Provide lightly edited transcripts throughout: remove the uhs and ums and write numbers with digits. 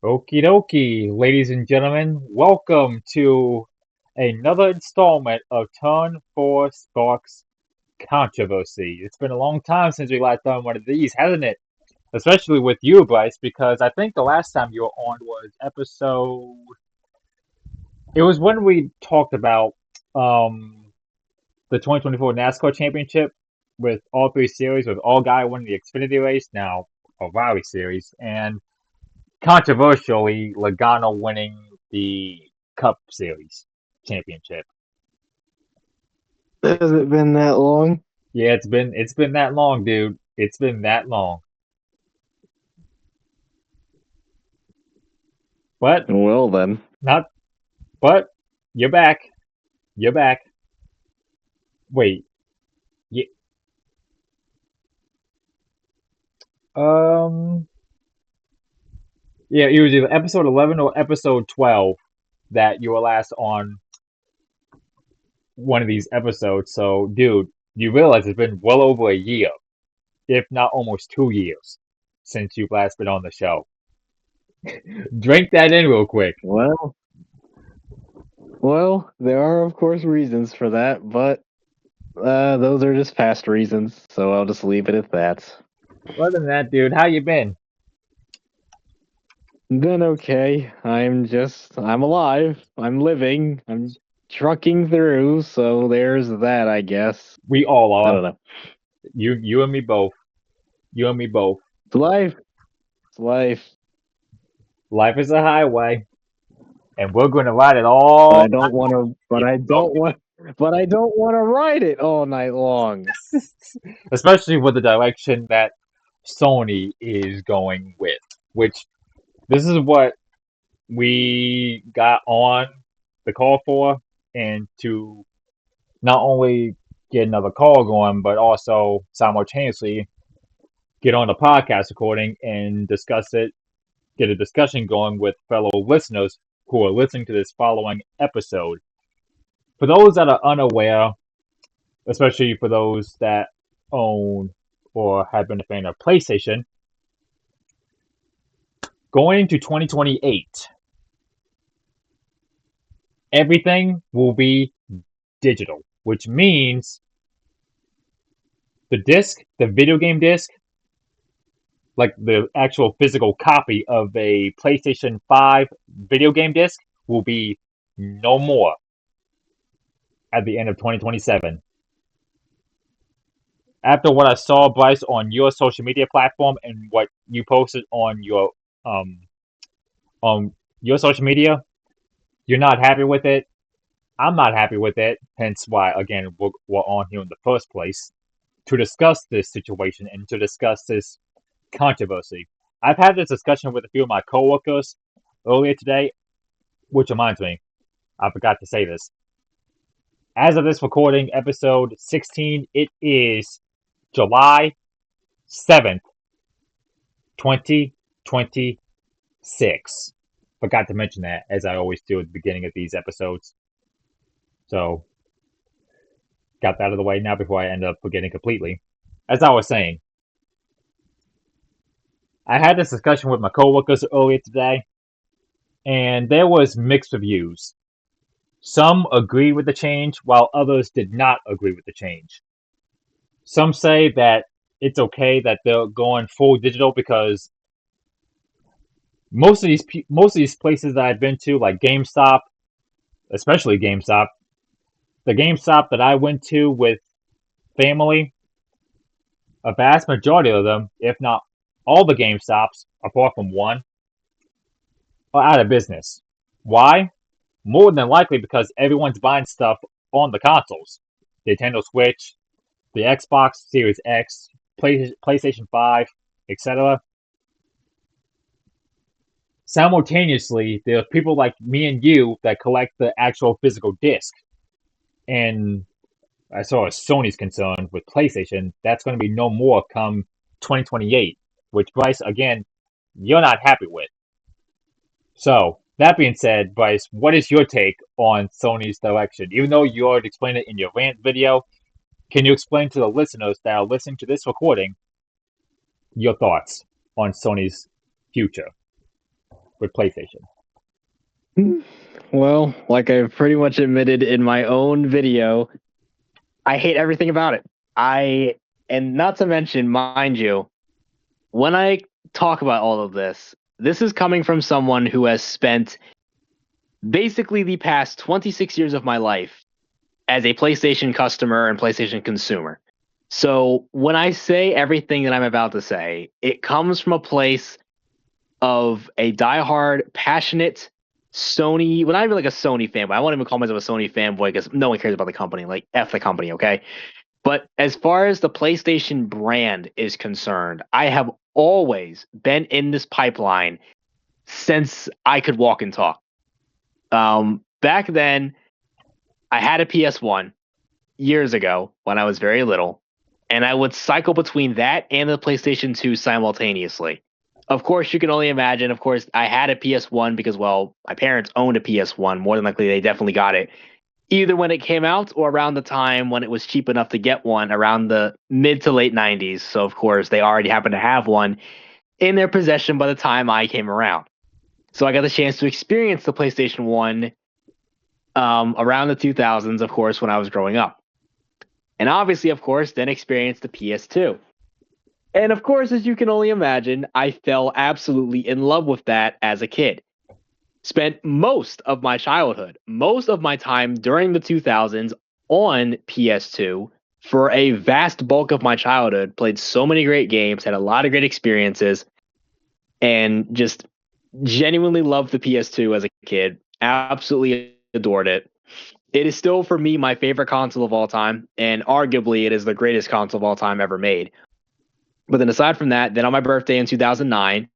Okie dokie, ladies and gentlemen, welcome to another installment of Turn 4 Sparks Controversy. It's been a long time since we last done one of these, hasn't it? Especially with you, Bryce, because I think the last time you were on was episode. It was when we talked about um, the 2024 NASCAR Championship with all three series, with All Guy winning the Xfinity race, now a Rally series, and controversially, Logano winning the Cup Series championship. Has it been that long? Yeah, it's been that long, dude. It's been that long. But Well then. not but you're back. You're back. Wait. Yeah, um yeah, it was either episode 11 or episode 12 that you were last on one of these episodes. So, dude, you realize it's been well over a year, if not almost 2 years, since you've last been on the show. Drink that in real quick. Well, well, there are of course reasons for that, but those are just past reasons, so I'll just leave it at that. Other than that, dude, how you been? Then okay, I'm alive, I'm living, I'm trucking through, so there's that, I guess. We all I are. don't know. You and me both. You and me both. It's life. It's life. Life is a highway, and we're going to ride it But all I don't want to. But night I long. don't want. But I don't want to ride it all night long. Especially with the direction that Sony is going with, which this is what we got on the call for, and to not only get another call going, but also simultaneously get on the podcast recording and discuss it, get a discussion going with fellow listeners who are listening to this following episode. For those that are unaware, especially for those that own or have been a fan of PlayStation, going into 2028, everything will be digital, which means the disc, the video game disc, like the actual physical copy of a PlayStation 5 video game disc, will be no more at the end of 2027. After what I saw, Bryce, on your social media platform and what you posted um on your social media, you're not happy with it. I'm not happy with it. Hence why, again, we're on here in the first place to discuss this situation and to discuss this controversy. I've had this discussion with a few of my coworkers earlier today, which reminds me, I forgot to say this. As of this recording, episode 16, it is July 7th, 2026. Forgot to mention that, as I always do at the beginning of these episodes. So, got that out of the way now before I end up forgetting completely. As I was saying, I had this discussion with my coworkers earlier today, and there was mixed reviews. Some agreed with the change, while others did not agree with the change. Some say that it's okay that they're going full digital because most of these places that I've been to, like GameStop, especially GameStop, the GameStop that I went to with family, a vast majority of them, if not all the GameStops, apart from one, are out of business. Why? More than likely because everyone's buying stuff on the consoles. Nintendo Switch, the Xbox Series X, PlayStation 5, etc. Simultaneously, there are people like me and you that collect the actual physical disc. And as far as Sony's concerned with PlayStation, that's going to be no more come 2028, which, Bryce, again, you're not happy with. So, that being said, Bryce, what is your take on Sony's direction? Even though you already explained it in your rant video, can you explain to the listeners that are listening to this recording your thoughts on Sony's future? with PlayStation? Well, like I've pretty much admitted in my own video, I hate everything about it. I, and not to mention, mind you, when I talk about all of this, this is coming from someone who has spent basically the past 26 years of my life as a PlayStation customer and PlayStation consumer. So when I say everything that I'm about to say, it comes from a place of a diehard, passionate Sony. Well, not even like a Sony fanboy. I won't even call myself a Sony fanboy because no one cares about the company. Like, F the company, okay? But as far as the PlayStation brand is concerned, I have always been in this pipeline since I could walk and talk. Back then, I had a PS1 years ago when I was very little, and I would cycle between that and the PlayStation 2 simultaneously. Of course, you can only imagine. Of course, I had a PS1 because, well, my parents owned a PS1. More than likely, they definitely got it either when it came out or around the time when it was cheap enough to get one around the mid to late 90s. So, of course, they already happened to have one in their possession by the time I came around. So I got the chance to experience the PlayStation 1 around the 2000s, of course, when I was growing up. And obviously, of course, then experienced the PS2. And of course, as you can only imagine, I fell absolutely in love with that as a kid. Spent most of my childhood, most of my time during the 2000s on PS2 for a vast bulk of my childhood. Played so many great games, had a lot of great experiences, and just genuinely loved the PS2 as a kid. Absolutely adored it. It is still, for me, my favorite console of all time, and arguably it is the greatest console of all time ever made. But then aside from that, then on my birthday in 2009,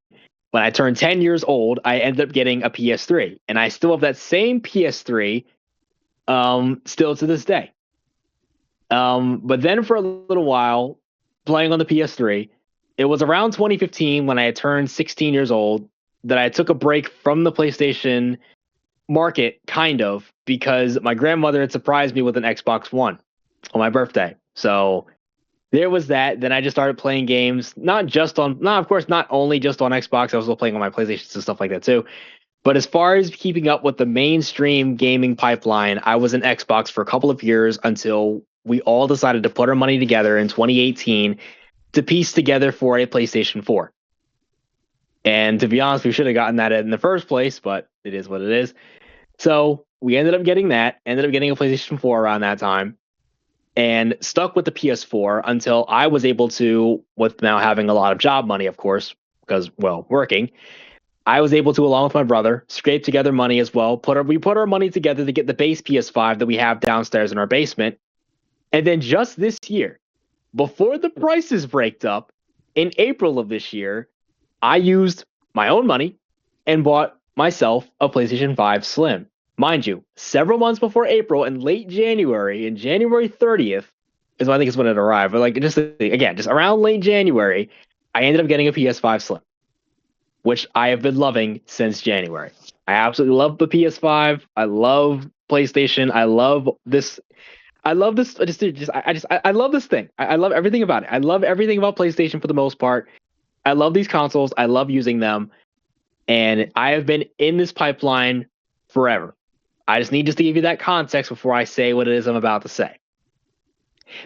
when I turned 10 years old, I ended up getting a PS3, and I still have that same PS3 still to this day. But then for a little while, playing on the PS3, it was around 2015 when I had turned 16 years old that I took a break from the PlayStation market, kind of, because my grandmother had surprised me with an Xbox One on my birthday. So there was that. Then I just started playing games, of course, not only just on Xbox. I was still playing on my PlayStation and stuff like that too. But as far as keeping up with the mainstream gaming pipeline, I was in Xbox for a couple of years until we all decided to put our money together in 2018 to piece together for a PlayStation 4. And to be honest, we should have gotten that in the first place, but it is what it is. So we ended up getting that, ended up getting a PlayStation 4 around that time, and stuck with the PS4 until I was able to, with now having a lot of job money, of course, because, well, working, I was able to, along with my brother, scrape together money as well. We put our money together to get the base PS5 that we have downstairs in our basement. And then just this year, before the prices braked up, in April of this year, I used my own money and bought myself a PlayStation 5 Slim. Mind you, several months before April, in late January, in January 30th, is when I think is when it arrived. But like just around late January, I ended up getting a PS5 Slim, which I have been loving since January. I absolutely love the PS5. I love PlayStation. I love this. I love this. I love this thing. I love everything about it. I love everything about PlayStation for the most part. I love these consoles. I love using them. And I have been in this pipeline forever. I just need to give you that context before I say what it is I'm about to say.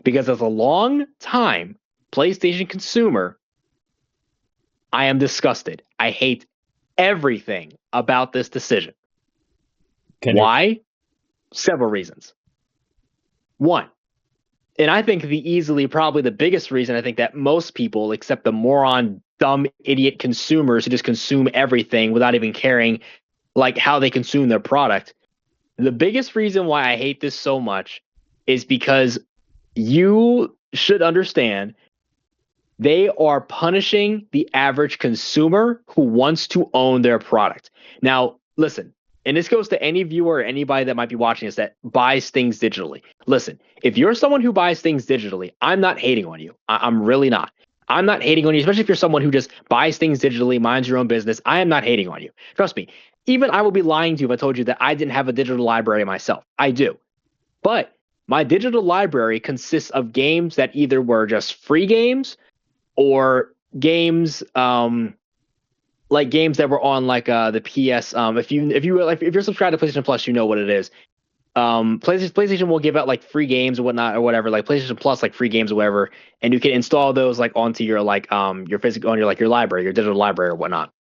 Because as a long time PlayStation consumer, I am disgusted. I hate everything about this decision. Can you? Why? Several reasons. One, and I think probably the biggest reason, I think that most people, except the moron, dumb, idiot consumers who just consume everything without even caring like how they consume their product. The biggest reason why I hate this so much is because you should understand they are punishing the average consumer who wants to own their product. Now, listen, and this goes to any viewer or anybody that might be watching this that buys things digitally. Listen, if you're someone who buys things digitally, I'm not hating on you. I'm really not. I'm not hating on you, especially if you're someone who just buys things digitally, minds your own business. I am not hating on you. Trust me. Even I would be lying to you if I told you that I didn't have a digital library myself. I do. But my digital library consists of games that either were just free games or games like games that were on like the PS. If you're subscribed to PlayStation Plus, you know what it is. PlayStation will give out like free games or whatnot or whatever, like PlayStation Plus, like free games or whatever, and you can install those like onto your like your physical on your like your library, your digital library or whatnot.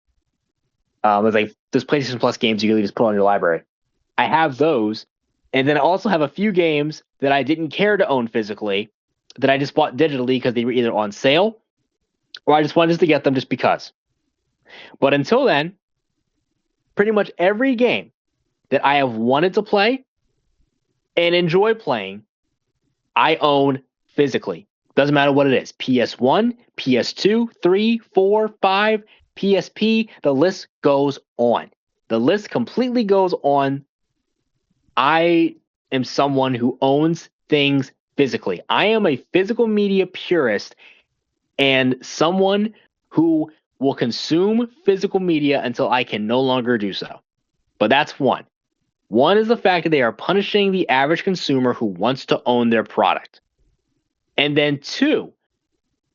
There's like there's PlayStation Plus games you can just put on your library. I have those, and then I also have a few games that I didn't care to own physically that I just bought digitally because they were either on sale or I just wanted to get them just because. But until then, pretty much every game that I have wanted to play and enjoy playing, I own physically. Doesn't matter what it is. PS1, PS2, 3, 4, 5, PSP, the list goes on. The list completely goes on. I am someone who owns things physically. I am a physical media purist and someone who will consume physical media until I can no longer do so. But that's one. One is the fact that they are punishing the average consumer who wants to own their product. And then two,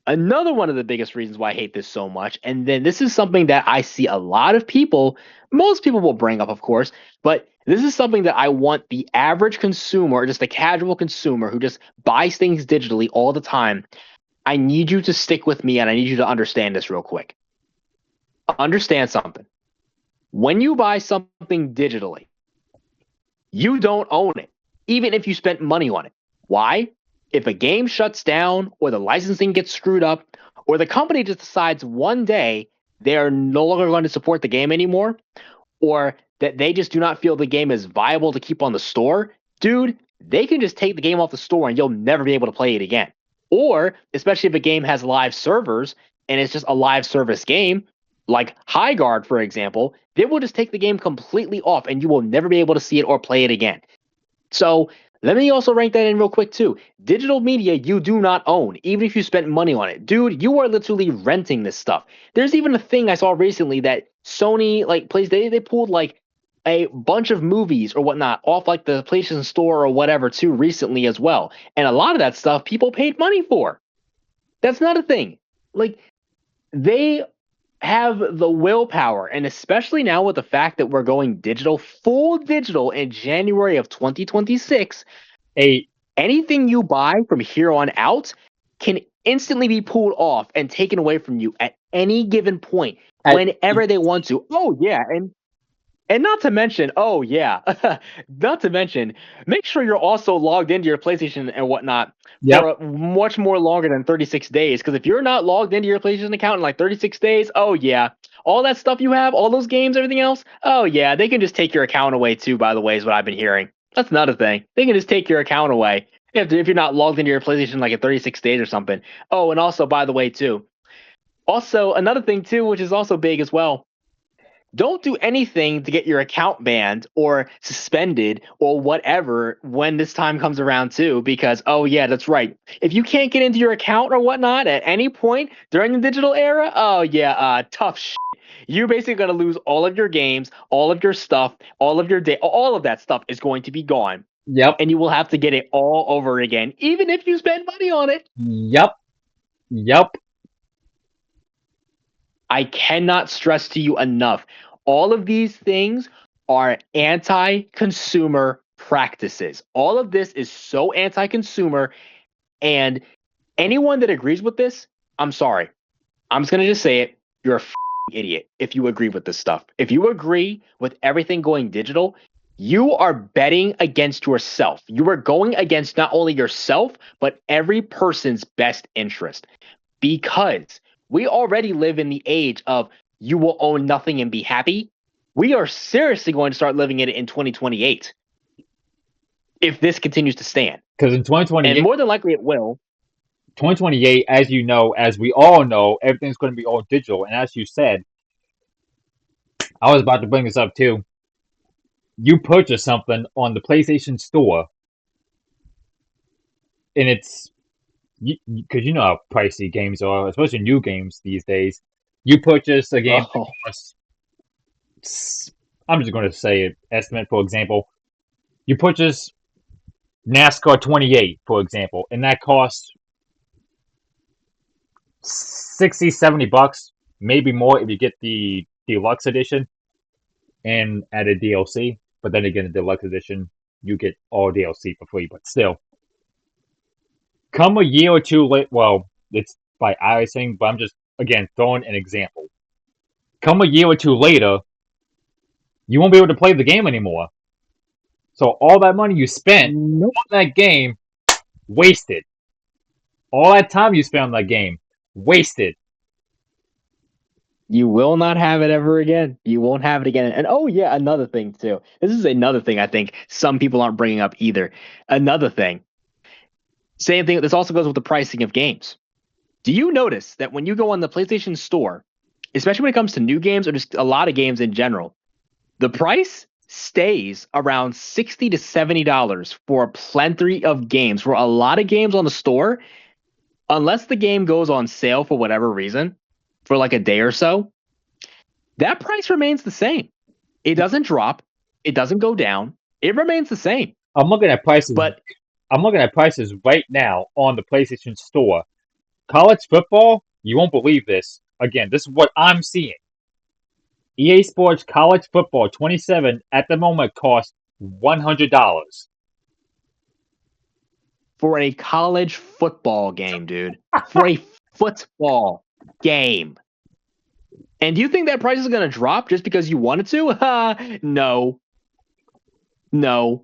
another one of the biggest reasons why I hate this so much, and then this is something that I see a lot of people, most people will bring up, of course, but this is something that I want the average consumer, or just a casual consumer who just buys things digitally all the time. I need you to stick with me and I need you to understand this real quick. Understand something. When you buy something digitally, you don't own it, even if you spent money on it. Why? If a game shuts down, or the licensing gets screwed up, or the company just decides one day they are no longer going to support the game anymore, or that they just do not feel the game is viable to keep on the store, dude, they can just take the game off the store and you'll never be able to play it again. Or, especially if a game has live servers and it's just a live service game, like High Guard, for example, they will just take the game completely off and you will never be able to see it or play it again. So let me also rank that in real quick too. Digital media you do not own, even if you spent money on it. Dude, you are literally renting this stuff. There's even a thing I saw recently that Sony like plays they pulled like a bunch of movies or whatnot off like the PlayStation Store or whatever too recently as well. And a lot of that stuff people paid money for. That's not a thing. Like they have the willpower, and especially now with the fact that we're going digital, full digital in January of 2026, A anything you buy from here on out can instantly be pulled off and taken away from you at any given point at whenever they want to. Oh yeah, and not to mention, oh yeah, not to mention, make sure you're also logged into your PlayStation and whatnot Yep. for much more longer than 36 days. Because if you're not logged into your PlayStation account in like 36 days, oh yeah, all that stuff you have, all those games, everything else, oh yeah, they can just take your account away too. By the way, is what I've been hearing. That's another thing. They can just take your account away if you're not logged into your PlayStation like in 36 days or something. Oh, and also by the way too. Also another thing too, which is also big as well, don't do anything to get your account banned or suspended or whatever when this time comes around too, because oh yeah, that's right, if you can't get into your account or whatnot at any point during the digital era, oh yeah, tough shit. You're basically going to lose all of your games, all of your stuff, all of your day, all of that stuff is going to be gone, Yep. and you will have to get it all over again even if you spend money on it. Yep. Yep. I cannot stress to you enough. All of these things are anti consumer practices. All of this is so anti consumer. And anyone that agrees with this, I'm sorry. I'm just going to just say it. You're a idiot if you agree with this stuff. If you agree with everything going digital, you are betting against yourself. You are going against not only yourself, but every person's best interest. Because we already live in the age of you will own nothing and be happy. We are seriously going to start living it in 2028 if this continues to stand. Because in And 2028, more than likely it will. 2028, as you know, as we all know, everything's going to be all digital. And as you said, I was about to bring this up too. You purchase something on the PlayStation Store, and it's because you know how pricey games are, especially new games these days. You purchase a game that Oh, costs, I'm just going to say it, estimate, for example. You purchase NASCAR 28, for example, and that costs 60, $70, maybe more if you get the deluxe edition and added DLC. But then again, the deluxe edition, you get all DLC for free. But still, come a year or two late. Well, it's by icing, but I'm just again throwing an example. Come a year or two later, you won't be able to play the game anymore. So all that money you spent Nope. on that game, wasted. All that time you spent on that game, wasted. You will not have it ever again. You won't have it again. And oh yeah, another thing too. This is another thing I think some people aren't bringing up either. Another thing. Same thing. This also goes with the pricing of games. Do you notice that when you go on the PlayStation Store, especially when it comes to new games or just a lot of games in general, the price stays around $60 to $70 for plenty of games. For a lot of games on the store, unless the game goes on sale for whatever reason, for like a day or so, that price remains the same. It doesn't drop. It doesn't go down. It remains the same. I'm looking at prices. But I'm looking at prices right now on the PlayStation Store. College football, you won't believe this. Again, this is what I'm seeing. EA Sports College Football 27 at the moment costs $100. for a college football game, dude, for a football game. And do you think that price is going to drop just because you wanted to? No. No.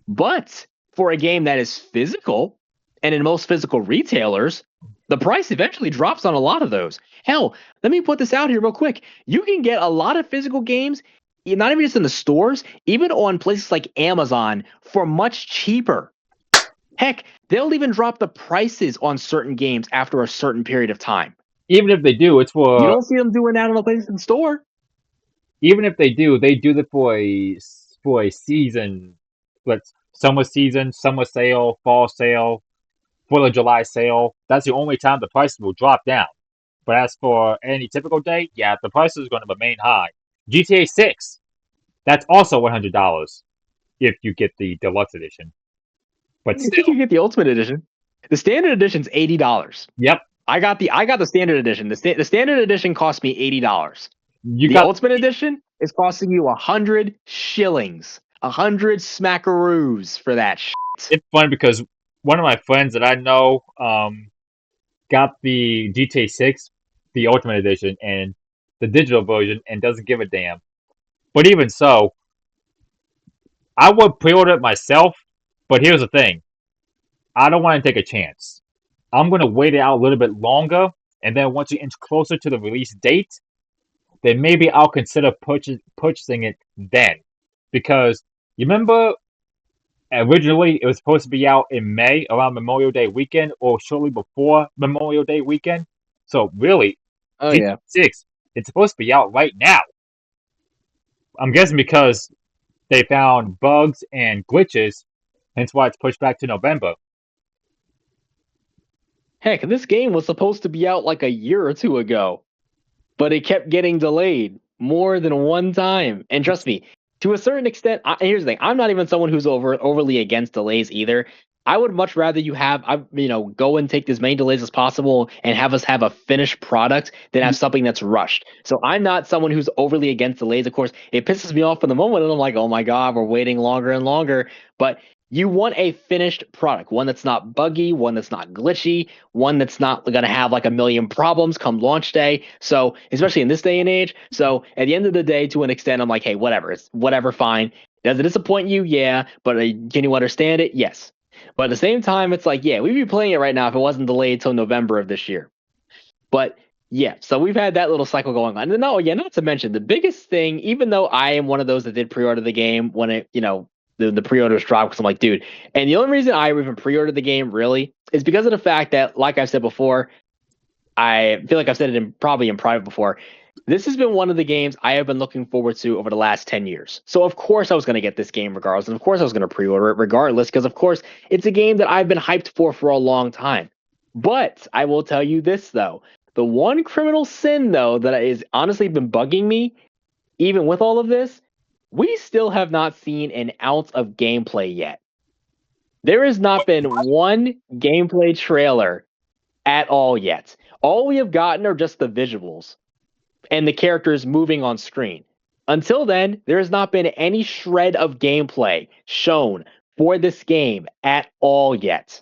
But for a game that is physical, and in most physical retailers, the price eventually drops on a lot of those. Hell, let me put this out here real quick. You can get a lot of physical games, not even just in the stores, even on places like Amazon for much cheaper. Heck, they'll even drop the prices on certain games after a certain period of time. Even if they do, it's You for. don't see them doing that on the PlayStation Store. Even if they do that for a season. Let's summer season, summer sale, fall sale, 4th of July sale. That's the only time the prices will drop down. But as for any typical day, yeah, the price is going to remain high. GTA 6, that's also $100 if you get the deluxe edition. But You still, get the Ultimate Edition. The Standard Edition's $80. yep, I got the Standard Edition. The Standard Edition cost me $80. you The got. Ultimate Edition is costing you 100 shillings, 100 smackaroos for that shit. It's funny because one of my friends that I know got the GTA 6, the Ultimate Edition, and the digital version, and doesn't give a damn. But even so, I would pre-order it myself. But here's the thing: I don't want to take a chance. I'm going to wait it out a little bit longer, and then once you inch closer to the release date, then maybe I'll consider purchasing it then. Because you remember originally it was supposed to be out in May around Memorial Day weekend or shortly before Memorial Day weekend. So really, Oh GTA yeah. 6, it's supposed to be out right now. I'm guessing because they found bugs and glitches, hence why it's pushed back to November. Heck, this game was supposed to be out like a year or two ago, but it kept getting delayed more than one time. And trust me, to a certain extent, here's the thing: I'm not even someone who's overly against delays either. I would much rather go and take as many delays as possible and have us have a finished product than have something that's rushed. So I'm not someone who's overly against delays. Of course, it pisses me off in the moment, and I'm like, oh my god, we're waiting longer and longer. But you want a finished product, one that's not buggy, one that's not glitchy, one that's not going to have like a million problems come launch day. So, especially in this day and age. So, at the end of the day, to an extent, I'm like, hey, whatever. It's whatever, fine. Does it disappoint you? Yeah. But can you understand it? Yes. But at the same time, it's like, yeah, we'd be playing it right now if it wasn't delayed till November of this year. But yeah, so we've had that little cycle going on. And no, yeah, not to mention the biggest thing, even though I am one of those that did pre-order the game when the pre-orders dropped, because I'm like, dude. And the only reason I even pre-ordered the game really is because of the fact that, like I've said before, I feel like I've said it probably in private before. This has been one of the games I have been looking forward to over the last 10 years. So of course I was going to get this game regardless. And of course I was going to pre-order it regardless, because of course it's a game that I've been hyped for a long time. But I will tell you this though. The one criminal sin though that has honestly been bugging me, even with all of this, we still have not seen an ounce of gameplay yet. There has not been one gameplay trailer at all yet. All we have gotten are just the visuals. and the characters moving on screen. Until then, there has not been any shred of gameplay shown for this game at all yet.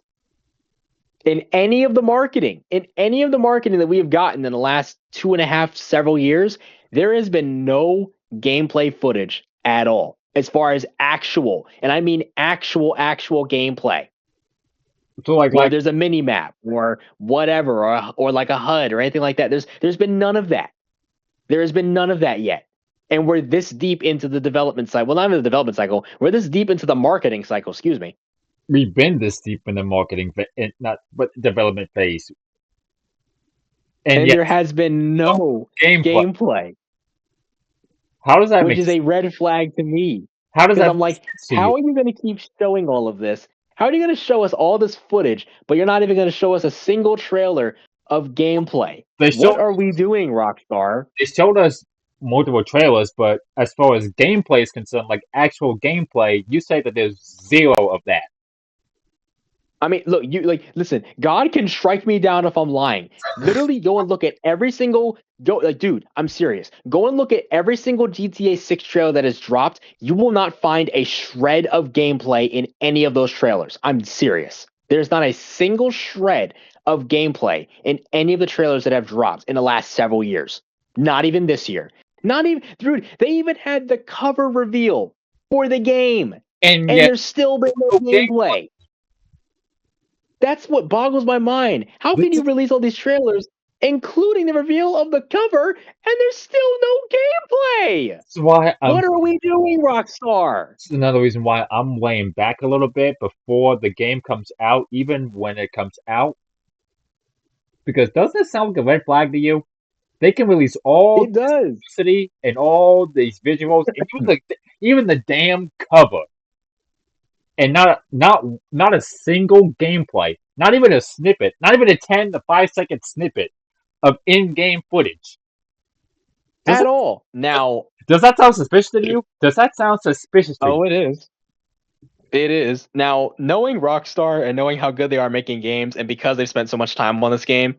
In any of the marketing that we have gotten in the last 2.5 several years, there has been no gameplay footage at all, as far as actual, and I mean actual gameplay. So Where there's a mini map or whatever, or like a HUD or anything like that. There's been none of that. There has been none of that yet. And we're this deep into the development cycle. Well, not even the development cycle. We're this deep into the marketing cycle, excuse me. we've been this deep in the not but development phase, and And yet there has been no gameplay. gameplay, How does that which make is a red flag to me. How does Because that I'm make like, sense to you? how are you going to keep showing all of this? How are you going to show us all this footage, but you're not even going to show us a single trailer of gameplay? They What showed are we doing, Rockstar? they showed us multiple trailers, but as far as gameplay is concerned, like actual gameplay, you say that there's zero of that. I mean, look, listen, God can strike me down if I'm lying. Literally go and look at every single dude, I'm serious. Go and look at every single GTA 6 trailer that is dropped. You will not find a shred of gameplay in any of those trailers. I'm serious. There's not a single shred of gameplay in any of the trailers that have dropped in the last several years. Not even this year. Not even, dude, they even had the cover reveal for the game, And and yet, there's still been no no gameplay. gameplay. That's what boggles my mind. How This can you release all these trailers, including the reveal of the cover, and there's still no gameplay? is why What are we doing, Rockstar? this is another reason why I'm laying back a little bit before the game comes out, even when it comes out. Because doesn't it sound like a red flag to you? They can release all It this does. publicity and all these visuals and even the damn cover, and not a single gameplay, not even a snippet, not even a 10 to 5 second snippet of in-game footage. Does At that all. Now, does that sound suspicious to you? Does that sound suspicious to you? oh, it is. It is. Now, knowing Rockstar and knowing how good they are making games, and because they've spent so much time on this game,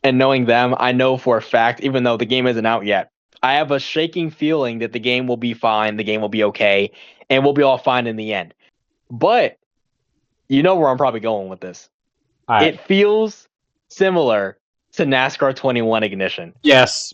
and knowing them, I know for a fact, even though the game isn't out yet, I have a shaking feeling that the game will be fine, the game will be okay, and we'll be all fine in the end. But you know where I'm probably going with this. All right. It feels similar to NASCAR 21 Ignition, Yes.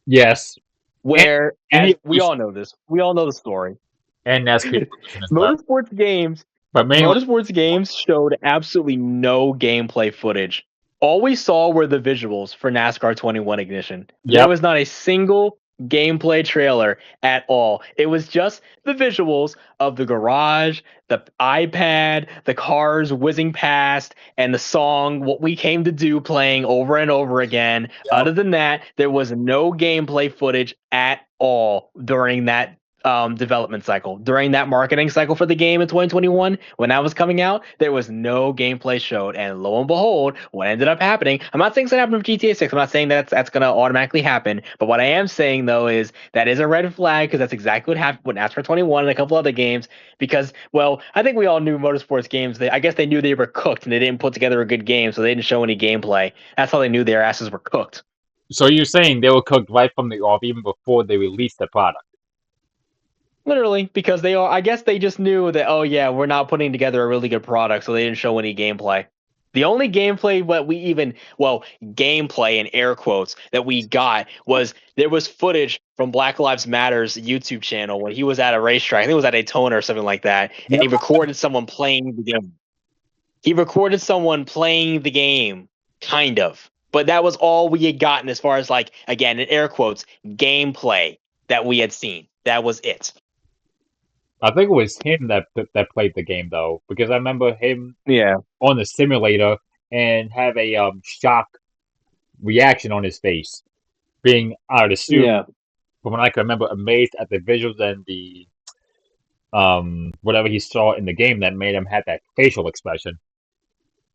Yes. And, where, and as we all know this, we all know the story. NASCAR Evolution as well. Motorsports games But mainly, Motorsports games showed absolutely no gameplay footage. All we saw were the visuals for NASCAR 21 Ignition. There yep. was not a single gameplay trailer at all. It was just the visuals of the garage, the iPad, the cars whizzing past, and the song What We Came to Do playing over and over again. Yep. Other than that, there was no gameplay footage at all during that development cycle. During that marketing cycle for the game in 2021, when that was coming out, there was no gameplay showed. And lo and behold, what ended up happening, I'm not saying it's gonna happen with GTA 6. I'm not saying that's gonna automatically happen. But what I am saying though is that is a red flag, because that's exactly what happened with NASCAR 21 and a couple other games. Because, well, I think we all knew motorsports games. I guess they knew they were cooked and they didn't put together a good game, so they didn't show any gameplay. That's how they knew their asses were cooked. So you're saying they were cooked right from the off, even before they released the product? Literally, because they are. I guess they just knew that. Oh yeah, we're not putting together a really good product, so they didn't show any gameplay. The only gameplay gameplay in air quotes that we got was there was footage from Black Lives Matter's YouTube channel when he was at a racetrack. I think it was at Daytona or something like that, and Yep. he recorded someone playing the game. He recorded someone playing the game, kind of. But that was all we had gotten as far as, like, again, in air quotes, gameplay that we had seen. That was it. I think it was him that played the game though, because I remember him Yeah. on the simulator and have a shock reaction on his face, being, I would assume, Yeah. from what I can remember, amazed at the visuals and the whatever he saw in the game that made him have that facial expression.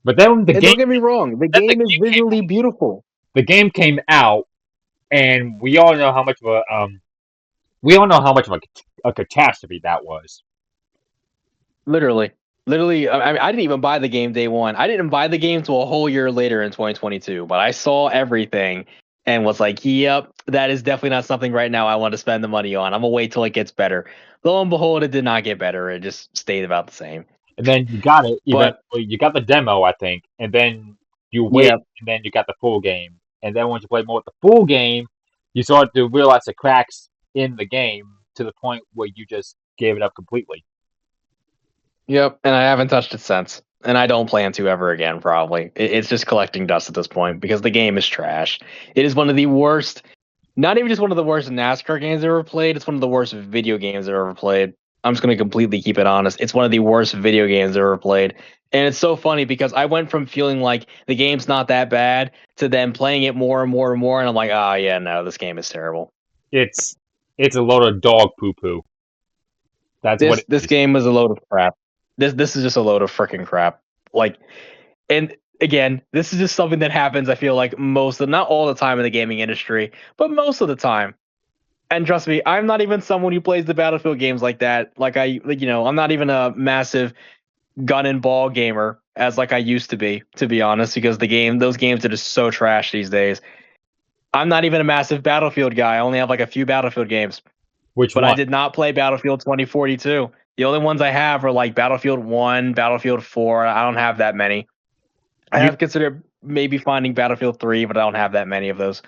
But then And don't get me wrong, the game is visually beautiful. the game came out, and we all know how much of a catastrophe that was. Literally. Literally, I didn't even buy the game day one. I didn't buy the game till a whole year later in 2022, but I saw everything. and was like, "Yep, that is definitely not something right now I want to spend the money on. I'm gonna wait till it gets better." Lo and behold, it did not get better. It just stayed about the same. And then you got it But eventually. You got the demo, I think, and then you wait, yeah, and then you got the full game. And then once you play more with the full game, you start to realize the cracks in the game to the point where you just gave it up completely. yep, and I haven't touched it since, and I don't plan to ever again. Probably, it's just collecting dust at this point because the game is trash. It is one of the worst. Not even just one of the worst NASCAR games I've ever played. It's one of the worst video games I've ever played. I'm just going to completely keep it honest. It's one of the worst video games I've ever played. And it's so funny because I went from feeling like the game's not that bad to then playing it more and more and more. And I'm like, oh, yeah, no, this game is terrible. It's it's a load of dog poo poo. That's what This it this is. game is a load of crap. This is just a load of freaking crap. Like, and again, this is just something that happens. I feel like not all the time in the gaming industry, but most of the time. And trust me, I'm not even someone who plays the Battlefield games like that. I'm not even a massive gun and ball gamer as like I used to be honest, because those games are just so trash these days. I'm not even a massive Battlefield guy. I only have like a few Battlefield games, Which but I one? did not play Battlefield 2042. The only ones I have are like Battlefield 1, Battlefield 4. I don't have that many. I You have considered maybe finding Battlefield 3, but I don't have that many of those.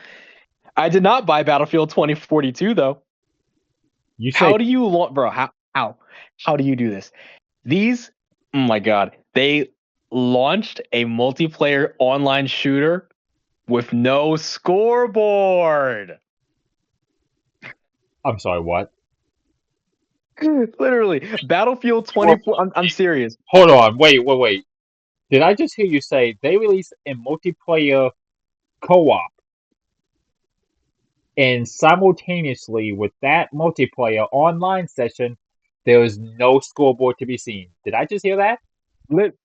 I did not buy Battlefield 2042 though. you say How do you bro, how do you do this? These, oh my god, they launched a multiplayer online shooter with no scoreboard. I'm sorry, what? Literally, Battlefield Well, 24. I'm serious. hold on, wait. Did I just hear you say they released a multiplayer co-op and simultaneously with that multiplayer online session, there was no scoreboard to be seen? Did I just hear that? Lit,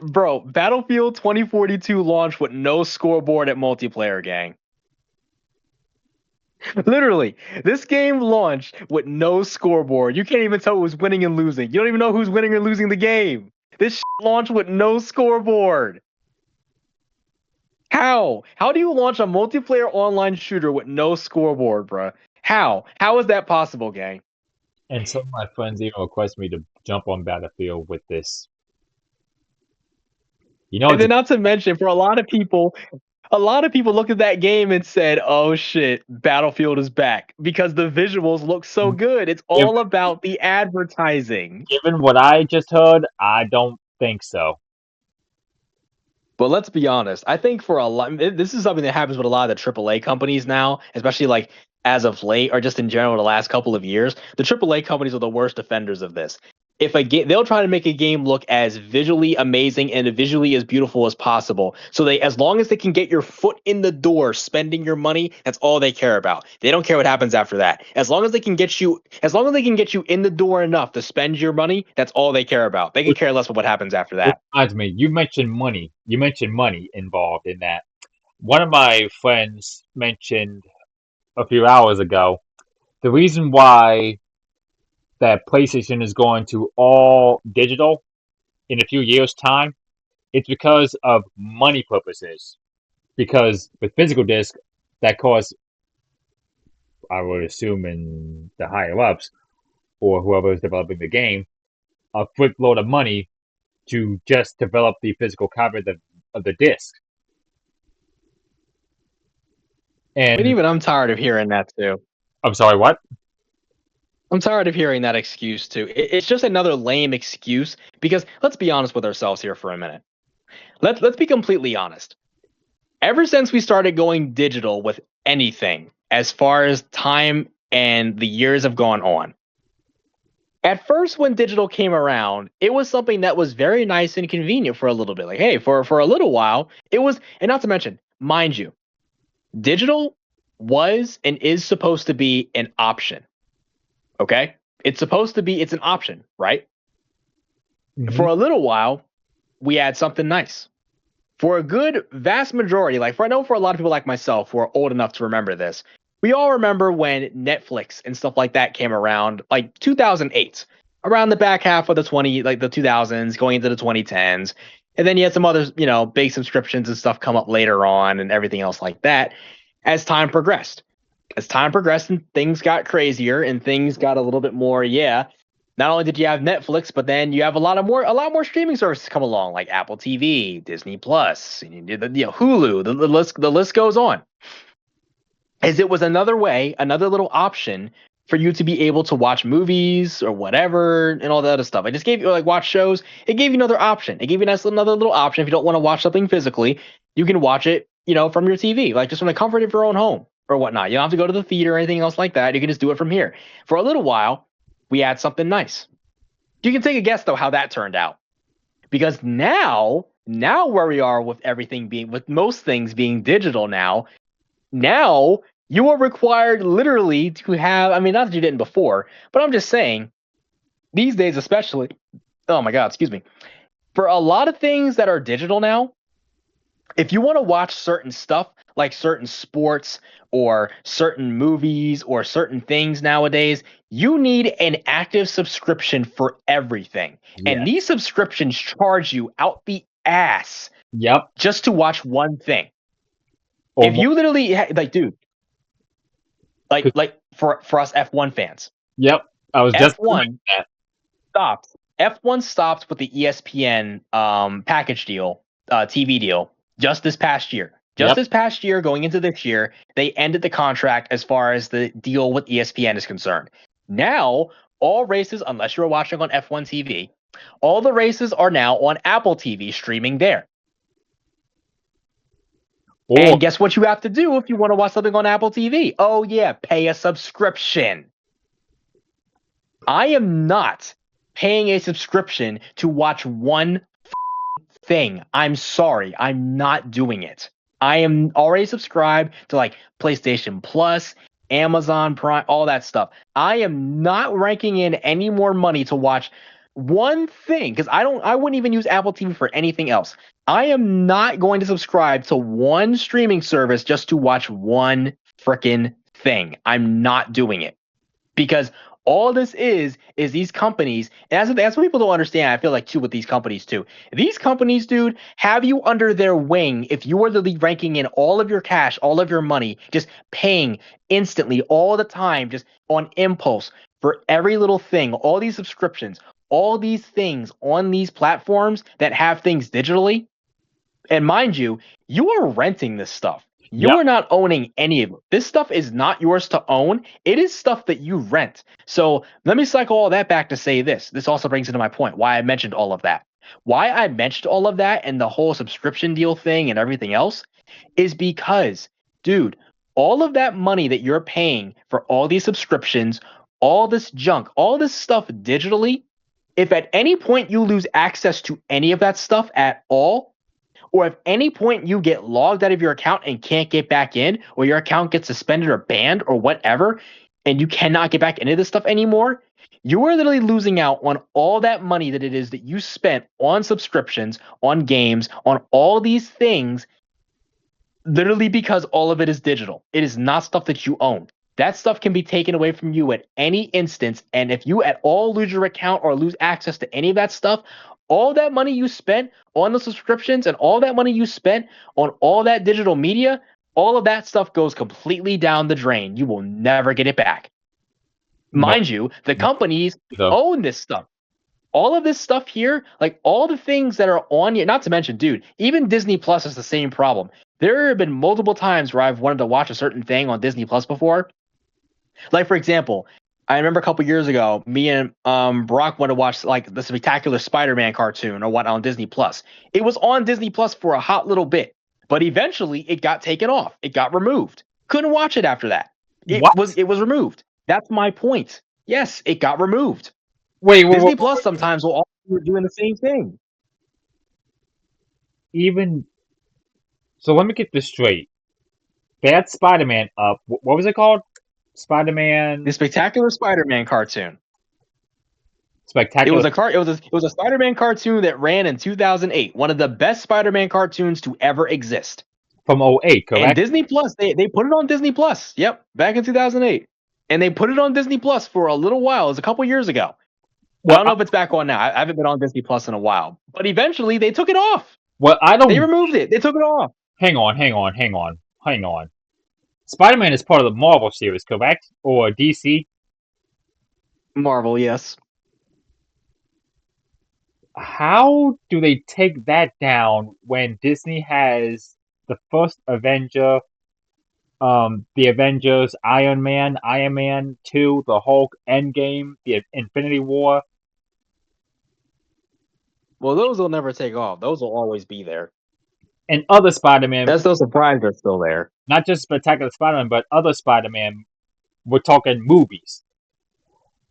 bro. Battlefield 2042 launched with no scoreboard at multiplayer, gang. Literally, this game launched with no scoreboard. You can't even tell who's winning and losing. You don't even know who's winning or losing the game. This launched with no scoreboard. How? How do you launch a multiplayer online shooter with no scoreboard, bruh? How? How is that possible, gang? And some of my friends even request me to jump on Battlefield with this. You know, And it's then not to mention, for a lot of people looked at that game and said, "Oh shit, Battlefield is back," because the visuals look so good. It's given, all about the advertising. given what I just heard, I don't think so. But let's be honest. I think for a lot, this is something that happens with a lot of the AAA companies now, especially like as of late or just in general the last couple of years. The AAA companies are the worst offenders of this. If a game, they'll try to make a game look as visually amazing and visually as beautiful as possible. So as long as they can get your foot in the door, spending your money, that's all they care about. They don't care what happens after that. As long as they can get you in the door enough to spend your money, that's all they care about. They can care less what happens after Which that. reminds me, you mentioned money. You mentioned money involved in that. One of my friends mentioned a few hours ago the reason why that PlayStation is going to all digital in a few years' time, it's because of money purposes. Because with physical disc, that costs, I would assume, in the higher ups or whoever is developing the game, a quick load of money to just develop the physical copy of the disc. And And even I'm tired of hearing that too. I'm sorry, what? I'm tired of hearing that excuse too. It's just another lame excuse because let's be honest with ourselves here for a minute. Let's be completely honest. Ever since we started going digital with anything, as far as time and the years have gone on, at first when digital came around, it was something that was very nice and convenient for a little bit. Like, hey, for a little while, it was, and not to mention, mind you, digital was and is supposed to be an option. Okay? It's an option, right? Hmm. For a little while, we had something nice. For a good vast majority, I know for a lot of people like myself who are old enough to remember this, we all remember when Netflix and stuff like that came around, like 2008, around the back half of the 2000s, going into the 2010s. And then you had some other, big subscriptions and stuff come up later on and everything else like that. as time progressed. As time progressed and things got crazier and things got a little bit more, not only did you have Netflix, but then you have a lot more streaming services come along, like Apple TV, Disney Plus, Hulu. The list goes on. As it was another way, another little option for you to be able to watch movies or whatever and all that other stuff. I just gave you watch shows. It gave you another option. It gave you another little option. If you don't want to watch something physically, you can watch it, from your TV, like just from the comfort of your own home or whatnot. You don't have to go to the theater or anything else like that. You can just do it from here. For a little while, we had something nice. You can take a guess though how that turned out, because now where we are with with most things being digital now you are required literally to have, not that you didn't before, but I'm just saying, these days especially, oh my God, excuse me, for a lot of things that are digital now, if you want to watch certain stuff, like certain sports or certain movies or certain things nowadays, you need an active subscription for everything. And these Yes. subscriptions charge you out the ass Yep. just to watch one thing. Or If more. you literally, dude, Could- like for us F1 fans, Yep. I was just doing F1 that. stopped. F1 stopped with the ESPN package deal, TV deal, just this past year. Yep. This past year, going into this year, they ended the contract as far as the deal with ESPN is concerned. Now, all races, unless you're watching on F1 TV, all the races are now on Apple TV streaming there. Or And guess what you have to do if you want to watch something on Apple TV? Oh, yeah, pay a subscription. I am not paying a subscription to watch one thing. I'm sorry. I'm not doing it. I am already subscribed to like PlayStation Plus, Amazon Prime, all that stuff. I am not ranking in any more money to watch one thing, because I wouldn't even use Apple TV for anything else. I am not going to subscribe to one streaming service just to watch one freaking thing. I'm not doing it, because all this is these companies, and that's what people don't understand. I feel like too with these companies too. These companies, dude, have you under their wing. If you are literally ranking in all of your cash, all of your money, just paying instantly all the time, just on impulse for every little thing, all these subscriptions, all these things on these platforms that have things digitally. And mind you, you are renting this stuff. You yep. are not owning any of it. This stuff is not yours to own. It is stuff that you rent. So let me cycle all that back to say this. This also brings into my point why I mentioned all of that. Why I mentioned all of that and the whole subscription deal thing and everything else is because, dude, all of that money that you're paying for all these subscriptions, all this junk, all this stuff digitally, if at any point you lose access to any of that stuff at all, or if any point you get logged out of your account and can't get back in, or your account gets suspended or banned or whatever, and you cannot get back into this stuff anymore, you are literally losing out on all that money that it is that you spent on subscriptions, on games, on all these things, literally because all of it is digital. It is not stuff that you own. That stuff can be taken away from you at any instance, and if you at all lose your account or lose access to any of that stuff, all that money you spent on the subscriptions and all that money you spent on all that digital media, all of that stuff goes completely down the drain. You will never get it back. No. Mind you, the companies So own this stuff. All of this stuff here, like all the things that are on you, not to mention, dude, even Disney Plus is the same problem. There have been multiple times where I've wanted to watch a certain thing on Disney Plus before. Like, for example, I remember a couple years ago, me and Brock went to watch like the Spectacular Spider-Man cartoon or what on Disney Plus. It was on Disney Plus for a hot little bit, but eventually it got taken off. It got removed. Couldn't watch it after that. what? It was removed. That's my point. Yes, it got removed. Wait. Disney Plus sometimes will also be doing the same thing. Even so, let me get this straight. They had Spider-Man up. What was it called? Spider-Man The Spectacular Spider-Man cartoon. It Spectacular was it was a Spider-Man cartoon that ran in 2008, one of the best Spider-Man cartoons to ever exist. from '08, And correct? Disney Plus, they put it on Disney Plus. Yep, back in 2008. And they put it on Disney Plus for a little while. It was a couple years ago. I Well, don't know if it's back on now. I haven't been on Disney Plus in a while. But eventually they took it off. I They don't. removed it. They took it off. Hang on. Spider-Man is part of the Marvel series, correct? Or DC? Marvel, yes. How do they take that down when Disney has the first Avenger, the Avengers, Iron Man 2, the Hulk, Endgame, the Infinity War, Well, those will never take off. Those will always be there. and other Spider-Man, That's no surprise they're still there. not just Spectacular Spider-Man, but other Spider-Man, we're talking movies.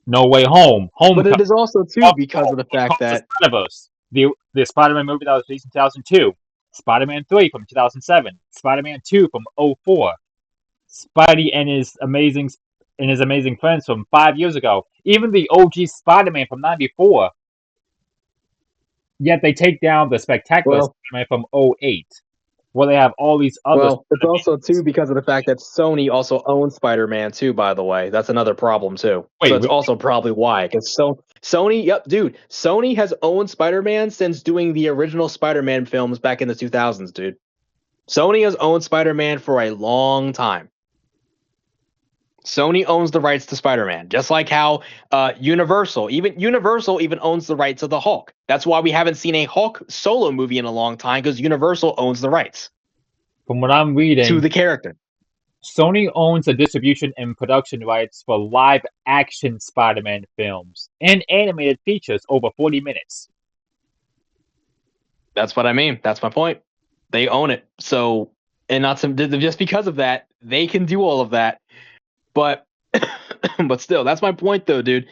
No Way Home, But Homecoming, it is also too Far From because Home, of the fact Across the that Spider-Verse, the Spider-Man movie that was released in 2002, Spider-Man 3 from 2007, Spider-Man 2 from '04, Spidey and his amazing friends from 5 years ago, even the OG Spider-Man from '94. Yet they take down the Spectacular well, Spider-Man from '08, where they have all these other well, it's also too Spider-Mans. because of the fact that Sony also owns Spider-Man too. By the way, that's another problem too. So Wait, it's also probably why. Because Sony, yep, dude, Sony has owned Spider-Man since doing the original Spider-Man films back in the 2000s, dude. Sony has owned Spider-Man for a long time. Sony owns the rights to Spider-Man, just like how Universal even owns the rights to the Hulk. That's why we haven't seen a Hulk solo movie in a long time, because Universal owns the rights from what I'm to reading, the character. Sony owns the distribution and production rights for live action Spider-Man films and animated features over 40 minutes. That's what I mean. That's my point. They own it. So, and not some just because of that, they can do all of that. But but still, that's my point though, dude.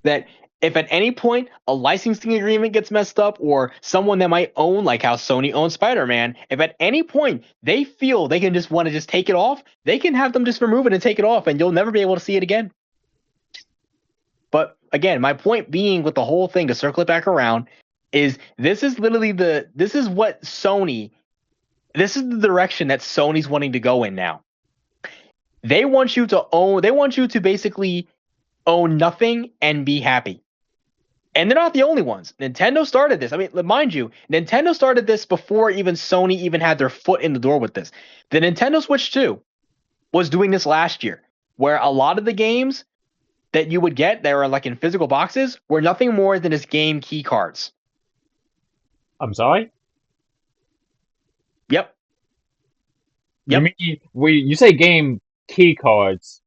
That if at any point a licensing agreement gets messed up, or someone that might own, like how Sony owns Spider-Man, if at any point they feel they can just want to just take it off, they can have them just remove it and take it off, and you'll never be able to see it again. But again, my point being with the whole thing, to circle it back around, is this is literally this is what Sony, this is the direction that Sony's wanting to go in now. They want you to basically own nothing and be happy. And they're not the only ones. Nintendo started this. I mean, mind you, Nintendo started this before even Sony even had their foot in the door with this. The Nintendo Switch 2 was doing this last year, where a lot of the games that you would get that were like in physical boxes were nothing more than its game key cards. I'm sorry? Yep. You Yep. mean you say game key cards?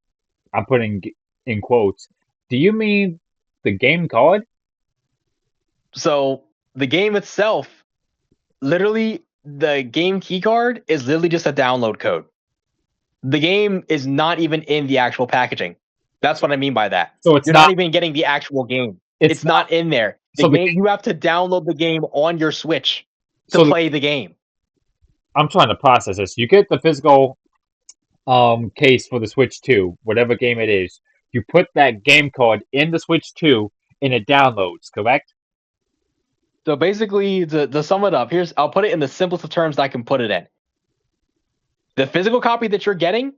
I'm putting in quotes. Do you mean the game card? So the game itself, literally, the game key card is literally just a download code. The game is not even in the actual packaging. That's what I mean by that. So it's You're not. not even getting the actual game. It's It's not. not in there. The So the game, you have to download the game on your Switch to so the, play the game. I'm trying to process this. You get the physical case for the Switch 2, whatever game it is. You put that game card in the Switch 2 and it downloads, correct? So basically, to sum it up, I'll put it in the simplest of terms that I can put it in. The physical copy that you're getting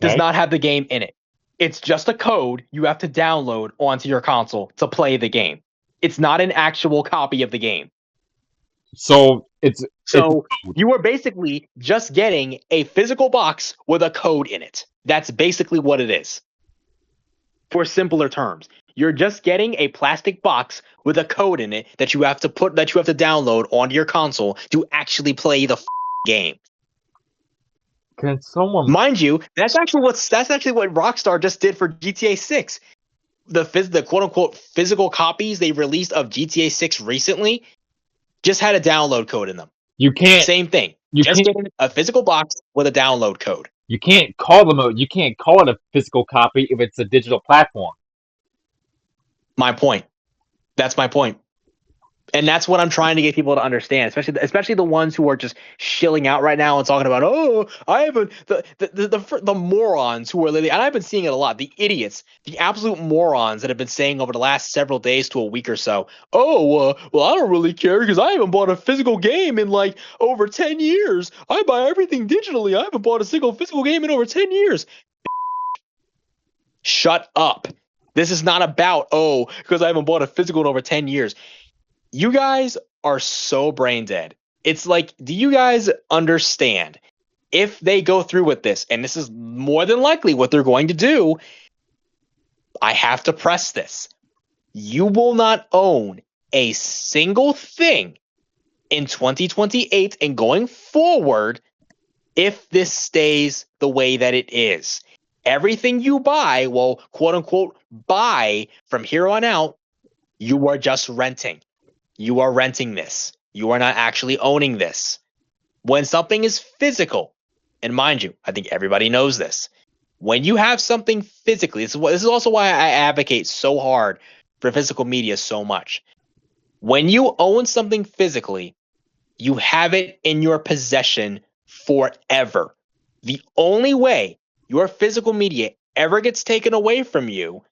does Okay. not have the game in it. It's just a code you have to download onto your console to play the game. It's not an actual copy of the game. So it's So you are basically just getting a physical box with a code in it. That's basically what it is. For simpler terms, you're just getting a plastic box with a code in it that you have to download onto your console to actually play the game. can someone Mind you, that's actually what Rockstar just did for GTA 6. The quote unquote physical copies they released of GTA 6 recently just had a download code in them. you can't Same thing. you Just can't getting a physical box with a download code. you can't call it a physical copy if it's a digital platform. My point. That's my point. And that's what I'm trying to get people to understand, especially the ones who are just shilling out right now and talking about, oh, I haven't the morons who are literally, and I've been seeing it a lot, the idiots, the absolute morons that have been saying over the last several days to a week or so, oh, well, I don't really care because I haven't bought a physical game in like over 10 years. I buy everything digitally. I haven't bought a single physical game in over 10 years. Shut up. This is not about, oh, because I haven't bought a physical in over 10 years. You guys are so brain dead. It's like, do you guys understand? if they go through with this, and this is more than likely what they're going to do, I have to press this. You will not own a single thing in 2028 and going forward if this stays the way that it is. Everything you buy, well, quote unquote, buy from here on out, you are just renting. You are renting this. You are not actually owning this. When something is physical, and mind you, I think everybody knows this. When you have something physically, this is also why I advocate so hard for physical media so much. When you own something physically, you have it in your possession forever. The only way your physical media ever gets taken away from you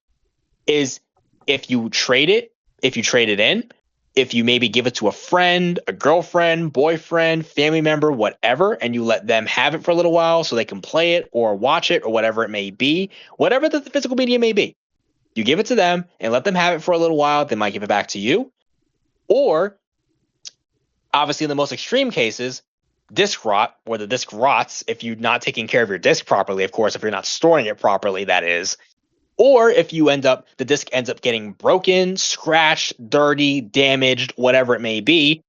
is if you trade it in, if you maybe give it to a friend, a girlfriend, boyfriend, family member, whatever, and you let them have it for a little while so they can play it or watch it or whatever it may be, whatever the physical media may be. You give it to them and let them have it for a little while. They might give it back to you. Or, obviously, in the most extreme cases, disk rot, or the disk rots if you're not taking care of your disk properly, of course, if you're not storing it properly, that is. Or if the disk ends up getting broken, scratched, dirty, damaged, whatever it may be.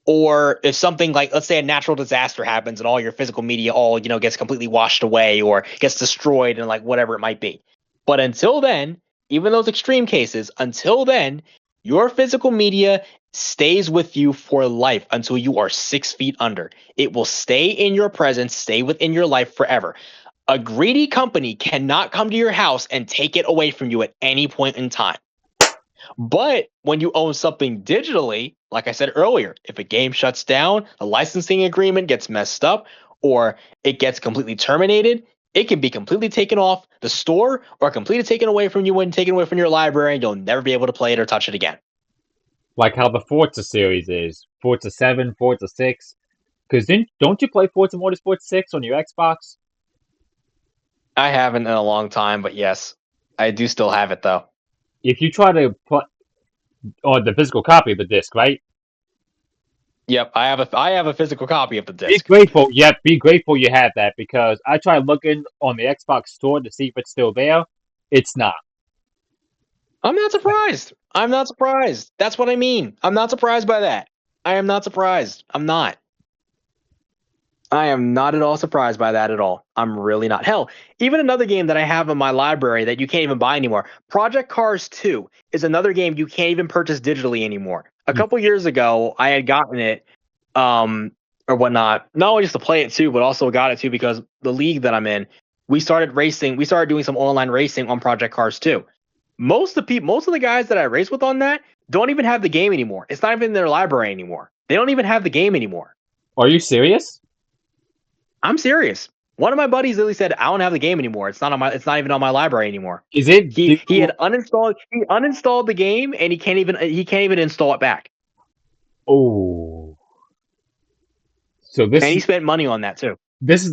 Or if something like, let's say, a natural disaster happens and all your physical media gets completely washed away or gets destroyed and like whatever it might be. But until then, even those extreme cases, until then, your physical media stays with you for life until you are 6 feet under. It will stay in your presence, stay within your life forever. A greedy company cannot come to your house and take it away from you at any point in time. But when you own something digitally, like I said earlier, if a game shuts down, a licensing agreement gets messed up, or it gets completely terminated, it can be completely taken off the store or completely taken away from you and taken away from your library, and you'll never be able to play it or touch it again. Like how the Forza series is. Forza 7, Forza 6. Because don't you play Forza Motorsport 6 on your Xbox? I haven't in a long time, but yes, I do still have it though. If you try to put on the physical copy of the disc, right? Yep, I have a physical copy of the Be disc. grateful. Yep, be grateful you have that because I tried looking on the Xbox store to see if it's still there. It's not. I'm not surprised. I'm not surprised. That's what I mean. I'm not surprised by that. I am not surprised. I'm not. I am not at all surprised by that at all. I'm really not. Hell, even another game that I have in my library that you can't even buy anymore. Project Cars 2 is another game you can't even purchase digitally anymore. A couple years ago, I had gotten it, or whatnot. Not only just to play it too, but also got it too because the league that I'm in, we started racing. We started doing some online racing on Project Cars 2. Most of the guys that I race with on that don't even have the game anymore. It's not even in their library anymore. They don't even have the game anymore. Are you serious? I'm serious. One of my buddies literally said, "I don't have the game anymore. It's not even on my library anymore." Is it He had uninstalled the game and he can't even install it back. Oh, so And he spent money on that too. this is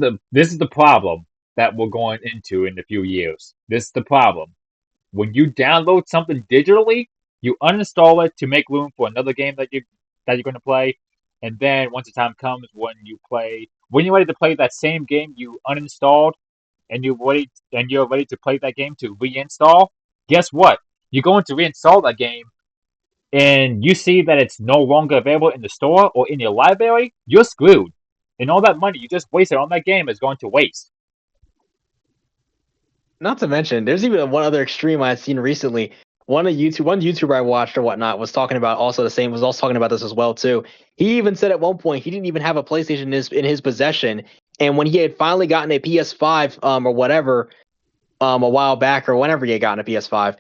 the problem that we're going into in a few years. This is the problem. When you download something digitally, you uninstall it to make room for another game that you're going to play, and then once the time comes when you're ready to play that same game you uninstalled, and you're ready to play that game to reinstall. Guess what? You're going to reinstall that game, and you see that it's no longer available in the store or in your library. You're screwed, and all that money you just wasted on that game is going to waste. Not to mention, there's even one other extreme I've seen recently. One YouTuber I watched or whatnot was talking about also the same. Was also talking about this as well too. He even said at one point he didn't even have a PlayStation in his possession, and when he had finally gotten a PS5 or whatever a while back or whenever he had gotten a PS5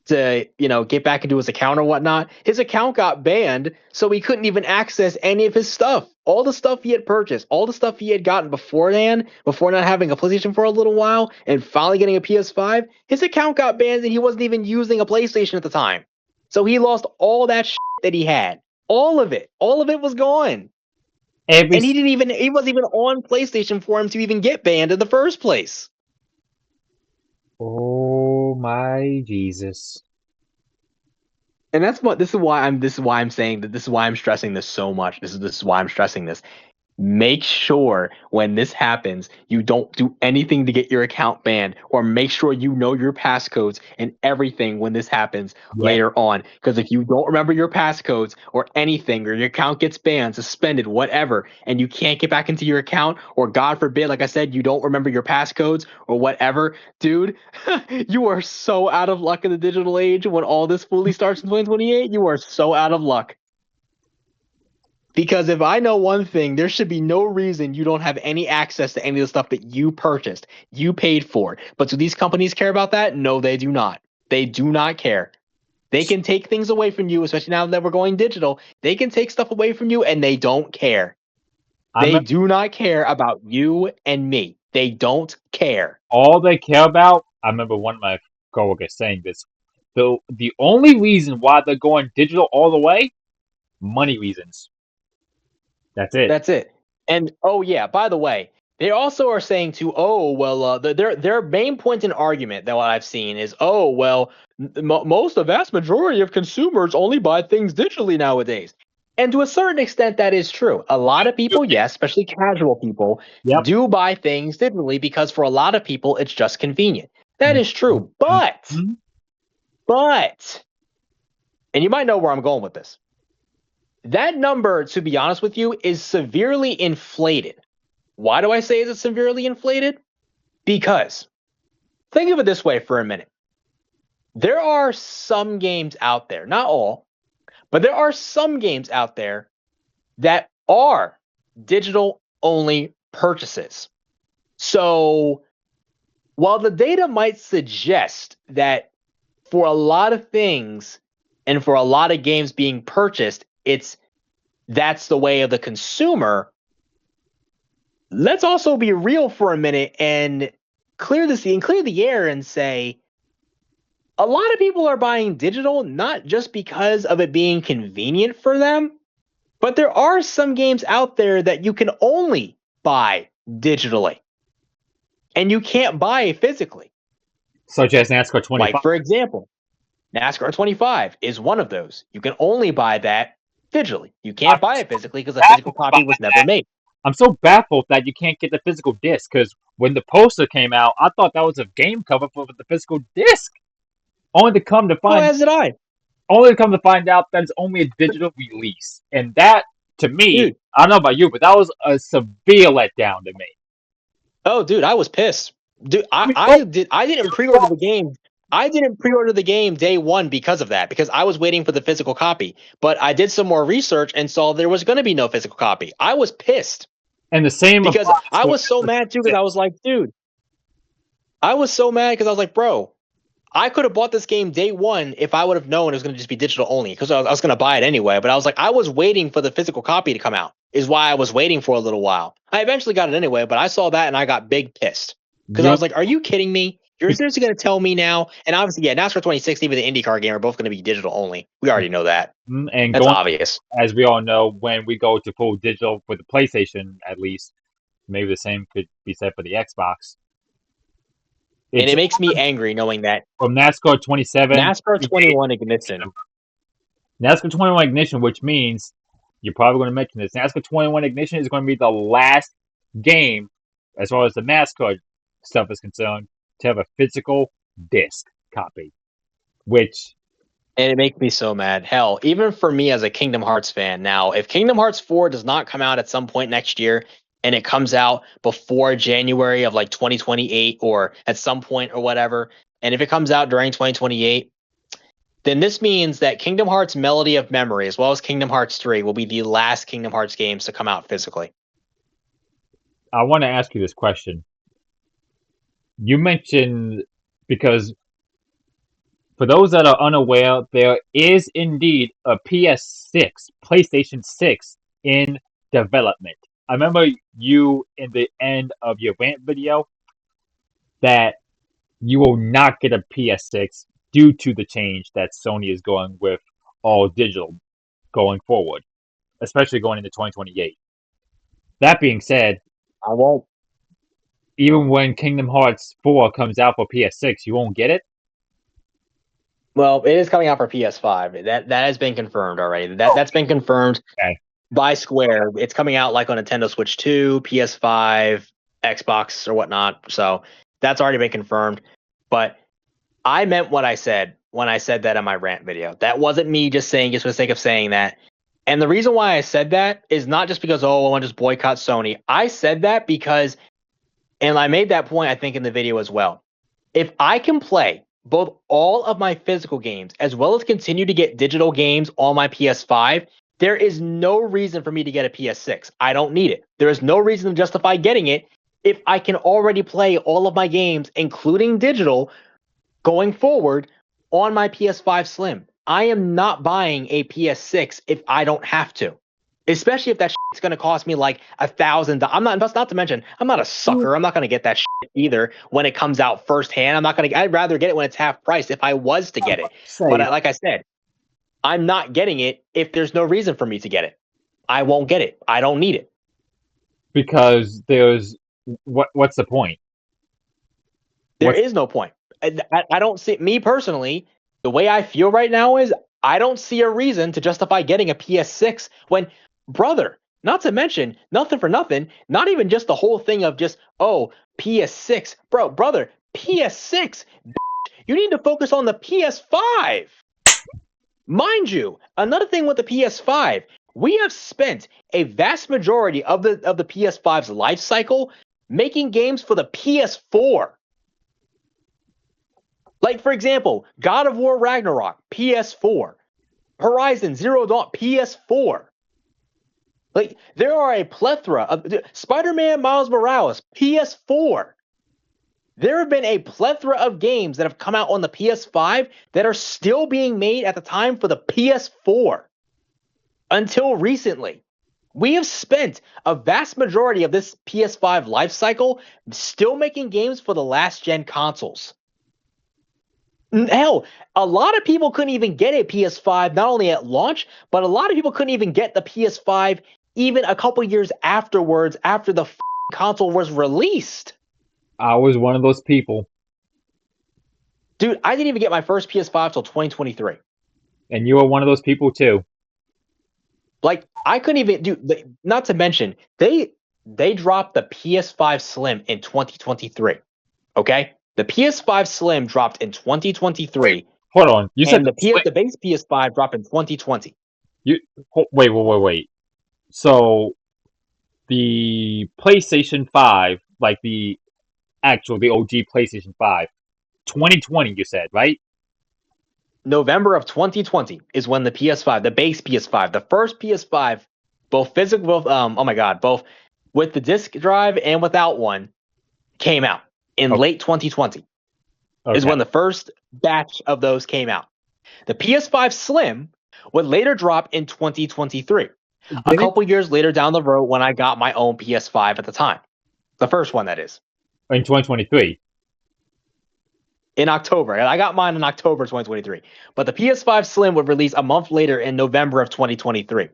to get back into his account or whatnot, his account got banned, so he couldn't even access any of his stuff. All the stuff he had purchased, all the stuff he had gotten beforehand, before not having a PlayStation for a little while, and finally getting a PS5, his account got banned and he wasn't even using a PlayStation at the time. So he lost all that shit that he had. All of it. All of it was gone. Every And he wasn't even on PlayStation for him to even get banned in the first place. Oh my Jesus. And this is why I'm saying that this is why I'm stressing this so much. This is why I'm stressing this. make sure when this happens, you don't do anything to get your account banned, or make sure you know your passcodes and everything when this happens later on. Because if you don't remember your passcodes or anything, or your account gets banned, suspended, whatever, and you can't get back into your account, or God forbid, like I said, you don't remember your passcodes or whatever, dude, you are so out of luck in the digital age when all this fully starts in 2028. You are so out of luck. Because if I know one thing, there should be no reason you don't have any access to any of the stuff that you purchased, you paid for. But do these companies care about that? No, they do not. They do not care. They can take things away from you, especially now that we're going digital. They can take stuff away from you and they don't care. They do not care about you and me. They don't care. All they care about, I remember one of my coworkers saying this, the only reason why they're going digital all the way, money reasons. That's it. That's it. And oh yeah, by the way, they also are saying to their main point in argument that what I've seen is the vast majority of consumers only buy things digitally nowadays. And to a certain extent, that is true. A lot of people, yes, especially casual people, do buy things digitally because for a lot of people, it's just convenient. That is true. But, and you might know where I'm going with this. That number, to be honest with you, is severely inflated. Why do I say it's severely inflated? Because, think of it this way for a minute. There are some games out there, not all, but there are some games out there that are digital-only purchases. So, while the data might suggest that for a lot of things and for a lot of games being purchased, that's the way of the consumer. Let's also be real for a minute and clear the air and say a lot of people are buying digital not just because of it being convenient for them, but there are some games out there that you can only buy digitally and you can't buy physically. Such as NASCAR 25. Like, for example, NASCAR 25 is one of those. You can only buy that digitally. You can't buy it physically because a physical copy was never made. I'm so baffled that you can't get the physical disc, because when the poster came out, I thought that was a game cover for the physical disc. Only to come to find as did I. Only to come to find out that it's only a digital release. And that, to me, dude, I don't know about you, but that was a severe letdown to me. Oh, dude, I was pissed. Dude, I didn't pre-order the game. I didn't pre-order the game day one because of that, because I was waiting for the physical copy. But I did some more research and saw there was going to be no physical copy. I was pissed. And the same because I was so mad too, because I was like, dude, I was so mad because I was like, bro, I could have bought this game day one if I would have known it was going to just be digital only, because I was going to buy it anyway. But I was like, I was waiting for the physical copy to come out, is why I was waiting for a little while. I eventually got it anyway, but I saw that and I got big pissed because I was like, are you kidding me? You're seriously going to tell me now? And obviously, yeah, NASCAR 2060 with the IndyCar game are both going to be digital only. We already know that. And that's obvious. As we all know, when we go to full digital for the PlayStation, at least, maybe the same could be said for the Xbox. And it makes me angry knowing that. From NASCAR 27. NASCAR 21 Ignition. NASCAR 21 Ignition, which means, you're probably going to mention this, NASCAR 21 Ignition is going to be the last game, as far as the NASCAR stuff is concerned, to have a physical disc copy. And it makes me so mad. Hell, even for me as a Kingdom Hearts fan now, if Kingdom Hearts 4 does not come out at some point next year, and it comes out before January of like 2028 or at some point or whatever, and if it comes out during 2028, then this means that Kingdom Hearts Melody of Memory, as well as Kingdom Hearts 3, will be the last Kingdom Hearts games to come out physically. I want to ask you this question. You mentioned, because for those that are unaware, there is indeed a PS6, PlayStation 6 in development. I remember you in the end of your rant video that you will not get a PS6 due to the change that Sony is going with all digital going forward, especially going into 2028. That being said, I won't. Even when Kingdom Hearts 4 comes out for PS6, you won't get it? Well, it is coming out for PS5. That has been confirmed already. That's been confirmed. Okay. by Square. It's coming out like on Nintendo Switch 2, PS5, Xbox, or whatnot. So that's already been confirmed. But I meant what I said when I said that in my rant video. That wasn't me just saying just for the sake of saying that. And the reason why I said that is not just because, I want to just boycott Sony. I said that because, and I made that point, I think, in the video as well. If I can play both all of my physical games as well as continue to get digital games on my PS5, there is no reason for me to get a PS6. I don't need it. There is no reason to justify getting it if I can already play all of my games, including digital, going forward on my PS5 Slim. I am not buying a PS6 if I don't have to, especially if that shit's going to cost me like $1,000. That's not to mention, I'm not a sucker. I'm not going to get that shit either when it comes out firsthand. I'd rather get it when it's half price if I was to get it. But like I said, I'm not getting it if there's no reason for me to get it. I won't get it. I don't need it. Because what's the point? There is no point. I don't see, me personally, the way I feel right now is I don't see a reason to justify getting a PS6 when, brother, not to mention, nothing for nothing, not even just the whole thing of just, PS6. Brother, PS6, you need to focus on the PS5. Mind you, another thing with the PS5, we have spent a vast majority of the PS5's life cycle making games for the PS4. Like, for example, God of War Ragnarok, PS4. Horizon Zero Dawn, PS4. Like, there are a plethora of Spider-Man Miles Morales, PS4. There have been a plethora of games that have come out on the PS5 that are still being made at the time for the PS4. Until recently. We have spent a vast majority of this PS5 life cycle still making games for the last gen consoles. Hell, a lot of people couldn't even get a PS5 not only at launch, but a lot of people couldn't even get the PS5 even a couple years afterwards after the console was released. I was one of those people. Dude, I didn't even get my first PS5 till 2023. And you are one of those people too. Like, I couldn't even do, not to mention, they dropped the PS5 Slim in 2023. Okay? The PS5 Slim dropped in 2023. Hold on. You said the base PS5 dropped in 2020. Wait. So the PlayStation 5, like the OG PlayStation 5, 2020 you said, right? November of 2020 is when the PS5, the base PS5, the first PS5, both physical, both with the disc drive and without one, came out in late 2020. Is when the first batch of those came out. The PS5 Slim would later drop in 2023. A couple years later down the road when I got my own PS5 at the time. The first one, that is. In 2023. In October. I got mine in October 2023. But the PS5 Slim would release a month later in November of 2023.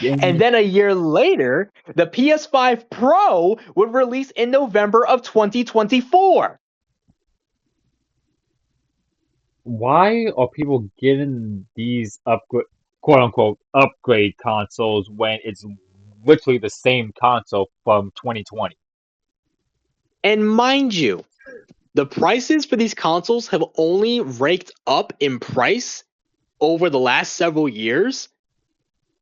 Yeah. And then a year later, the PS5 Pro would release in November of 2024. Why are people getting these quote-unquote upgrade consoles when it's literally the same console from 2020? And mind you, the prices for these consoles have only raked up in price over the last several years.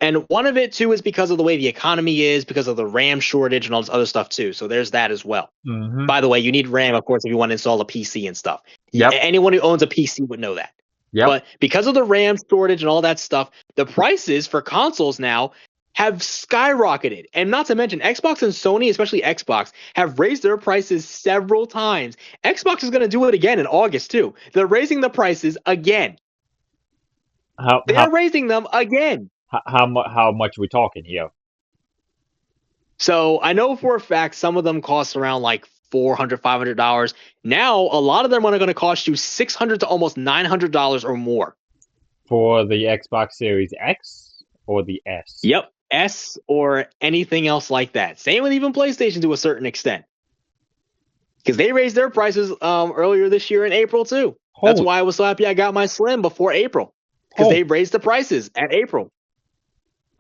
And one of it, too, is because of the way the economy is, because of the RAM shortage and all this other stuff, too. So there's that as well. Mm-hmm. By the way, you need RAM, of course, if you want to install a PC and stuff. Yep. Anyone who owns a PC would know that. Yep. But because of the RAM shortage and all that stuff, the prices for consoles now have skyrocketed. And not to mention, Xbox and Sony, especially Xbox, have raised their prices several times. Xbox is going to do it again in August, too. They're raising the prices again. They're raising them again. How much are we talking here? So I know for a fact some of them cost around like $400, $500. Now, a lot of them are going to cost you $600 to almost $900 or more. For the Xbox Series X or the S? Yep, S or anything else like that. Same with even PlayStation to a certain extent. Because they raised their prices earlier this year in April too. That's why I was so happy I got my Slim before April. Because they raised the prices at April.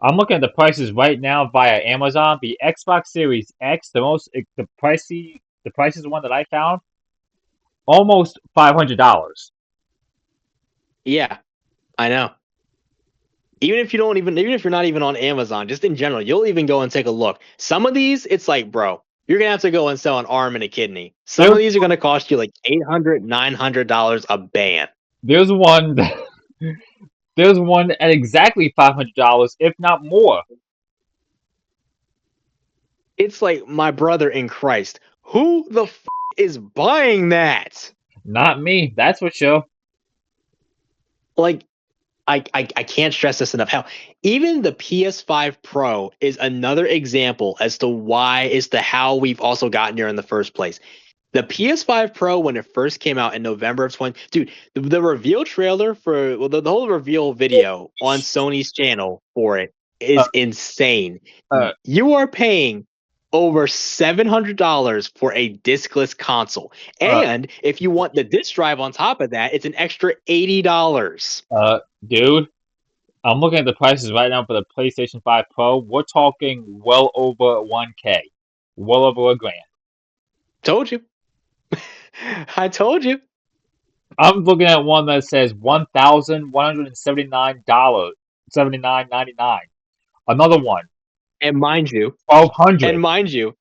I'm looking at the prices right now via Amazon. The Xbox Series X, the priciest one that I found, almost $500. Yeah, I know. Even if you're not even on Amazon, just in general, you'll even go and take a look. Some of these, it's like, bro, you're gonna have to go and sell an arm and a kidney. Some There's of these are gonna cost you like $800, $900 a band. there's one there's one at exactly $500, if not more. It's like, my brother in Christ, who the is buying that? Not me, that's for sure. Like, I can't stress this enough. Hell, even the PS5 Pro is another example as to how we've also gotten here in the first place. The PS5 Pro, when it first came out in November of 20, dude, the reveal trailer for the whole reveal video on Sony's channel for it Uh, is insane. uh, You are paying over $700 for a discless console, uh, and if you want the disc drive on top of that, it's an extra $80. Dude, I'm looking at the prices right now for the PlayStation 5 Pro. We're talking well over 1K, well over a grand. Told you. I told you. I'm looking at one that says $1,179, 79.99. Another one, And mind you, 1,200.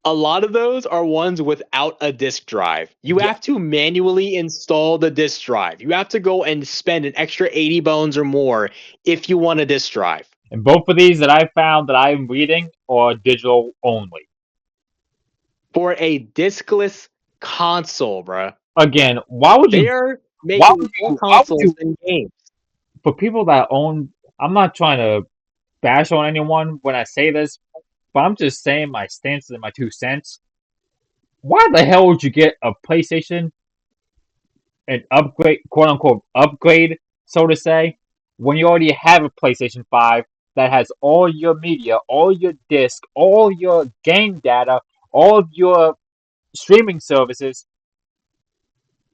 a lot of those are ones without a disk drive. You Yeah, have to manually install the disk drive. You have to go and spend an extra 80 bones or more if you want a disk drive. and both of these that I found that I'm reading are digital only. For a diskless console, bruh. Again, why would you? They're Why making would more you? Why would consoles you? than games. For people that own, I'm not trying to bash on anyone when I say this, but I'm just saying my stance and my 2 cents. Why the hell would you get a PlayStation and upgrade, quote unquote, upgrade, so to say, when you already have a PlayStation 5 that has all your media, all your disc, all your game data, all of your streaming services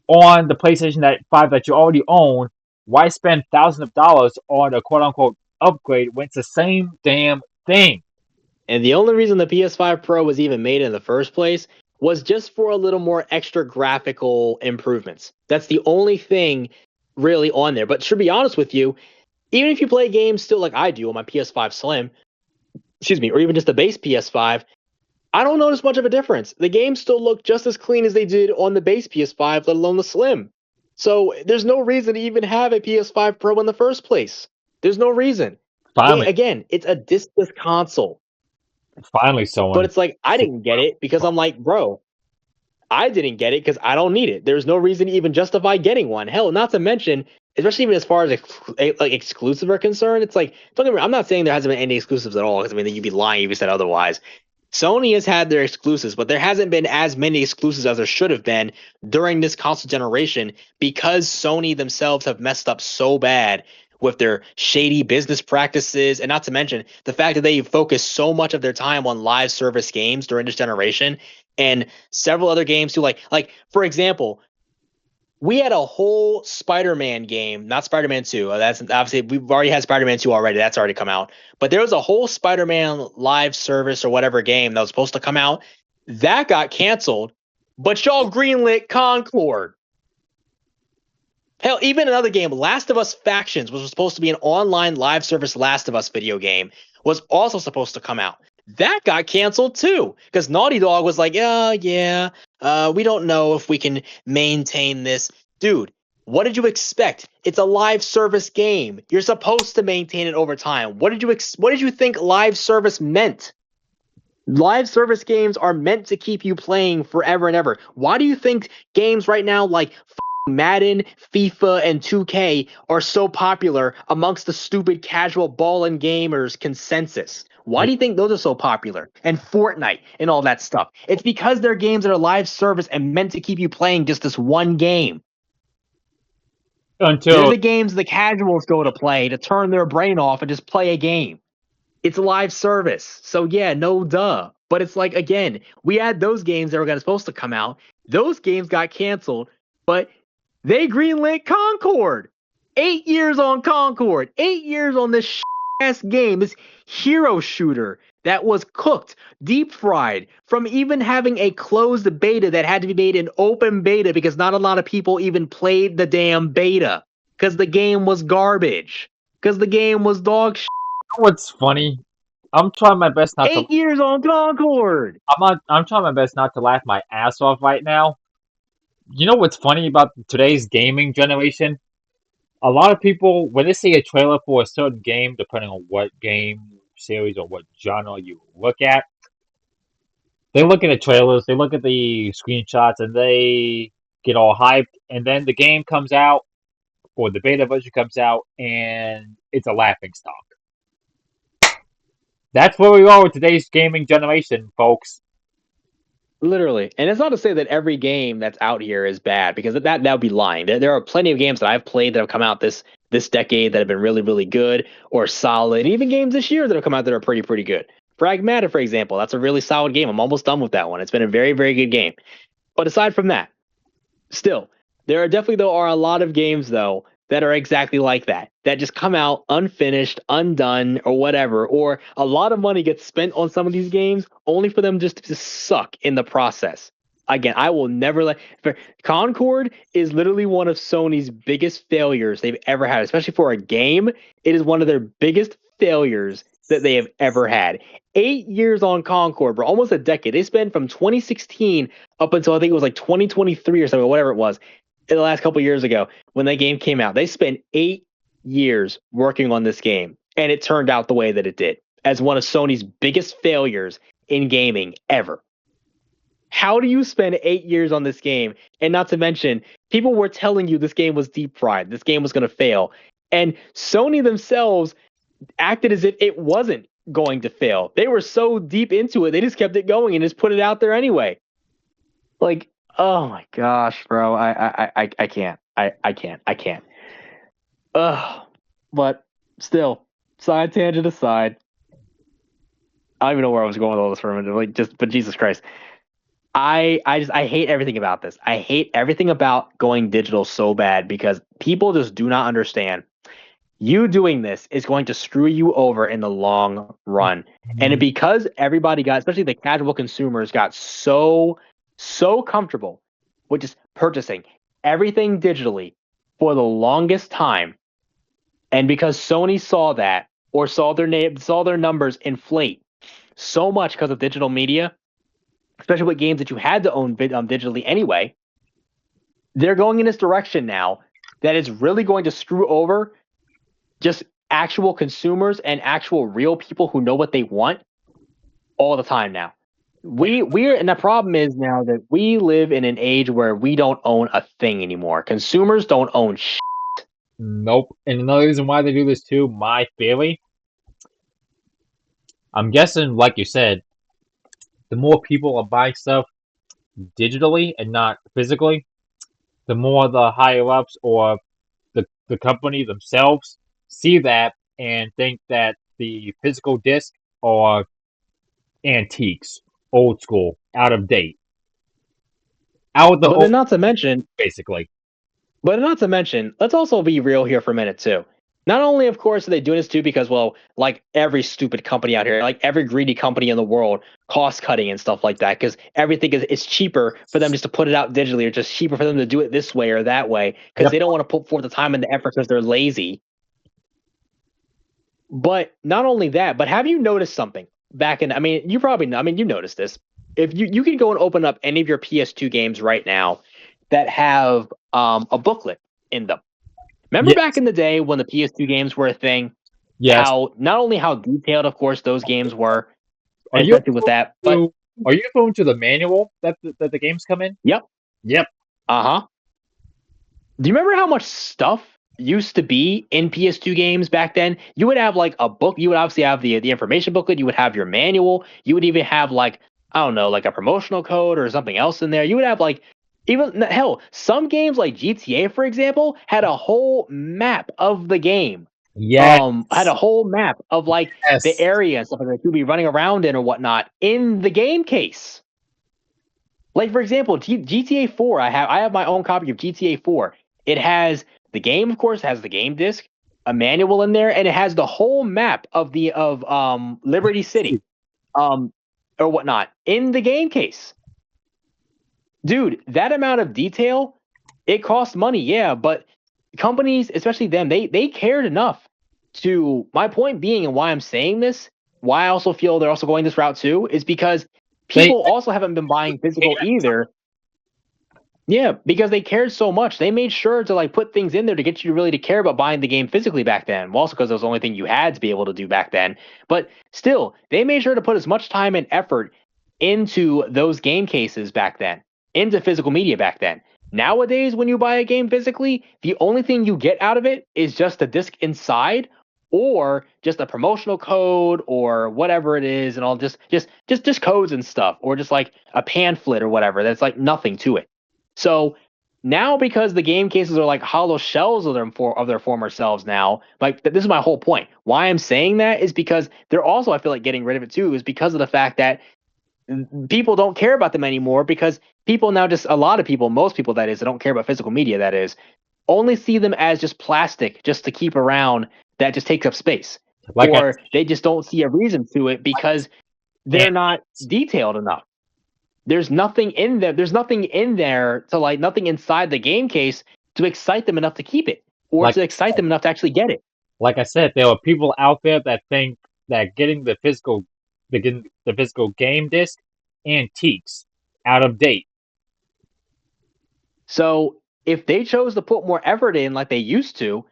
on the PlayStation 5 that you already own? Why spend thousands of dollars on a quote unquote upgrade when it's the same damn thing? And the only reason the PS5 Pro was even made in the first place was just for a little more extra graphical improvements. That's the only thing really on there. But to be honest with you, even if you play games still like I do on my PS5 Slim, excuse me, or even just the base PS5, I don't notice much of a difference. The games still look just as clean as they did on the base PS5, let alone the Slim. So there's no reason to even have a PS5 Pro in the first place. There's no reason. Finally, Again, it's a discless console. finally, But someone. it's like, I didn't get it because I'm like, bro, I didn't get it because I don't need it. There's no reason to even justify getting one. Hell, not to mention, especially even as far as like exclusive are concerned, it's like, don't get me wrong, I'm not saying there hasn't been any exclusives at all, because I mean, you'd be lying if you said otherwise. Sony has had their exclusives, but there hasn't been as many exclusives as there should have been during this console generation, because Sony themselves have messed up so bad with their shady business practices, and not to mention the fact that they focus so much of their time on live service games during this generation, and several other games too. Like for example, we had a whole Spider-Man game, not Spider-Man 2. That's obviously, we've already had Spider-Man 2 already. That's already come out. But there was a whole Spider-Man live service or whatever game that was supposed to come out. That got canceled, but y'all greenlit Concord. Hell, even another game, Last of Us Factions, which was supposed to be an online live service Last of Us video game, was also supposed to come out. That got canceled too, because Naughty Dog was like, yeah, we don't know if we can maintain this. Dude, what did you expect? It's a live service game. You're supposed to maintain it over time. What did you think live service meant? Live service games are meant to keep you playing forever and ever. Why do you think games right now like Madden, FIFA, and 2K are so popular amongst the stupid casual ball-in gamers consensus? Why do you think those are so popular? And Fortnite and all that stuff. It's because they're games that are live service and meant to keep you playing just this one game. They're Until the games the casuals go to play to turn their brain off and just play a game. It's live service. So yeah, no duh. But it's like, again, we had those games that were supposed to come out. Those games got canceled, but they greenlit Concord. 8 years on Concord. 8 years on this ass game, this hero shooter that was cooked, deep fried, from even having a closed beta that had to be made an open beta because not a lot of people even played the damn beta because the game was garbage, because the game was dog shit. What's funny? I'm trying my best not to. 8 years on Concord. I'm trying my best not to laugh my ass off right now. You know what's funny about today's gaming generation? A lot of people, when they see a trailer for a certain game, depending on what game series or what genre you look at, they look at the trailers, they look at the screenshots, and they get all hyped. And then the game comes out, or the beta version comes out, and it's a laughing stock. That's where we are with today's gaming generation, folks. Literally. And it's not to say that every game that's out here is bad, because that would be lying. There are plenty of games that I've played that have come out this decade that have been really, really good or solid. And even games this year that have come out that are pretty good. Pragmata, for example, that's a really solid game. I'm almost done with that one. It's been a very, very good game. But aside from that, still, there are definitely, though, are a lot of games, though, that are exactly like that just come out unfinished, undone, or whatever, or a lot of money gets spent on some of these games only for them just to suck in the process. Again, I will never let Concord is literally one of Sony's biggest failures they've ever had, especially for a game. It is one of their biggest failures that they have ever had. 8 years on Concord, bro, almost a decade. They spent from 2016 up until I think it was like 2023 or something, whatever it was, in the last couple years ago when that game came out. They spent 8 years working on this game, and it turned out the way that it did, as one of Sony's biggest failures in gaming ever. How do you spend 8 years on this game? And not to mention, people were telling you this game was deep fried, this game was going to fail, and Sony themselves acted as if it wasn't going to fail. They were so deep into it, they just kept it going and just put it out there anyway. Like, oh my gosh, bro. I can't. I can't. Ugh. But still, side tangent aside, I don't even know where I was going with all this for a minute. But Jesus Christ. I hate everything about this. I hate everything about going digital so bad because people just do not understand. You doing this is going to screw you over in the long run. And because everybody got, especially the casual consumers, got so comfortable with just purchasing everything digitally for the longest time, and because Sony saw that, or saw their numbers inflate so much because of digital media, especially with games that you had to own digitally anyway, they're going in this direction now that is really going to screw over just actual consumers and actual real people who know what they want all the time now. And the problem is now that we live in an age where we don't own a thing anymore. Consumers don't own shit. Nope. And another reason why they do this too, my theory, I'm guessing, like you said, the more people are buying stuff digitally and not physically, the more the higher ups or the company themselves see that and think that the physical disc are antiques, old school, out of date. But not to mention, basically. But not to mention, let's also be real here for a minute too. Not only, of course, are they doing this too because, well, like every stupid company out here, like every greedy company in the world, cost cutting and stuff like that, because everything it's cheaper for them just to put it out digitally, or just cheaper for them to do it this way or that way, because they don't want to put forth the time and the effort because they're lazy. But not only that, but have you noticed something back in? I mean, you noticed this. If you can go and open up any of your PS2 games right now that have a booklet in them. Remember back in the day when the PS2 games were a thing? Yes. How not only how detailed, of course, those games were, especially with that, but are you referring to the manual that the games come in? Yep. Uh-huh. Do you remember how much stuff used to be in PS2 games back then? You would have like a book. You would obviously have the information booklet. You would have your manual. You would even have like, I don't know, like a promotional code or something else in there. You would have like, even hell, some games like GTA, for example, had a whole map of the game. Yeah. Had a whole map of like the area and stuff like that you'd be running around in or whatnot in the game case. Like, for example, GTA 4, I have my own copy of GTA 4. It has the game, of course, has the game disc. a manual in there, and it has the whole map of Liberty City, or whatnot in the game case. Dude, that amount of detail, it costs money, yeah, but companies, especially them, they cared enough to. My point being, and why I'm saying this, why I also feel they're also going this route too, is because people also haven't been buying physical either. Yeah, because they cared so much. They made sure to like put things in there to get you really to care about buying the game physically back then. Well, also because it was the only thing you had to be able to do back then. But still, they made sure to put as much time and effort into those game cases back then, into physical media back then. Nowadays, when you buy a game physically, the only thing you get out of it is just a disc inside, or just a promotional code, or whatever it is, and all just codes and stuff, or just like a pamphlet or whatever. That's like nothing to it. So now, because the game cases are like hollow shells of their former selves now, like this is my whole point. Why I'm saying that is because they're also, I feel like, getting rid of it too, is because of the fact that people don't care about them anymore, because people now, just a lot of people, most people that is, that don't care about physical media, that is, only see them as just plastic just to keep around, that just takes up space. Or they just don't see a reason to it because they're not detailed enough. There's nothing in there. There's nothing in there to like, nothing inside the game case to excite them enough to keep it, or to excite them enough to actually get it. Like I said, there are people out there that think that getting the physical game disc antiques, out of date. So if they chose to put more effort in like they used to,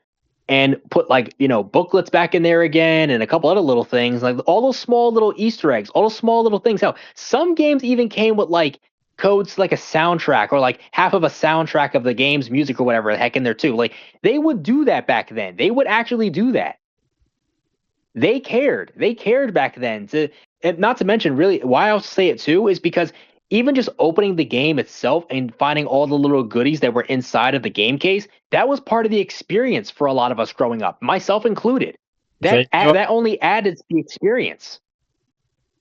and put like, booklets back in there again, and a couple other little things, like all those small little Easter eggs, all those small little things. Hell, some games even came with like codes, like a soundtrack, or like half of a soundtrack of the game's music or whatever the heck in there too. Like they would do that back then. They would actually do that. They cared. They cared back then. And not to mention, really, why I'll say it too is because even just opening the game itself and finding all the little goodies that were inside of the game case, that was part of the experience for a lot of us growing up, myself included. That only added to the experience.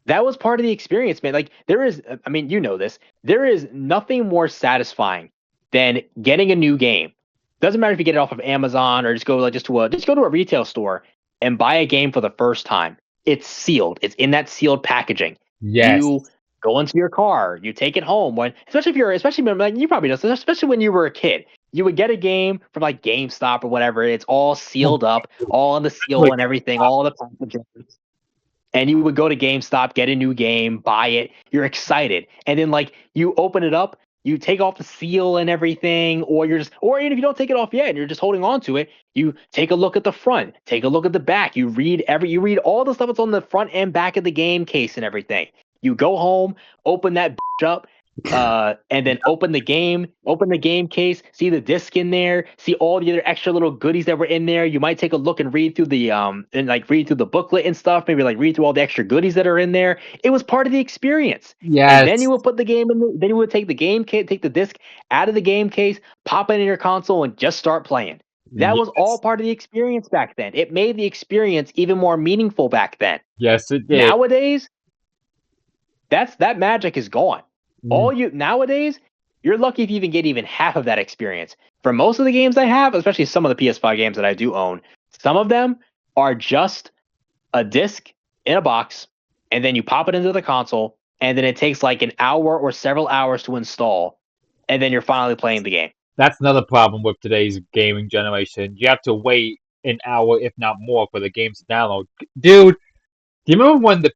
That was part of the experience, man. Like there is, I mean, you know this. There is nothing more satisfying than getting a new game. Doesn't matter if you get it off of Amazon or just go to a retail store and buy a game for the first time. It's sealed. It's in that sealed packaging. Yes. You go into your car, you take it home. Especially like, you probably know this, especially when you were a kid, you would get a game from like GameStop or whatever. It's all sealed up, all on the seal and everything, all the packaging. And you would go to GameStop, get a new game, buy it. You're excited, and then like you open it up, you take off the seal and everything, or even if you don't take it off yet and you're just holding on to it, you take a look at the front, take a look at the back. You read all the stuff that's on the front and back of the game case and everything. You go home, open that up, and then open the game case, see the disc in there, see all the other extra little goodies that were in there. You might take a look and read through the booklet and stuff, maybe like read through all the extra goodies that are in there. It was part of the experience. Yes. And then you would put the game in, then you would take the disc out of the game case, pop it in your console, and just start playing. That was all part of the experience back then. It made the experience even more meaningful back then. Yes, it did. Nowadays, that magic is gone. Nowadays, you're lucky if you even get half of that experience. For most of the games I have, especially some of the PS5 games that I do own, some of them are just a disc in a box, and then you pop it into the console, and then it takes like an hour or several hours to install, and then you're finally playing the game. That's another problem with today's gaming generation. You have to wait an hour, if not more, for the games to download. Dude, do you remember when the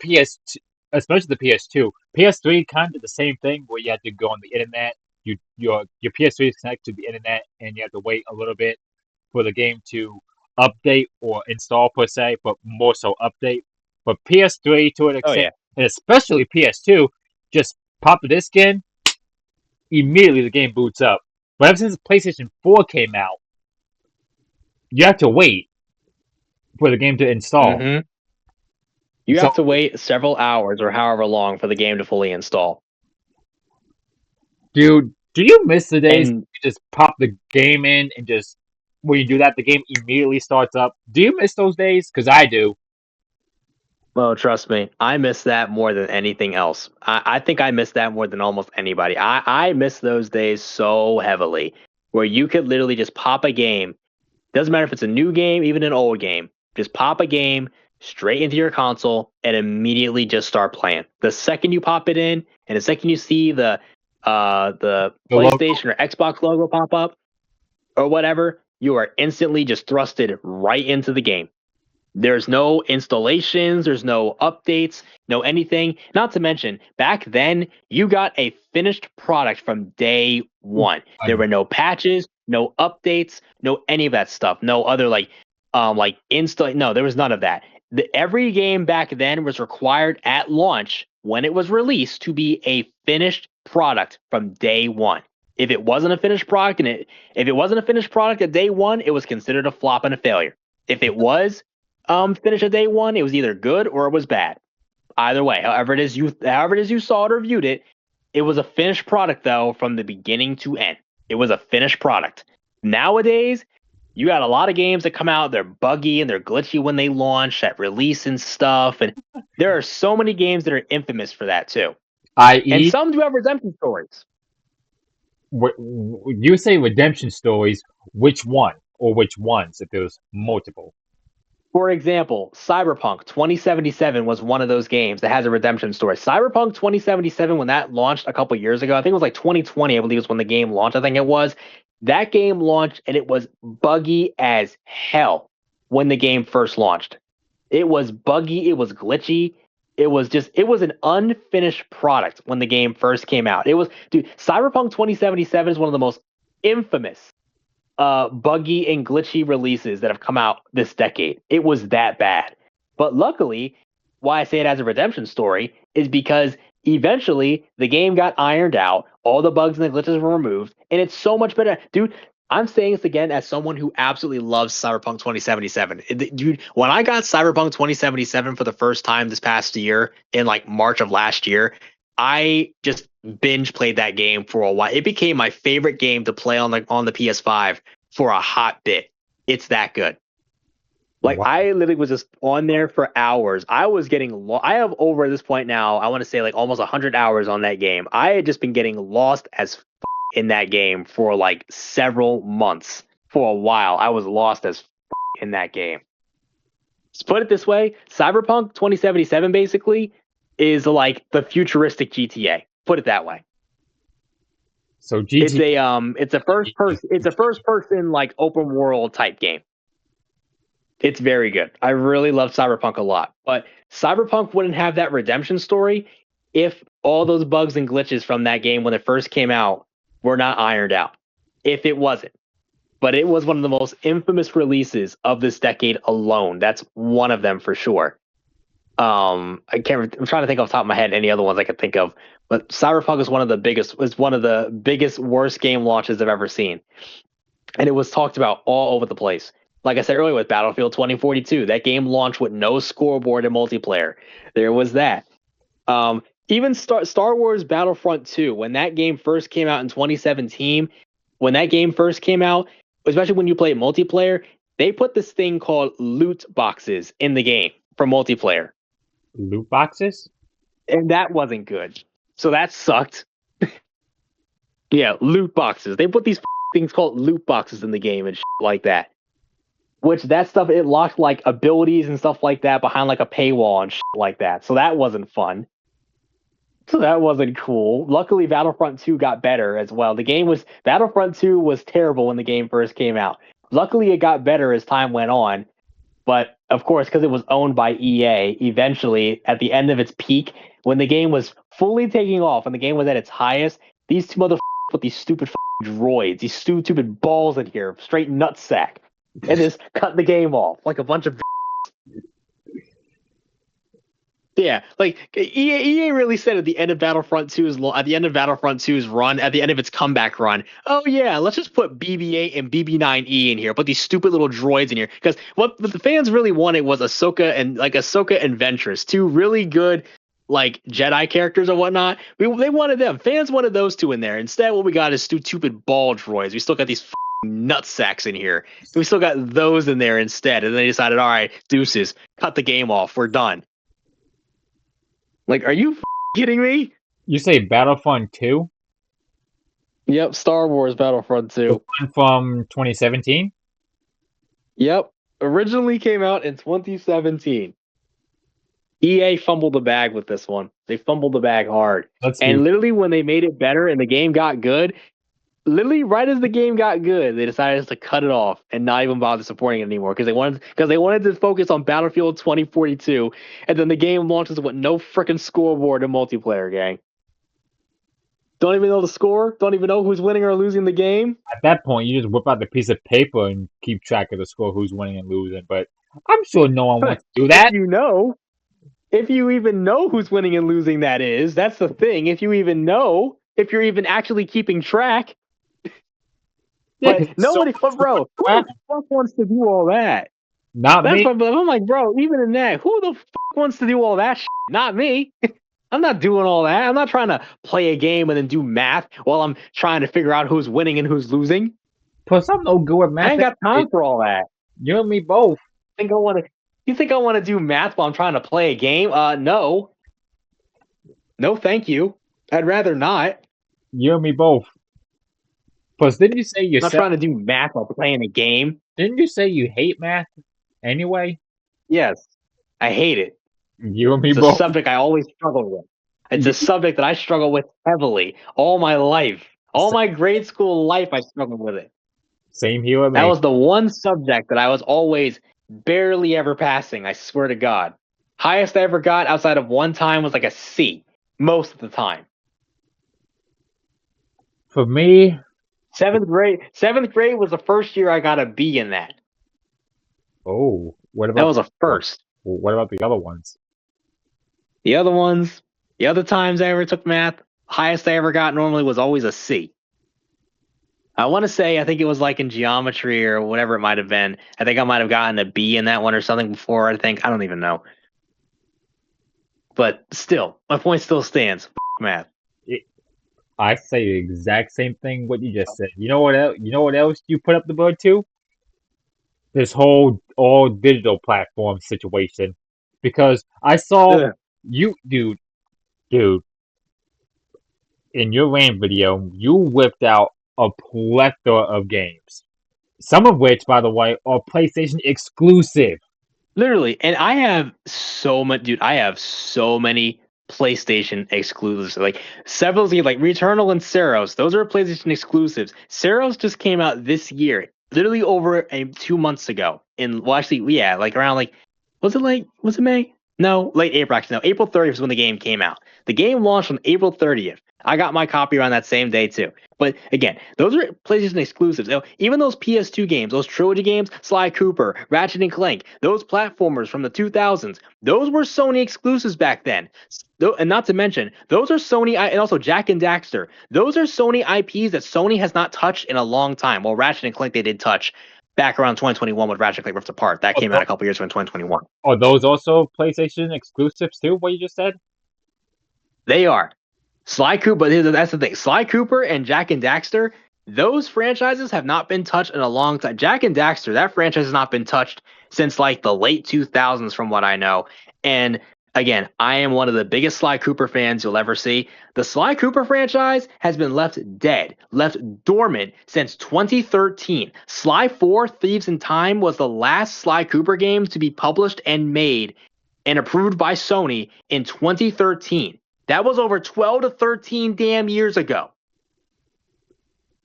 especially the PS2, PS3 kind of did the same thing, where you had to go on the internet. Your PS3 is connected to the internet, and you have to wait a little bit for the game to update or install per se, but more so update. But PS3 to an extent, and especially PS2, just pop the disc in, immediately the game boots up. But ever since PlayStation 4 came out, you have to wait for the game to install. Mm-hmm. You have to wait several hours or however long for the game to fully install. Dude, do you miss the days you just pop the game in and just, when you do that, the game immediately starts up? Do you miss those days? Because I do. Well, trust me, I miss that more than anything else. I think I miss that more than almost anybody. I miss those days so heavily, where you could literally just pop a game Doesn't matter if it's a new game, even an old game. Just pop a game straight into your console and immediately just start playing. The second you pop it in, and the second you see the PlayStation or Xbox logo pop up or whatever, you are instantly just thrusted right into the game. There's no installations, there's no updates, no anything. Not to mention, back then, you got a finished product from day one. There were no patches, no updates, no any of that stuff. No other install. No, there was none of that. Every game back then was required at launch when it was released to be a finished product from day one. If it wasn't a finished product, if it wasn't a finished product at day one, it was considered a flop and a failure. If it was finished at day one, it was either good or it was bad. Either way, however it is you saw it or viewed it, it was a finished product though from the beginning to end. It was a finished product. Nowadays, you got a lot of games that come out, they're buggy and they're glitchy when they launch at release and stuff, and there are so many games that are infamous for that too. And some do have redemption stories. You say redemption stories, which one or which ones if there's multiple? For example, Cyberpunk 2077 was one of those games that has a redemption story. Cyberpunk 2077, when that launched a couple years ago, I think it was like 2020, I believe was when the game launched. I think it was. That game launched and it was buggy as hell when the game first launched. It was buggy, it was glitchy. It was an unfinished product when the game first came out. Cyberpunk 2077 is one of the most infamous buggy and glitchy releases that have come out this decade. It was that bad. But luckily, why I say it as a redemption story is because eventually the game got ironed out, all the bugs and the glitches were removed, and it's so much better. Dude, I'm saying this again as someone who absolutely loves Cyberpunk 2077. Dude, when I got Cyberpunk 2077 for the first time this past year in like March of last year, I just binge played that game for a while. It became my favorite game to play on the PS5 for a hot bit. It's that good. Like, wow. I literally was just on there for hours. I was getting I have over at this point now, I want to say like almost 100 hours on that game. I had just been getting lost as in that game for like several months. For a while, I was lost as in that game. Let's put it this way, Cyberpunk 2077 basically is like the futuristic GTA. Put it that way. So GTA it's a first person like open world type game. It's very good. I really love Cyberpunk a lot. But Cyberpunk wouldn't have that redemption story if all those bugs and glitches from that game when it first came out were not ironed out. If it wasn't. But it was one of the most infamous releases of this decade alone. That's one of them for sure. I'm trying to think off the top of my head any other ones I could think of. But Cyberpunk is one of the biggest worst game launches I've ever seen. And it was talked about all over the place. Like I said earlier with Battlefield 2042, that game launched with no scoreboard and multiplayer. There was that. Even Star Wars Battlefront 2, when that game first came out in 2017, especially when you play multiplayer, they put this thing called loot boxes in the game for multiplayer. Loot boxes? And that wasn't good. So that sucked. Yeah, loot boxes. They put these things called loot boxes in the game and shit like that. Which that stuff, it locked like abilities and stuff like that behind like a paywall and shit like that. So that wasn't fun. So that wasn't cool. Luckily, Battlefront 2 got better as well. Battlefront 2 was terrible when the game first came out. Luckily, it got better as time went on. But of course, because it was owned by EA, eventually, at the end of its peak, when the game was fully taking off and the game was at its highest, these two motherfuckers put these stupid droids, these stupid balls in here, straight nutsack, and just cut the game off like a bunch of. Yeah, like EA really said at the end of Battlefront 2's run, at the end of its comeback run, oh yeah, let's just put BB-8 and BB-9E in here, put these stupid little droids in here, because what the fans really wanted was Ahsoka and Ventress, two really good like Jedi characters or whatnot. They wanted them. Fans wanted those two in there. Instead, what we got is stupid ball droids. We still got these nutsacks in here. We still got those in there instead, and they decided, all right, deuces, cut the game off. We're done. Like, are you kidding me? You say Battlefront 2? Yep, Star Wars Battlefront 2. The one from 2017? Yep. Originally came out in 2017. EA fumbled the bag with this one. They fumbled the bag hard. Let's be And literally when they made it better and the game got good, literally right as the game got good, they decided to cut it off and not even bother supporting it anymore because they wanted to focus on Battlefield 2042, and then the game launches with no freaking scoreboard and multiplayer, gang. Don't even know the score. Don't even know who's winning or losing the game. at that point, you just whip out the piece of paper and keep track of the score, who's winning and losing. But I'm sure no one wants to do If that. you know, if you even know who's winning and losing, that's the thing. If you even know, if you're even actually keeping track. Yeah, 'cause But it's so nobody, but much bro, who crap. the fuck wants to do all that? Not That's me. what I'm like, bro. Even in that, who the fuck wants to do all that? Shit? Not me. I'm not doing all that. I'm not trying to play a game and then do math while I'm trying to figure out who's winning and who's losing. Plus, I'm no good at I math. ain't got time for all that. You and me both. Think I want to? You think I want to do math while I'm trying to play a game? No, no, thank you. I'd rather not. You and me both. Plus, didn't you say I'm not yourself? trying to do math while playing a game. Didn't you say you hate math anyway? Yes, I hate it. You and me It's a both. subject I always struggle with. It's a subject that I struggle with heavily all my life. All my grade school life, I struggled with it. Same here with That me. was the one subject that I was always barely ever passing. I swear to God. Highest I ever got outside of one time was like a C, most of the time. For me, Seventh grade was the first year I got a B in that. oh, what That about was a first. what about the other ones? The other ones, the other times I ever took math, highest I ever got normally was always a C. I want to say, I think it was like in geometry or whatever it might have been. I think I might have gotten a B in that one or something before. I think I don't even know. But still, my point still stands. Math. I say the exact same thing what you just said. You know what else? You know what else you put up the bird to? This whole all digital platform situation. Because I saw Ugh. you, dude, in your RAM video, you whipped out a plethora of games. Some of which, by the way, are PlayStation exclusive. Literally, and I have so much, dude. I have so many PlayStation exclusives. Like several, like Returnal and Ceros. Those are PlayStation exclusives. Ceros just came out this year, literally over 2 months ago. Actually, yeah, like around was it May? No, late April. Actually, no, April 30th is when the game came out. The game launched on April 30th. I got my copy around that same day too. But again, those are PlayStation exclusives. Even those PS2 games, those trilogy games, Sly Cooper, Ratchet and Clank, those platformers from the 2000s, those were Sony exclusives back then. And not to mention, those are Sony, and also Jack and Daxter. Those are Sony IPs that Sony has not touched in a long time. Well, Ratchet and Clank they did touch back around 2021 with Ratchet and Clank Rift Apart. That came out a couple years ago in 2021. Are those also PlayStation exclusives too? What you just said? They are. Sly Cooper, but that's the thing. Sly Cooper and Jack and Daxter, those franchises have not been touched in a long time. Jack and Daxter, that franchise has not been touched since like the late 2000s, from what I know. And again, I am one of the biggest Sly Cooper fans you'll ever see. The Sly Cooper franchise has been left dead, left dormant since 2013. Sly 4 Thieves in Time was the last Sly Cooper game to be published and made and approved by Sony in 2013. That was over 12 to 13 damn years ago.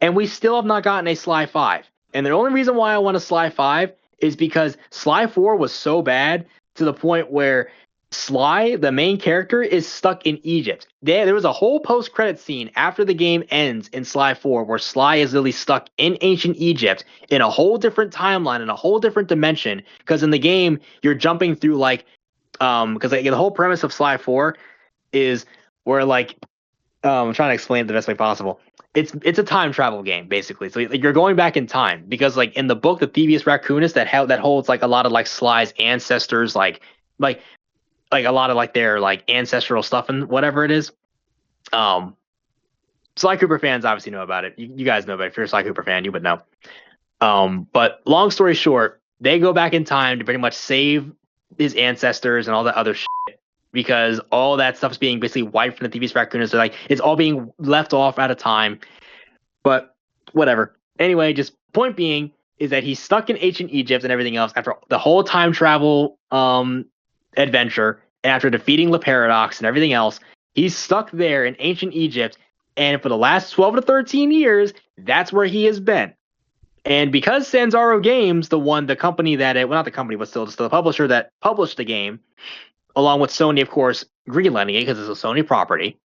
And we still have not gotten a Sly 5. And the only reason why I want a Sly 5 is because Sly 4 was so bad to the point where Sly, the main character, is stuck in Egypt. There was a whole post-credit scene after the game ends in Sly 4 where Sly is literally stuck in ancient Egypt in a whole different timeline, in a whole different dimension. Because in the game, you're jumping through because the whole premise of Sly 4 is where I'm trying to explain it the best way possible. It's a time travel game basically. So you're going back in time because like in the book, the Thievius Raccoonus that holds like a lot of like Sly's ancestors, like a lot of like their like ancestral stuff and whatever it is. Sly Cooper fans obviously know about it. You guys know about it. If you're a Sly Cooper fan, you would know. But long story short, they go back in time to pretty much save his ancestors and all that other shit. Because all that stuff is being basically wiped from the TV's raccoons. So like it's all being left off at a time. But whatever. Anyway, just point being is that he's stuck in ancient Egypt and everything else after the whole time travel adventure, and after defeating the paradox and everything else. He's stuck there in ancient Egypt, and for the last 12 to 13 years, that's where he has been. And because Sanzaro Games, the company that well, not the company, but still the publisher that published the game, along with Sony, of course, greenlighting it because it's a Sony property,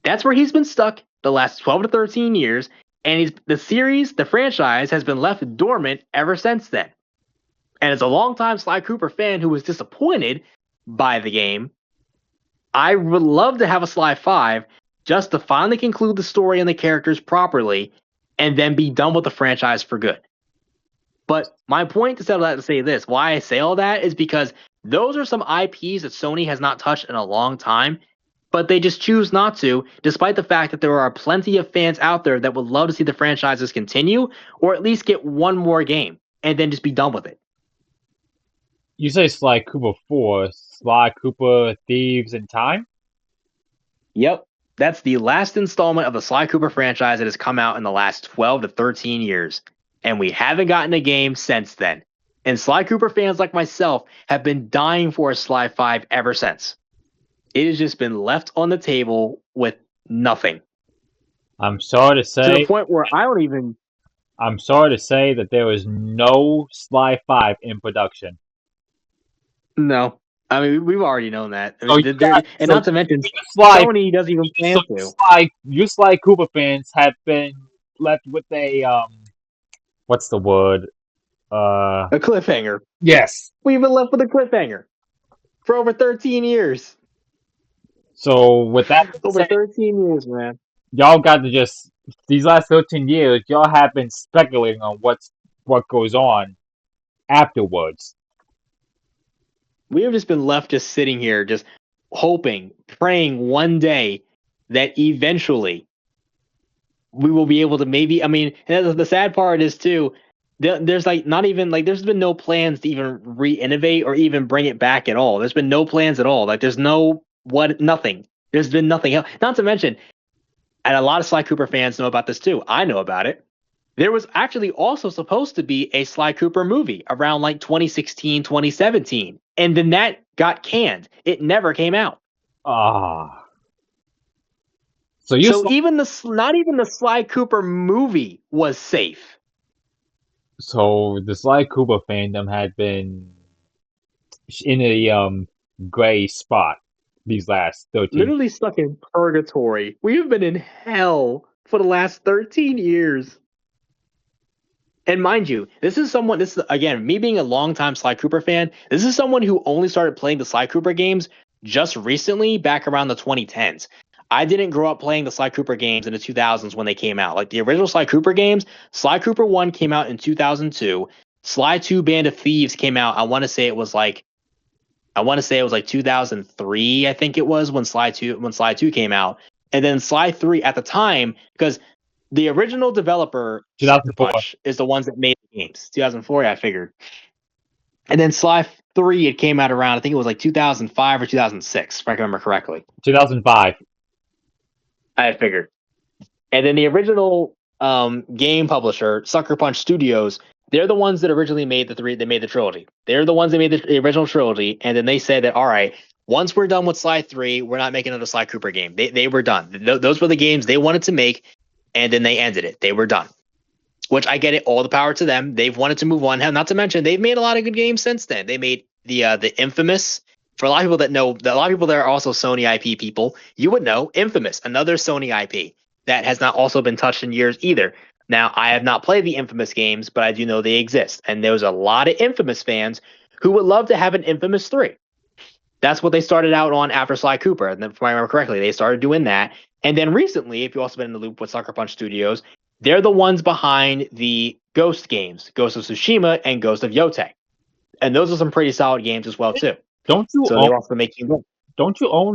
that's where he's been stuck the last 12 to 13 years, and the franchise has been left dormant ever since then. And as a longtime Sly Cooper fan who was disappointed by the game, I would love to have a Sly 5 just to finally conclude the story and the characters properly and then be done with the franchise for good. But my point to settle that to say this, why I say all that is because those are some IPs that Sony has not touched in a long time, but they just choose not to, despite the fact that there are plenty of fans out there that would love to see the franchises continue or at least get one more game and then just be done with it. You say Sly Cooper 4, Sly Cooper, Thieves in Time? Yep. That's the last installment of the Sly Cooper franchise that has come out in the last 12 to 13 years. And we haven't gotten a game since then. And Sly Cooper fans like myself have been dying for a Sly 5 ever since. It has just been left on the table with nothing. I'm sorry to say. To the point where I don't even. I'm sorry to say that there is no Sly 5 in production. No. I mean, we've already known that. I So mean, not to mention, Sly, Sony doesn't even plan to. You Sly Cooper fans have been left with a what's the word? A cliffhanger. Yes. We've been left with a cliffhanger for over 13 years. So with that over 13 years, man. Y'all got to just these last 13 years, y'all have been speculating on what goes on afterwards. We have just been left just sitting here, just hoping, praying one day that eventually we will be able to maybe. I mean, and the sad part is too. There's not even there's been no plans to even re-innovate or even bring it back at all. There's been no plans at all. There's nothing. There's been nothing else. Not to mention, and a lot of Sly Cooper fans know about this too. I know about it. There was actually also supposed to be a Sly Cooper movie around 2016, 2017. And then that got canned. It never came out. Ah. So even not even the Sly Cooper movie was safe. So the Sly Cooper fandom had been in a gray spot these last 13 Literally stuck in purgatory. We have been in hell for the last 13 years. And mind you, this is again, me being a longtime Sly Cooper fan, this is someone who only started playing the Sly Cooper games just recently, back around the 2010s. I didn't grow up playing the Sly Cooper games in the 2000s when they came out. Like the original Sly Cooper games, Sly Cooper 1 came out in 2002. Sly 2 Band of Thieves came out, I want to say it was 2003, I think it was when Sly 2 came out. And then Sly 3 at the time, because the original developer, Sucker Punch, is the ones that made the games. 2004, I figured. And then Sly 3, it came out around, I think it was 2005 or 2006, if I can remember correctly. 2005. I figured. And then the original game publisher, Sucker Punch Studios, they're the ones that originally made the trilogy. They're the ones that made the original trilogy, and then they said that, all right, once we're done with Sly 3, we're not making another Sly Cooper game. They were done. Those were the games they wanted to make, and then they ended it. They were done. Which I get it, all the power to them. They've wanted to move on. Not to mention, they've made a lot of good games since then. They made the Infamous. For a lot of people that know, a lot of people that are also Sony IP people, you would know Infamous, another Sony IP that has not also been touched in years either. Now, I have not played the Infamous games, but I do know they exist. And there's a lot of Infamous fans who would love to have an Infamous 3. That's what they started out on after Sly Cooper. And then, if I remember correctly, they started doing that. And then recently, if you've also been in the loop with Sucker Punch Studios, they're the ones behind the Ghost games, Ghost of Tsushima and Ghost of Yotei. And those are some pretty solid games as well, too. Don't you own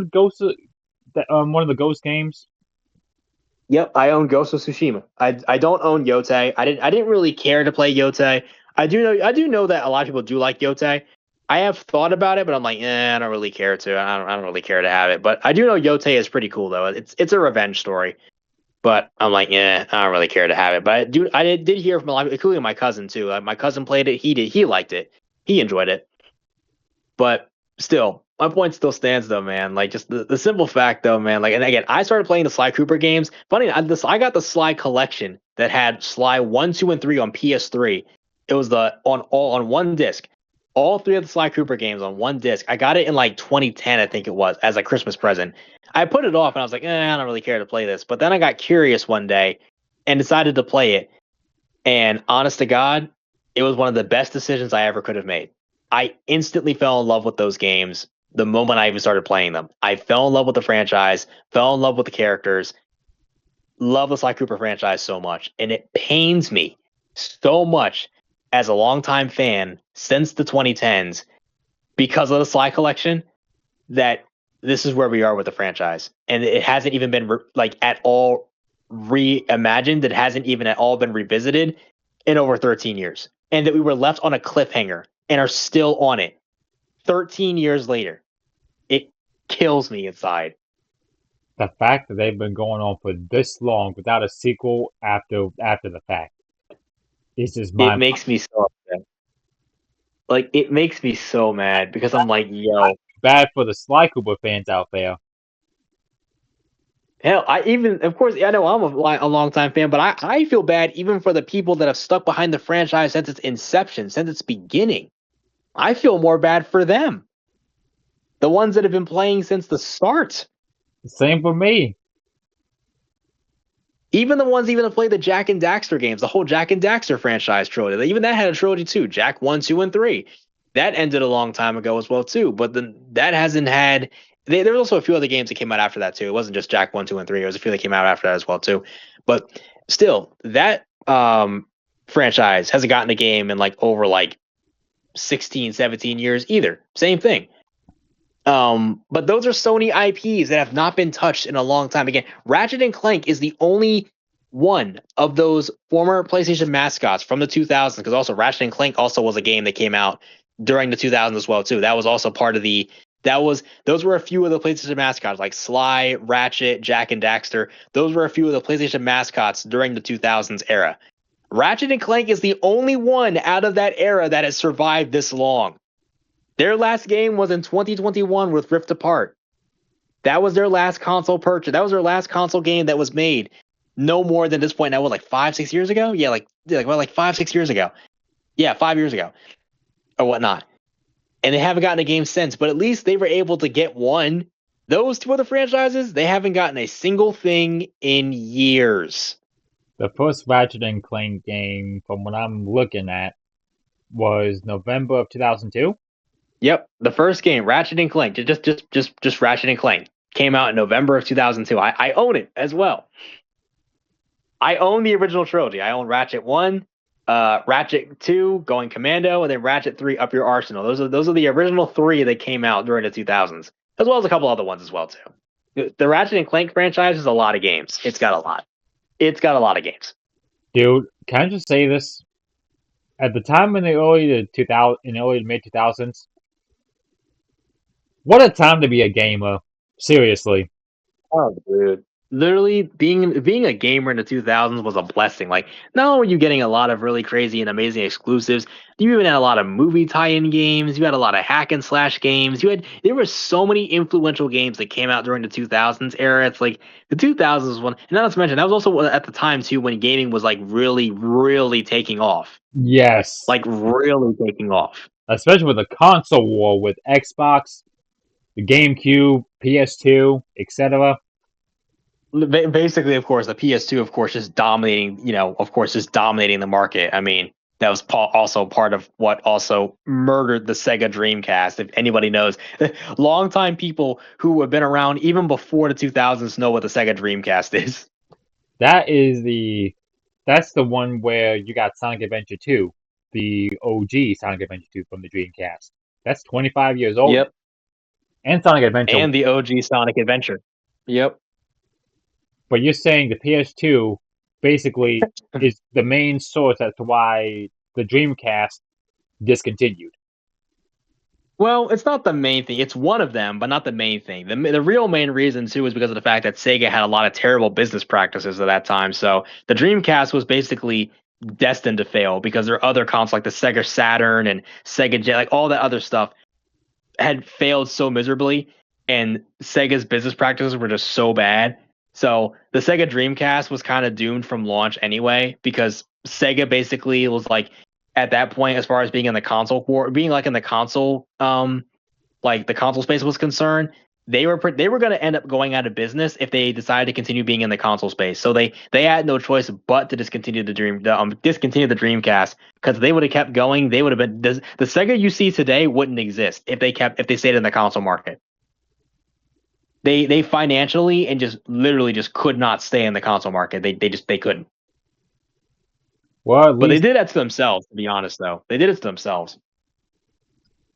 Ghost of, one of the Ghost games? Yep, I own Ghost of Tsushima. I don't own Yotei. I didn't really care to play Yotei. I do know that a lot of people do like Yotei. I have thought about it, but I'm like, I don't really care to. I don't really care to have it. But I do know Yotei is pretty cool though. It's a revenge story. But I'm like, yeah, I don't really care to have it. But dude, I did hear from a lot, including my cousin too. My cousin played it. He liked it. He enjoyed it. But still, my point still stands though, man. Like just the simple fact though, man. Like, and again, I started playing the Sly Cooper games. Funny, I got the Sly collection that had Sly 1, 2, and 3 on PS3. It was on one disc. All three of the Sly Cooper games on one disc. I got it in like 2010, I think it was, as a Christmas present. I put it off and I was like, I don't really care to play this. But then I got curious one day and decided to play it. And honest to God, it was one of the best decisions I ever could have made. I instantly fell in love with those games the moment I even started playing them. I fell in love with the franchise, fell in love with the characters, love the Sly Cooper franchise so much. And it pains me so much as a longtime fan since the 2010s because of the Sly collection that this is where we are with the franchise. And it hasn't even been at all reimagined. It hasn't even at all been revisited in over 13 years. And that we were left on a cliffhanger and are still on it 13 years later. It kills me inside. The fact that they've been going on for this long without a sequel after the fact is just It makes me so upset. Like, it makes me so mad because I'm like, yo. Bad for the Sly Cooper fans out there. Hell, of course, I know I'm a longtime fan, but I feel bad even for the people that have stuck behind the franchise since its inception, since its beginning. I feel more bad for them. The ones that have been playing since the start. Same for me. Even the ones that played the Jack and Daxter games, the whole Jack and Daxter franchise trilogy. Even that had a trilogy too. Jack 1, 2, and 3. That ended a long time ago as well too. But then that hasn't had. There was also a few other games that came out after that too. It wasn't just Jack 1, 2, and 3. There was a few that came out after that as well too. But still, that franchise hasn't gotten a game in over 16, 17 years either. Same thing. But those are Sony IPs that have not been touched in a long time. Again, Ratchet and Clank is the only one of those former PlayStation mascots from the 2000s, because also Ratchet and Clank also was a game that came out during the 2000s as well too. That was also part of those were a few of the PlayStation mascots like Sly, Ratchet, Jack and Daxter. Those were a few of the PlayStation mascots during the 2000s era. Ratchet and Clank is the only one out of that era that has survived this long. Their last game was in 2021 with Rift Apart. That was their last console purchase. That was their last console game that was made no more than this point now. What, 5-6 years ago? Yeah, 5-6 years ago. Yeah, 5 years ago. Or whatnot. And they haven't gotten a game since, but at least they were able to get one. Those two other franchises, they haven't gotten a single thing in years. The first Ratchet and Clank game, from what I'm looking at, was November of 2002. Yep, the first game, Ratchet and Clank, just Ratchet and Clank, came out in November of 2002. I own it as well. I own the original trilogy. I own Ratchet 1, Ratchet 2, Going Commando, and then Ratchet 3, Up Your Arsenal. Those are the original three that came out during the 2000s, as well as a couple other ones as well too. The Ratchet and Clank franchise is a lot of games. It's got a lot. It's got a lot of games. Dude, can I just say this? At the time in the early to mid 2000s, what a time to be a gamer. Seriously. Oh, dude. Literally, being a gamer in the 2000s was a blessing. Like, not only were you getting a lot of really crazy and amazing exclusives, you even had a lot of movie tie-in games. You had a lot of hack and slash games. There were so many influential games that came out during the 2000s era. It's like the 2000s one, and not to mention that was also at the time too when gaming was really, really taking off. Yes. Really taking off. Especially with the console war with Xbox, the GameCube, PS2, etc. Basically, of course, the PS2, of course, just dominating, just dominating the market. I mean, that was also part of what also murdered the Sega Dreamcast. If anybody knows, longtime people who have been around even before the 2000s know what the Sega Dreamcast is. That's the one where you got Sonic Adventure 2, the OG Sonic Adventure 2 from the Dreamcast. That's 25 years old. Yep. And Sonic Adventure. And the OG Sonic Adventure. Yep. But you're saying the PS2 basically is the main source as to why the Dreamcast discontinued. Well, it's not the main thing. It's one of them, but not the main thing. The real main reason too is because of the fact that Sega had a lot of terrible business practices at that time. So the Dreamcast was basically destined to fail because there are other consoles like the Sega Saturn and Sega Jet, like all that other stuff had failed so miserably, and Sega's business practices were just so bad. So the Sega Dreamcast was kind of doomed from launch anyway, because Sega basically was like at that point, as far as being in the console war, being like in the console, like the console space was concerned, they were going to end up going out of business if they decided to continue being in the console space. So they had no choice but to discontinue discontinue the Dreamcast, because they would have kept going. They would have been the Sega you see today wouldn't exist if they stayed in the console market. They financially and just literally just could not stay in the console market. They couldn't. Well, But they did that to themselves. To be honest, though, they did it to themselves.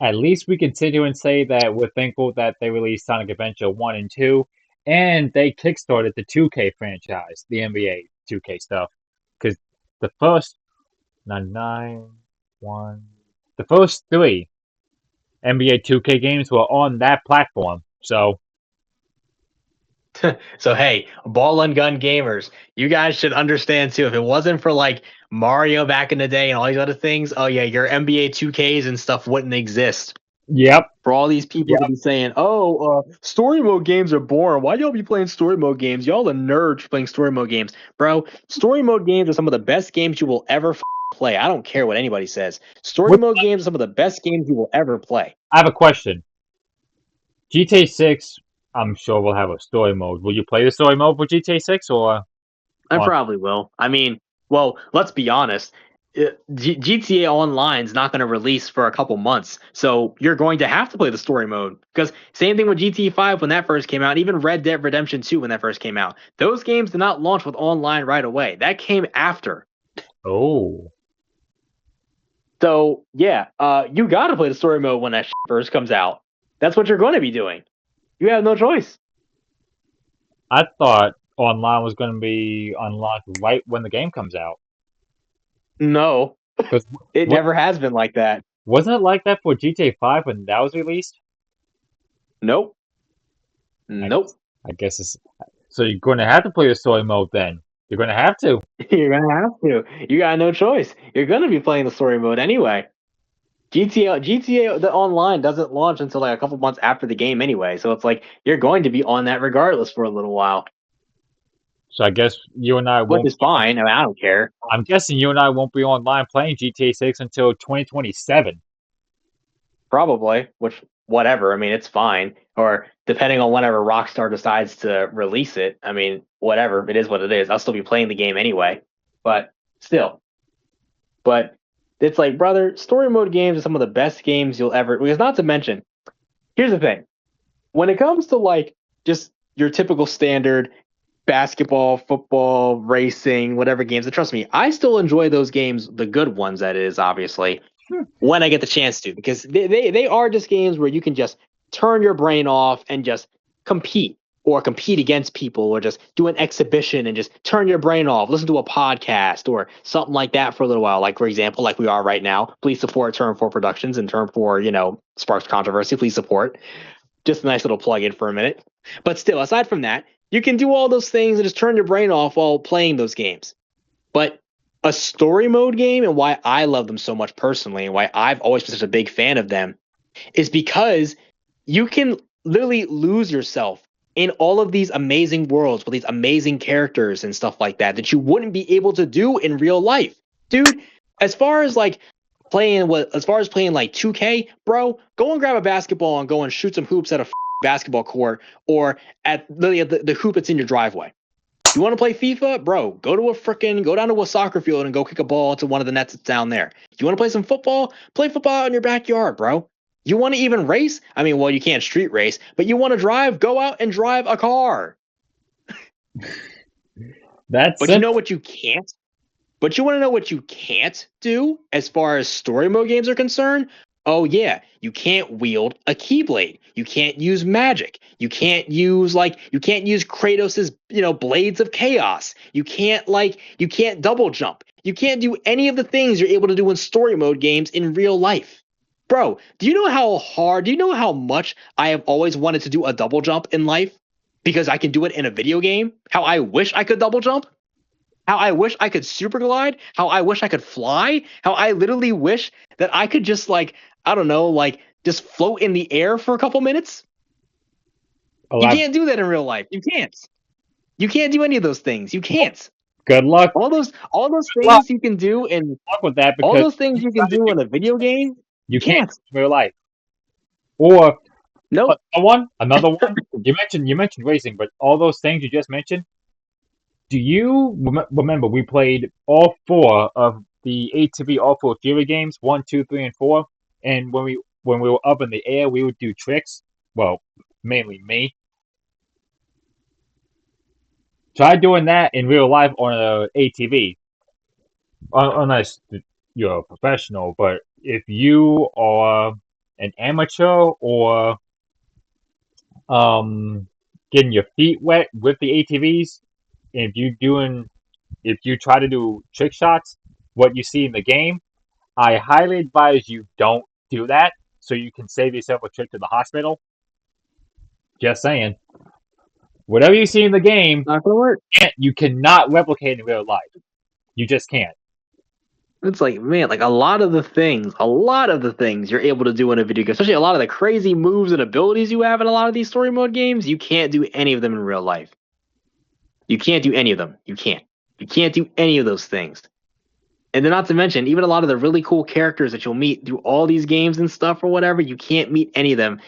at least we continue and say that we're thankful that they released Sonic Adventure 1 and 2, and they kickstarted the 2K franchise, the NBA 2K stuff. Because the first 99, 1, the first three NBA 2K games were on that platform. So, So hey, ball and gun gamers, you guys should understand too. If it wasn't for like Mario back in the day and all these other things, oh yeah, your NBA 2Ks and stuff wouldn't exist. yep, For all these people to yep. be saying, "Oh, story mode games are boring. Why y'all be playing story mode games? Y'all the nerds playing story mode games, bro. Story mode games are some of the best games you will ever play. I don't care what anybody says. Story What, mode games are some of the best games you will ever play. I have a question. GTA 6, I'm sure will have a story mode. Will you play the story mode for GTA 6 or I on? probably will. I mean, well, let's be honest. GTA Online is not going to release for a couple months, so you're going to have to play the story mode. Because same thing with GTA 5 when that first came out, even Red Dead Redemption 2 when that first came out. Those games did not launch with online right away. That came after. Oh, So yeah, you got to play the story mode when that first comes out. That's what you're going to be doing. You have no choice. I thought online was going to be unlocked right when the game comes out. No, Because it what never has been like that. wasn't it like that for GTA 5 when that was released? Nope. I Nope. I guess it's so you're going to have to play the story mode then. You're going to have to. You're gonna have to. You got no choice. You're gonna be playing the story mode anyway. GTA the online doesn't launch until like a couple months after the game anyway, so it's like you're going to be on that regardless for a little while, So I guess you and I which won't is fine. I mean, I don't care. I'm guessing you and I won't be online playing GTA 6 until 2027. Probably, which whatever. I mean, it's fine. Or depending on whenever Rockstar decides to release it. I mean, whatever. It is what it is. I'll still be playing the game anyway. But still. But it's like, brother, story mode games are some of the best games you'll ever. Because not to mention, here's the thing: when it comes to like just your typical standard basketball, football, racing, whatever games, and trust me, I still enjoy those games, the good ones, that is, obviously, when I get the chance to, because they are just games where you can just turn your brain off and just compete or compete against people or just do an exhibition and just turn your brain off, listen to a podcast or something like that for a little while. Like, for example, like we are right now, please support Turn 4 Productions and Turn 4, Sparks Controversy. Please support. Just a nice little plug in for a minute. But still, aside from that, you can do all those things and just turn your brain off while playing those games. But a story mode game, and why I love them so much personally, and why I've always been such a big fan of them, is because you can literally lose yourself in all of these amazing worlds with these amazing characters and stuff like that you wouldn't be able to do in real life. Dude, as far as like playing like 2K, bro, go and grab a basketball and go and shoot some hoops at a basketball court or at the hoop that's in your driveway. You want to play FIFA, bro? Go down to a soccer field and go kick a ball into one of the nets that's down there. You want to play some football? Play football in your backyard, bro. You want to even race? I mean, well, you can't street race, but you want to drive? Go out and drive a car. That's But you know simple. what you can't? But you want to know what you can't do as far as story mode games are concerned? Oh yeah, you can't wield a keyblade. You can't use magic. You can't use Kratos's, blades of chaos. You can't double jump. You can't do any of the things you're able to do in story mode games in real life. Bro, do you know how much I have always wanted to do a double jump in life? Because I can do it in a video game? How I wish I could double jump? How I wish I could super glide? How I wish I could fly? How I literally wish that I could just like, I don't know, like just float in the air for a couple minutes? You can't do that in real life. You can't. You can't do any of those things. You can't. Good luck. All those Good luck. things you can do in Luck with that all because those things you can do in a video game, you you can't can't. in real life. Or Nope. another one. You mentioned racing, but all those things you just mentioned. Do you remember we played all four of the ATV all-four Fury games, 1, 2, 3, and 4? And when we were up in the air, we would do tricks. Well, mainly me. Try doing that in real life on a ATV. Unless you're a professional, but if you are an amateur or um getting your feet wet with the ATVs, if you try to do trick shots, what you see in the game, I highly advise you don't do that so you can save yourself a trip to the hospital. Just saying. Whatever you see in the game, Not gonna work. you cannot replicate in real life. You just can't. It's like, man, like a lot of the things you're able to do in a video game, especially a lot of the crazy moves and abilities you have in a lot of these story mode games, you can't do any of them in real life. You can't do any of them. You can't. You can't do any of those things. And then not to mention, even a lot of the really cool characters that you'll meet through all these games and stuff or whatever, you can't meet any of them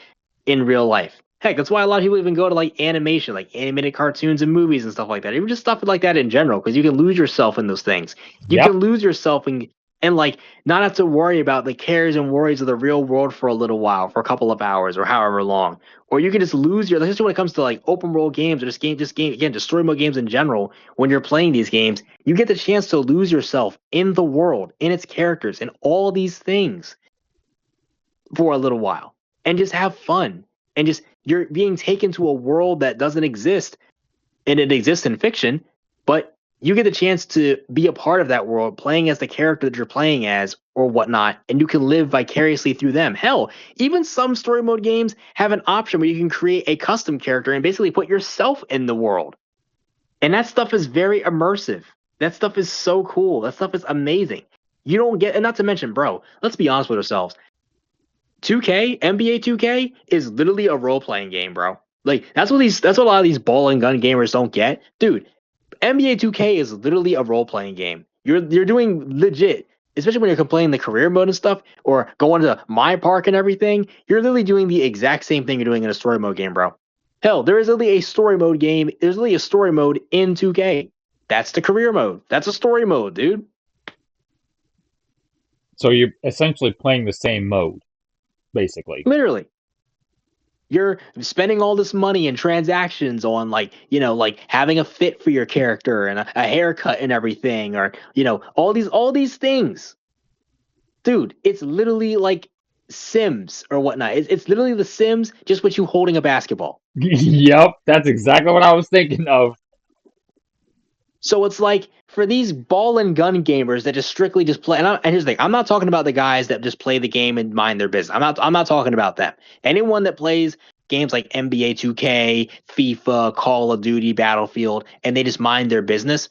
in real life. Heck, that's why a lot of people even go to like animation, like animated cartoons and movies and stuff like that. Even just stuff like that in general, because you can lose yourself in those things. You Yep. can lose yourself and like not have to worry about the cares and worries of the real world for a little while, for a couple of hours or however long. Or you can just lose your, especially when it comes to like open world games or just game again, just story mode games in general. When you're playing these games, you get the chance to lose yourself in the world, in its characters, in all these things for a little while, and just have fun. And just you're being taken to a world that doesn't exist, and it exists in fiction, but you get the chance to be a part of that world, playing as the character that you're playing as or whatnot, and you can live vicariously through them. Hell, even some story mode games have an option where you can create a custom character and basically put yourself in the world. And that stuff is very immersive. That stuff is so cool. That stuff is amazing. You don't get, and not to mention, bro, let's be honest with ourselves. 2K, NBA 2K is literally a role-playing game, bro. Like that's what a lot of these ball and gun gamers don't get. Dude, NBA 2K is literally a role-playing game. You're doing legit, especially when you're playing the career mode and stuff, or going to my park and everything. You're literally doing the exact same thing you're doing in a story mode game, bro. Hell, there is literally a story mode game. There's literally a story mode in 2K. That's the career mode. That's a story mode, dude. So you're essentially playing the same mode, basically. Literally. You're spending all this money and transactions on like, you know, like having a fit for your character and a haircut and everything, or, you know, all these things. Dude, it's literally like Sims or whatnot. It's literally the Sims, just with you holding a basketball. Yep, that's exactly what I was thinking of. So it's like for these ball and gun gamers that just strictly just play. And here's the thing: I'm not talking about the guys that just play the game and mind their business. I'm not talking about them. Anyone that plays games like NBA 2K, FIFA, Call of Duty, Battlefield, and they just mind their business.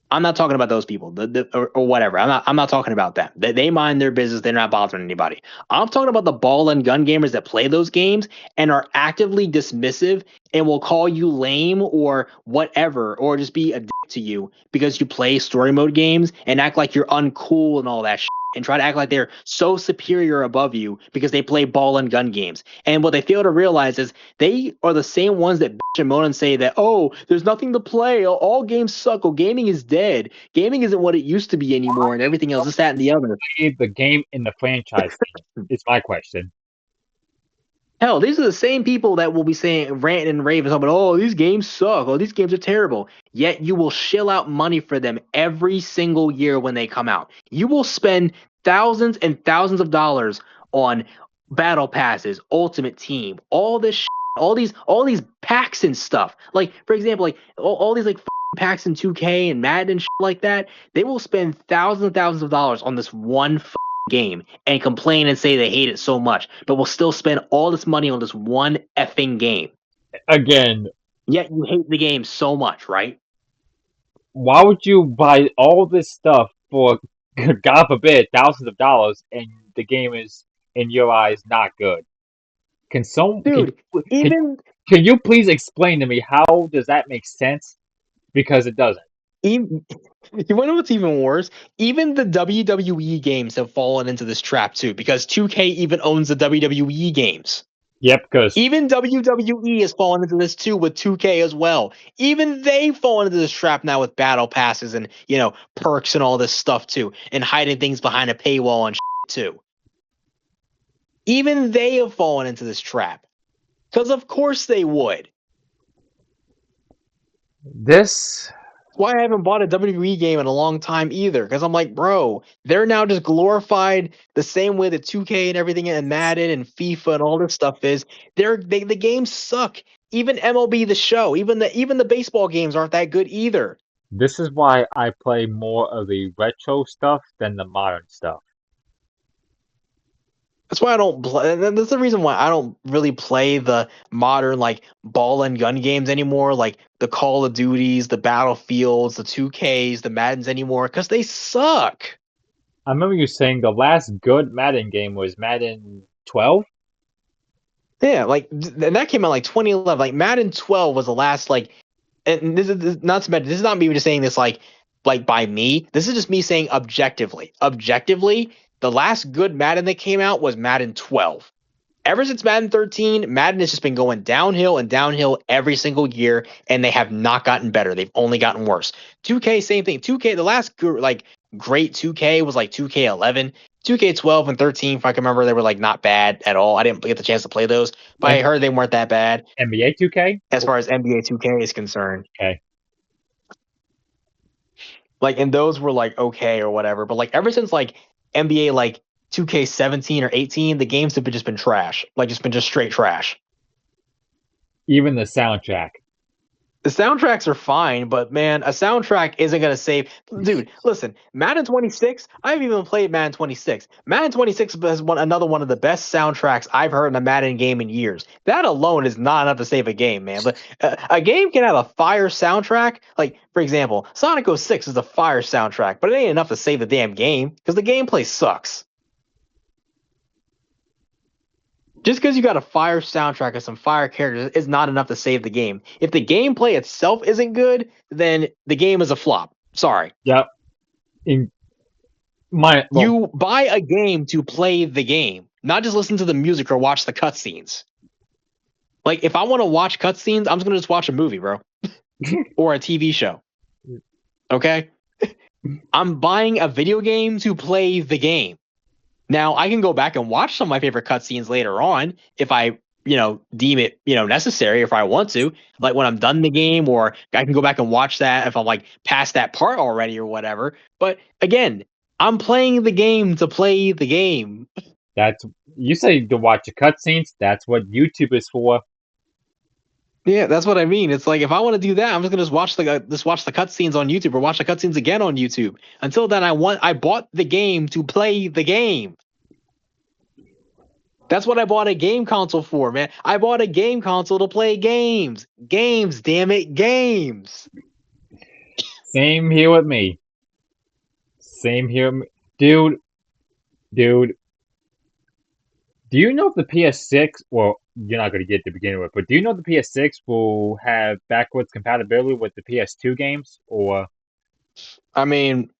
I'm not talking about those people, or whatever. I'm not talking about them. They mind their business. They're not bothering anybody. I'm talking about the ball and gun gamers that play those games and are actively dismissive and will call you lame or whatever, or just be a dick to you because you play story mode games and act like you're uncool and all that shit, and try to act like they're so superior above you because they play ball and gun games. And what they fail to realize is they are the same ones that bitch and moan and say that, oh, there's nothing to play. All games suck. Oh, gaming is dead. Gaming isn't what it used to be anymore, and everything else, this, that, and the other. The game in the franchise is my question. Hell, these are the same people that will be saying, ranting and raving, talking about, oh, these games suck. Oh, these games are terrible. Yet you will shill out money for them every single year when they come out. You will spend thousands and thousands of dollars on battle passes, ultimate team, all this shit, all these packs and stuff. Like, for example, like all these like packs in 2K and Madden and shit like that. They will spend thousands and thousands of dollars on this one game and complain and say they hate it so much, but will still spend all this money on this one effing game. Again, Yet you hate the game so much, right? why would you buy all this stuff for, God forbid, thousands of dollars, and the game is, in your eyes, not good? Can some Dude, can, even can you please explain to me how does that make sense? Because it doesn't. even you want to know what's even worse? Even the WWE games have fallen into this trap too, because 2K even owns the WWE games. Yep, because Even WWE has fallen into this too with 2K as well. Even they've fallen into this trap now with battle passes and perks and all this stuff too, and hiding things behind a paywall and too. Even they have fallen into this trap, because of course they would. this That's why I haven't bought a WWE game in a long time either, because I'm like, bro, they're now just glorified the same way that 2K and everything and Madden and FIFA and all this stuff is. The games suck. Even MLB The Show, even the baseball games aren't that good either. this is why I play more of the retro stuff than the modern stuff. That's why I don't play. That's the reason why I don't really play the modern like ball and gun games anymore, like the Call of Duties, the Battlefields, the 2Ks, the Maddens anymore, because they suck. I remember you saying the last good Madden game was Madden 12? Yeah, like and that came out like 2011. Like Madden 12 was the last like, and this is not to mention, this is not me just saying this like by me. This is just me saying objectively. Objectively, the last good Madden that came out was Madden 12. Ever since Madden 13, Madden has just been going downhill and downhill every single year, and they have not gotten better. They've only gotten worse. 2K, same thing. 2K, the last like great 2K was like 2K11. 2K12 and 13, if I can remember, they were like not bad at all. I didn't get the chance to play those, but I heard they weren't that bad NBA 2K? as far as NBA 2K is concerned. Okay. Like, and those were like okay or whatever. But like ever since like NBA like 2K17 or 18, the games have just been trash. Like just been just straight trash. Even the soundtrack. The soundtracks are fine, but man, a soundtrack isn't going to save. Dude, listen, Madden 26, I haven't even played Madden 26. Madden 26 is another one of the best soundtracks I've heard in a Madden game in years. That alone is not enough to save a game, man. But a game can have a fire soundtrack. Like, for example, Sonic 06 is a fire soundtrack, but it ain't enough to save the damn game because the gameplay sucks. Just because you got a fire soundtrack and some fire characters is not enough to save the game. If the gameplay itself isn't good, then the game is a flop. Sorry. Yep. You buy a game to play the game, not just listen to the music or watch the cutscenes. Like, if I want to watch cutscenes, I'm just going to just watch a movie, bro. Or a TV show. Okay? I'm buying a video game to play the game. Now, I can go back and watch some of my favorite cutscenes later on if I, deem it, necessary, if I want to. Like when I'm done the game, or I can go back and watch that if I'm like past that part already or whatever. But again, I'm playing the game to play the game. You say to watch the cutscenes. That's what YouTube is for. Yeah, that's what I mean. It's like if I want to do that, I'm just gonna just watch the cutscenes on YouTube or watch the cutscenes again on YouTube. Until then, I bought the game to play the game. That's what I bought a game console for, man. I bought a game console to play games. Games, damn it, games. Same here with me. Same here, dude. Dude. Do you know if the PS6? Well, you're not going to get to begin with, but do you know the PS6 will have backwards compatibility with the PS2 games? Or I mean,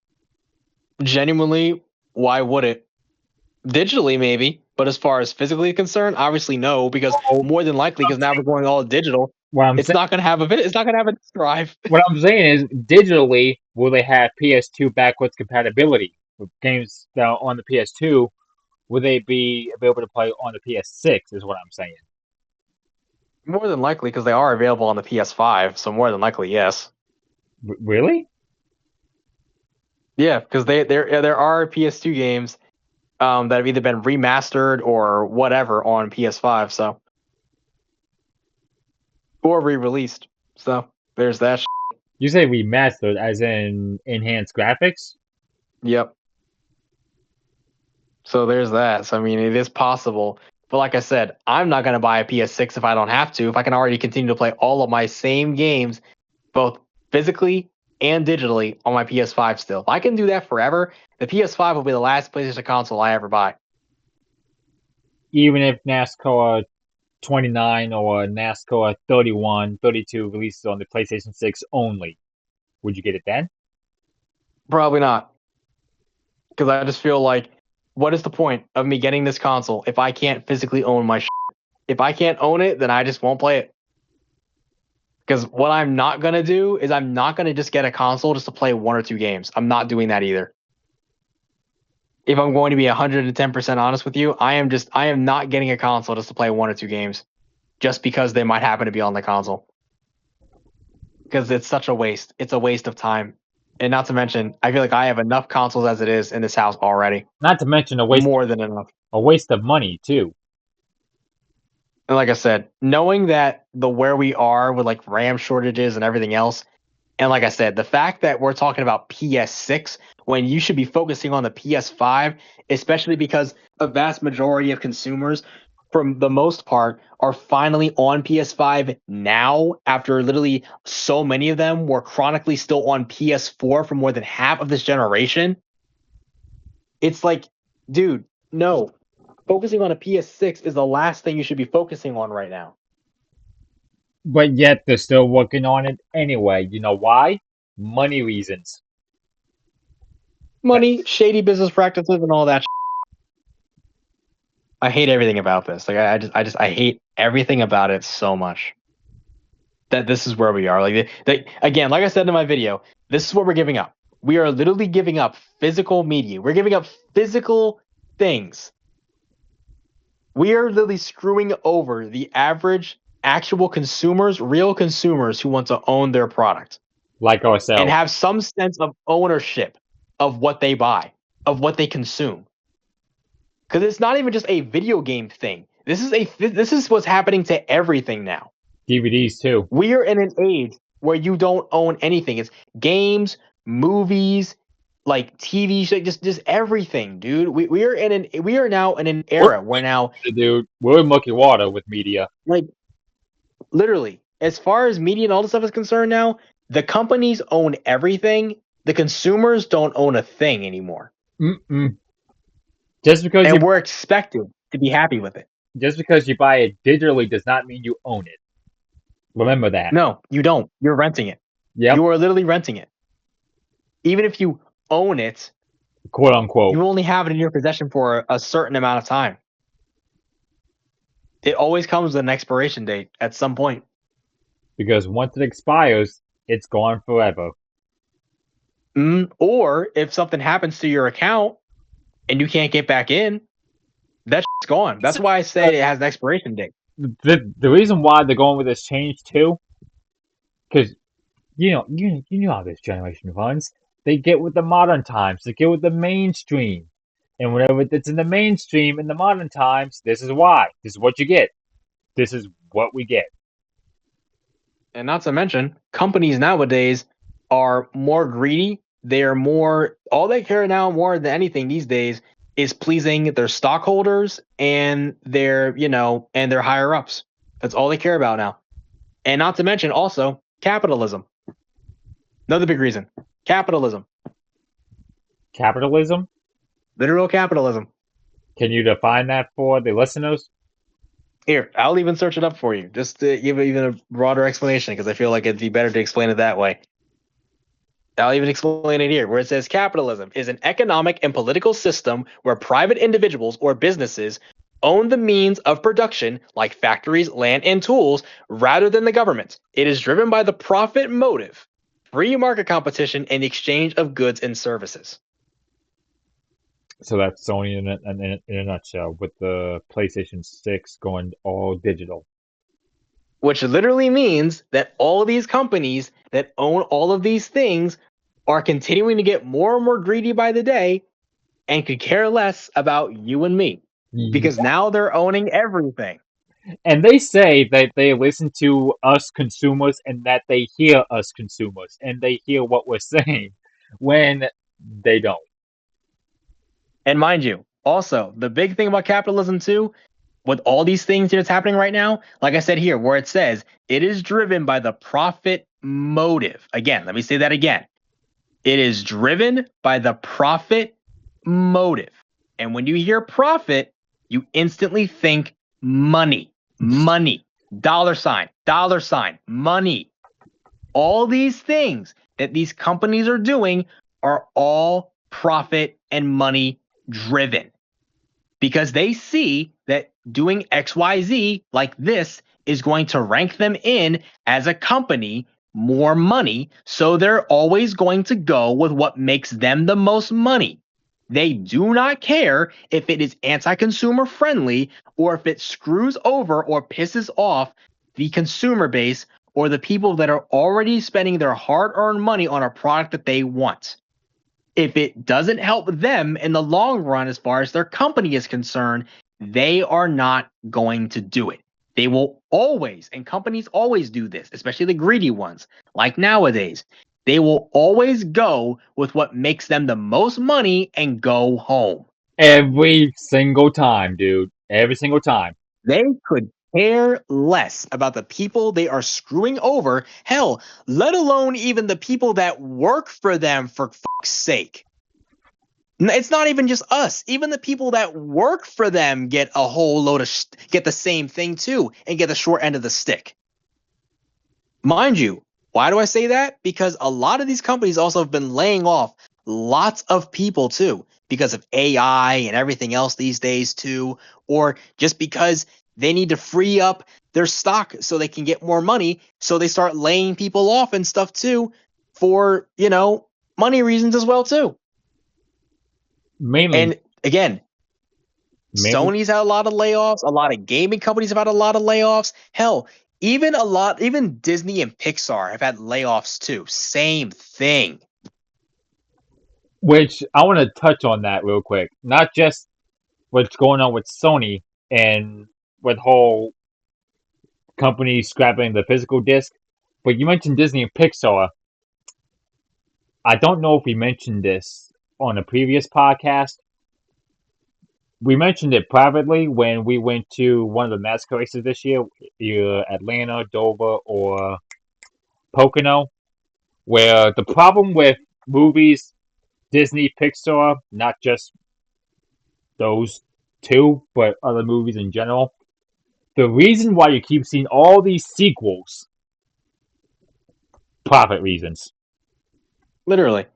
genuinely, why would it? Digitally, maybe, but as far as physically concerned, obviously no, because more than likely, because now we're going all digital, it's not going to have a disk drive. What I'm saying is, digitally, will they have PS2 backwards compatibility with games that are on the PS2? Will they be available to play on the PS6? Is what I'm saying. More than likely, because they are available on the PS5, so more than likely, yes. Really? Yeah, because there are PS2 games that have either been remastered or whatever on PS5, so or re-released. So there's that. You say remastered, as in enhanced graphics? Yep. So there's that. So I mean, it is possible. But like I said, I'm not going to buy a PS6 if I don't have to. If I can already continue to play all of my same games, both physically and digitally, on my PS5 still. If I can do that forever, the PS5 will be the last PlayStation console I ever buy. Even if NASCAR 29 or NASCAR 31, 32 releases on the PlayStation 6 only, would you get it then? Probably not. Because I just feel like, what is the point of me getting this console if I can't physically own my shit? If I can't own it, then I just won't play it. Because what I'm not going to do is I'm not going to just get a console just to play 1 or 2 games. I'm not doing that either. If I'm going to be 110% honest with you, I am not getting a console just to play 1 or 2 games just because they might happen to be on the console. Because it's such a waste. It's a waste of time. And not to mention, I feel like I have enough consoles as it is in this house already. Not to mention More than enough. a waste of money too. And like I said, knowing that where we are with like RAM shortages and everything else, and like I said, the fact that we're talking about PS6 when you should be focusing on the PS5, especially because a vast majority of consumers, for the most part, are finally on PS5 now after literally so many of them were chronically still on PS4 for more than half of this generation. It's like, dude, no. Focusing on a PS6 is the last thing you should be focusing on right now. But yet they're still working on it anyway. You know why? Money reasons. Money, shady business practices, and all that. I hate everything about this. Like I hate everything about it so much. That this is where we are. Like again, like I said in my video, this is what we're giving up. We are literally giving up physical media. We're giving up physical things. We are literally screwing over the average actual consumers, real consumers who want to own their product. Like ourselves. And have some sense of ownership of what they buy, of what they consume. Because it's not even just a video game thing. This is what's happening to everything now. DVDs too. We are in an age where you don't own anything. It's games, movies, like TV shows, just everything, dude. We are now in an era where now, dude, we're in mucky water with media. like, literally, as far as media and all this stuff is concerned now, the companies own everything. The consumers don't own a thing anymore. Just because we're expected to be happy with it. Just because you buy it digitally does not mean you own it. Remember that. No, you don't. You're renting it. Yep. You are literally renting it. Even if you own it, quote unquote, you only have it in your possession for a certain amount of time. It always comes with an expiration date at some point. Because once it expires, it's gone forever. Or if something happens to your account and you can't get back in, that shit's gone. That's why I say it has an expiration date. The reason why they're going with this change too, because you know how this generation runs. They get with the modern times. They get with the mainstream, and whenever it's in the mainstream in the modern times, this is why. This is what you get. This is what we get. And not to mention, companies nowadays are more greedy. They are more, all they care now more than anything these days is pleasing their stockholders and their, and their higher ups. That's all they care about now. And not to mention also capitalism. Another big reason. Capitalism. Capitalism? Literal capitalism. Can you define that for the listeners? Here, I'll even search it up for you, just to give even a broader explanation, because I feel like it'd be better to explain it that way. I'll even explain it here, where it says capitalism is an economic and political system where private individuals or businesses own the means of production, like factories, land, and tools, rather than the government. It is driven by the profit motive, free market competition, and the exchange of goods and services. So that's Sony in a nutshell, with the PlayStation 6 going all digital. Which literally means that all of these companies that own all of these things are continuing to get more and more greedy by the day and could care less about you and me. Because now they're owning everything. And they say that they listen to us consumers and that they hear us consumers and they hear what we're saying when they don't. And mind you, Also, the big thing about capitalism too, with all these things that's happening right now, like I said here, where it says it is driven by the profit motive. Again, let me say that again. It is driven by the profit motive. And when you hear profit, you instantly think money, dollar sign, money. All these things that these companies are doing are all profit and money driven because they see that doing XYZ like this is going to rank them in as a company more money. So they're always going to go with what makes them the most money. They do not care if it is anti-consumer friendly or if it screws over or pisses off the consumer base or the people that are already spending their hard-earned money on a product that they want. If it doesn't help them in the long run as far as their company is concerned, they are not going to do it. They will always, and companies always do this, especially the greedy ones, like nowadays. They will always go with what makes them the most money and go home. Every single time, dude. Every single time. They could care less about the people they are screwing over. Hell, let alone even the people that work for them, for fuck's sake. It's not even just us. Even the people that work for them get a whole load of get the same thing too and get the short end of the stick. Mind you, why do I say that? Because a lot of these companies also have been laying off lots of people too because of AI and everything else these days too, or just because they need to free up their stock so they can get more money, so they start laying people off and stuff too for, money reasons as well too. Mainly. And again, Sony's had a lot of layoffs. A lot of gaming companies have had a lot of layoffs. Hell, even Disney and Pixar have had layoffs too. Same thing. Which I want to touch on that real quick. Not just what's going on with Sony and with whole company scrapping the physical disc, but you mentioned Disney and Pixar. I don't know if we mentioned this on a previous podcast. We mentioned it privately when we went to one of the NASCAR races this year, either Atlanta, Dover, or Pocono, where the problem with movies, Disney, Pixar, not just those two, but other movies in general, the reason why you keep seeing all these sequels, profit reasons. Literally.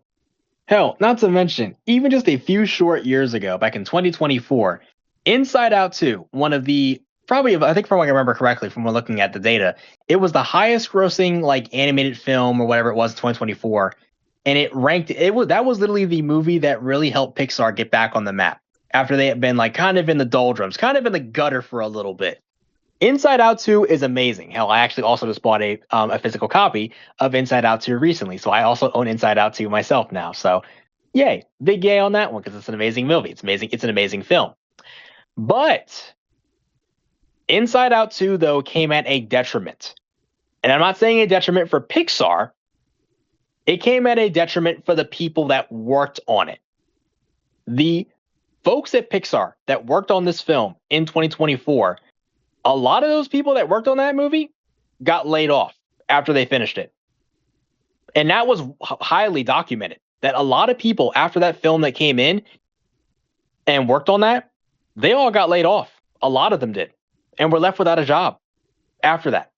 Hell, not to mention, even just a few short years ago, back in 2024, Inside Out 2, one of the I think from what I remember correctly from looking at the data, it was the highest grossing animated film or whatever it was in 2024. And that was literally the movie that really helped Pixar get back on the map after they had been kind of in the doldrums, kind of in the gutter for a little bit. Inside Out 2 is amazing. Hell, I actually also just bought a physical copy of Inside Out 2 recently, so I also own Inside Out 2 myself now. So, yay, big yay on that one because it's an amazing movie. It's amazing. It's an amazing film. But Inside Out 2 though came at a detriment, and I'm not saying a detriment for Pixar. It came at a detriment for the people that worked on it. The folks at Pixar that worked on this film in 2024. A lot of those people that worked on that movie got laid off after they finished it. And that was highly documented, that a lot of people after that film that came in and worked on that, they all got laid off. A lot of them did. And were left without a job after that.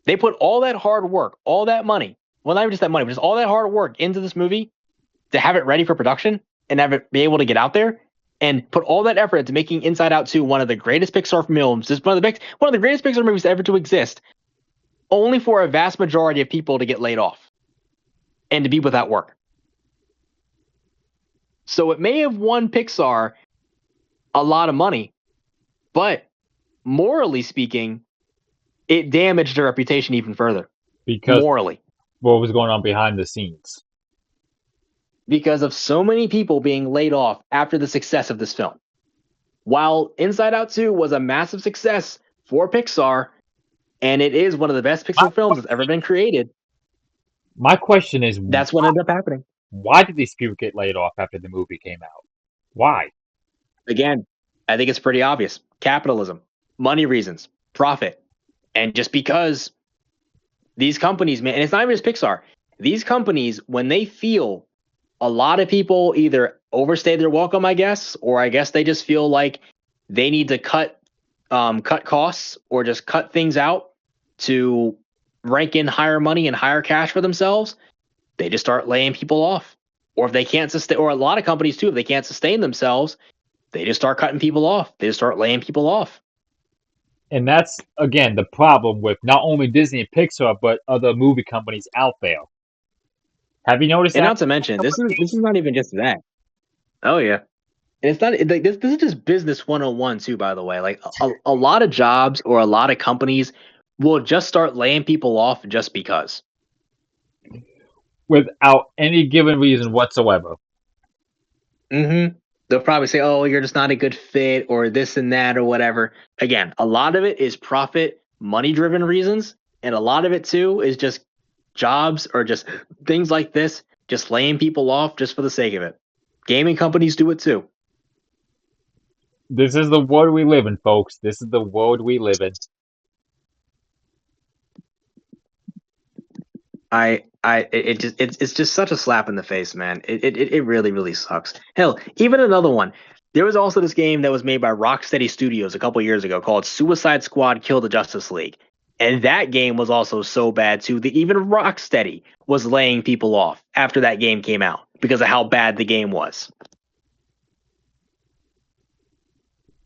They put all that hard work, all that money, well, not even just that money, but just all that hard work into this movie to have it ready for production and have it be able to get out there. And put all that effort into making Inside Out 2 one of the greatest Pixar films, just one of the greatest Pixar movies ever to exist, only for a vast majority of people to get laid off and to be without work. So it may have won Pixar a lot of money, but morally speaking, it damaged their reputation even further. Because morally. What was going on behind the scenes? Because of so many people being laid off after the success of this film. While Inside Out 2 was a massive success for Pixar, and it is one of the best Pixar films that's ever been created. My question is, that's what ended up happening. Why did these people get laid off after the movie came out? Why? Again, I think it's pretty obvious. Capitalism, money reasons, profit. And just because these companies, man, and it's not even just Pixar, these companies, when they feel a lot of people either overstay their welcome, I guess, or I guess they just feel like they need to cut costs or just cut things out to rank in higher money and higher cash for themselves, they just start laying people off. Or if they can't sustain, or a lot of companies too, if they can't sustain themselves, they just start cutting people off. They just start laying people off. And that's, again, the problem with not only Disney and Pixar, but other movie companies out there. Have you noticed And that? not to mention, this is not even just that. Oh yeah. And it's not like this is just business 101 too, by the way. Like a lot of jobs or a lot of companies will just start laying people off just because. Without any given reason whatsoever. Mm-hmm. They'll probably say, "Oh, you're just not a good fit," or this and that, or whatever. Again, a lot of it is profit, money-driven reasons, and a lot of it too is just jobs or just things like this, just laying people off just for the sake of it. Gaming companies do it too. This is the world we live in, folks. This is the world we live in. It's just such a slap in the face, man. It really really sucks. Hell, even another one. There was also this game that was made by Rocksteady Studios a couple years ago called Suicide Squad: Kill the Justice League, and that game was also so bad too that even Rocksteady was laying people off after that game came out because of how bad the game was.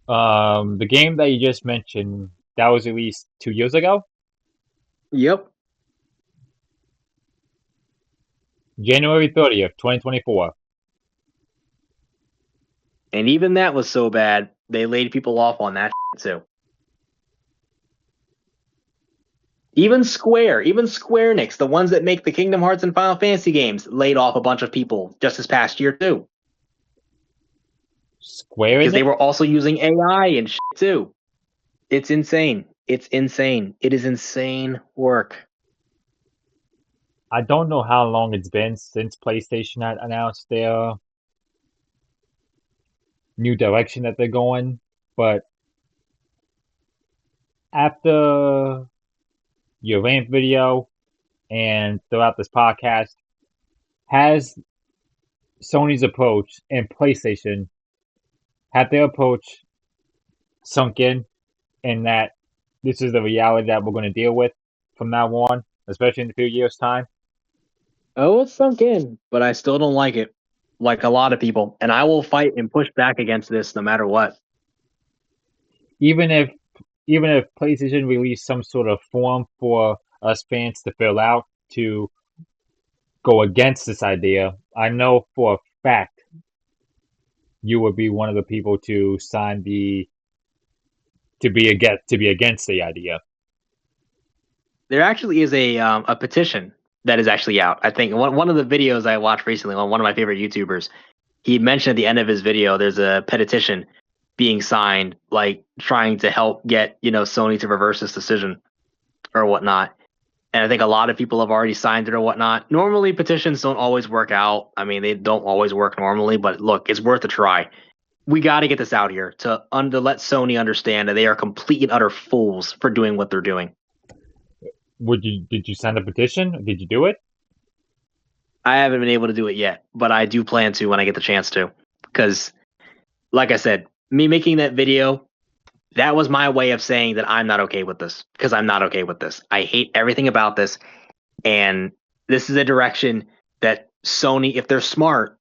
The game that you just mentioned, that was released 2 years ago, Yep. January 30th, 2024. And even that was so bad they laid people off on that too. Even Square Enix, the ones that make the Kingdom Hearts and Final Fantasy games, laid off a bunch of people just this past year too, Square because Enix? they were also using AI and too. It's insane. It's insane. It is insane work. I don't know how long it's been since PlayStation had announced their new direction that they're going, but after your rant video and throughout this podcast, has Sony's approach and PlayStation had their approach sunk in that this is the reality that we're going to deal with from now on, especially in a few years' time? Oh, it's sunk in, but I still don't like it, like a lot of people, and I will fight and push back against this no matter what. Even if PlayStation released some sort of form for us fans to fill out to go against this idea, I know for a fact you would be one of the people to sign the to be against the idea. There actually is a petition that is actually out. I think one of the videos I watched recently on one of my favorite YouTubers, he mentioned at the end of his video there's a petition being signed, like trying to help get Sony to reverse this decision or whatnot. And I think a lot of people have already signed it or whatnot. Normally, petitions don't always work out. I mean, they don't always work normally, but look, it's worth a try. We got to get this out here to let Sony understand that they are complete and utter fools for doing what they're doing. Did you sign a petition? Did you do it? I haven't been able to do it yet, but I do plan to when I get the chance to. Because, like I said, me making that video, that was my way of saying that I'm not okay with this. Because I'm not okay with this. I hate everything about this. And this is a direction that Sony, if they're smart,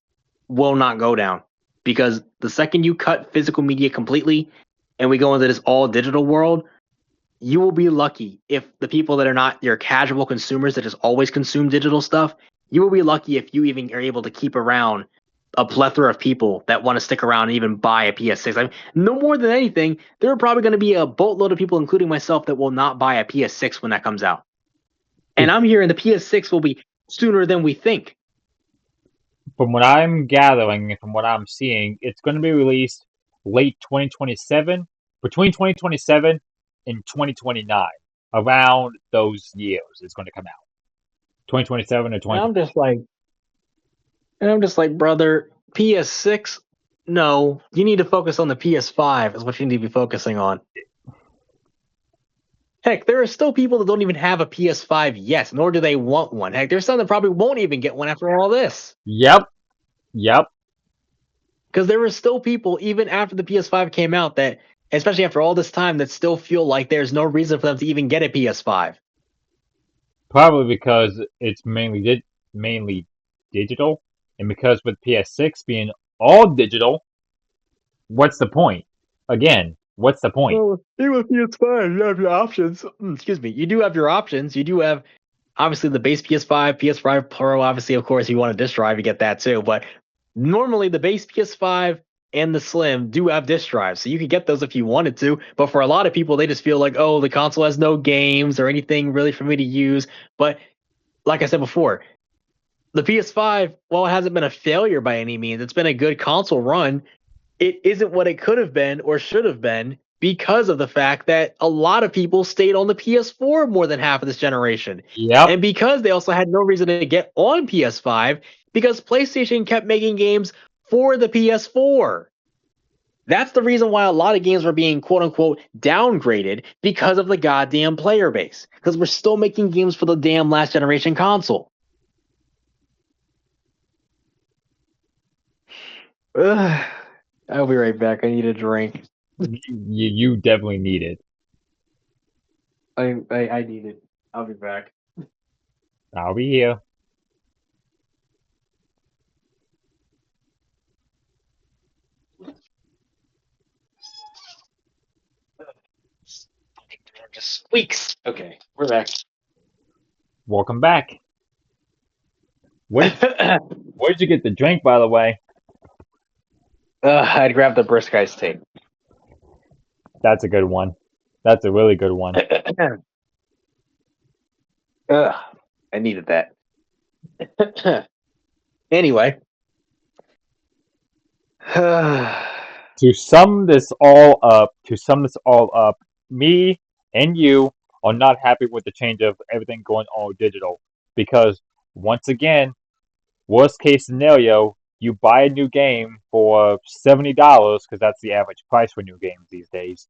will not go down. Because the second you cut physical media completely and we go into this all digital world, you will be lucky if the people that are not your casual consumers that just always consume digital stuff, you will be lucky if you even are able to keep around a plethora of people that want to stick around and even buy a PS6. I mean, no more than anything, there are probably going to be a boatload of people, including myself, that will not buy a PS6 when that comes out. And I'm hearing the PS6 will be sooner than we think. From what I'm gathering and from what I'm seeing, it's going to be released late 2027, between 2027 and 2029. Around those years, it's going to come out. 2027 or And 20. I'm just like, brother, PS6. No, you need to focus on the PS5 is what you need to be focusing on. Heck, there are still people that don't even have a PS5 yet, nor do they want one. Heck, there's some that probably won't even get one after all this. Yep. Yep. Because there were still people, even after the PS5 came out, that, especially after all this time, that still feel like there's no reason for them to even get a PS5. Probably because it's mainly digital, and because with PS6 being all digital, what's the point? Again, what's the point? Well, even with PS5, you have your options. Excuse me. You do have your options. You do have, obviously, the base PS5, PS5 Pro. Obviously, of course, you want a disc drive, you get that too. But normally, the base PS5 and the Slim do have disc drives, so you could get those if you wanted to. But for a lot of people, they just feel like, oh, the console has no games or anything really for me to use. But like I said before, the PS5, while it hasn't been a failure by any means, it's been a good console run. It isn't what it could have been or should have been because of the fact that a lot of people stayed on the PS4 more than half of this generation. Yep. And because they also had no reason to get on PS5 because PlayStation kept making games for the PS4. That's the reason why a lot of games were being quote unquote downgraded because of the goddamn player base. Because we're still making games for the damn last generation console. Ugh. I'll be right back. I need a drink. You definitely need it. I need it. I'll be back. I'll be here. Just squeaks. Okay, we're back. Welcome back. Where did you get the drink, by the way? I'd grab the brisk iced tea. That's a good one. That's a really good one. I needed that. Anyway. To sum this all up, me and you are not happy with the change of everything going all digital. Because once again, worst case scenario, you buy a new game for $70, because that's the average price for new games these days.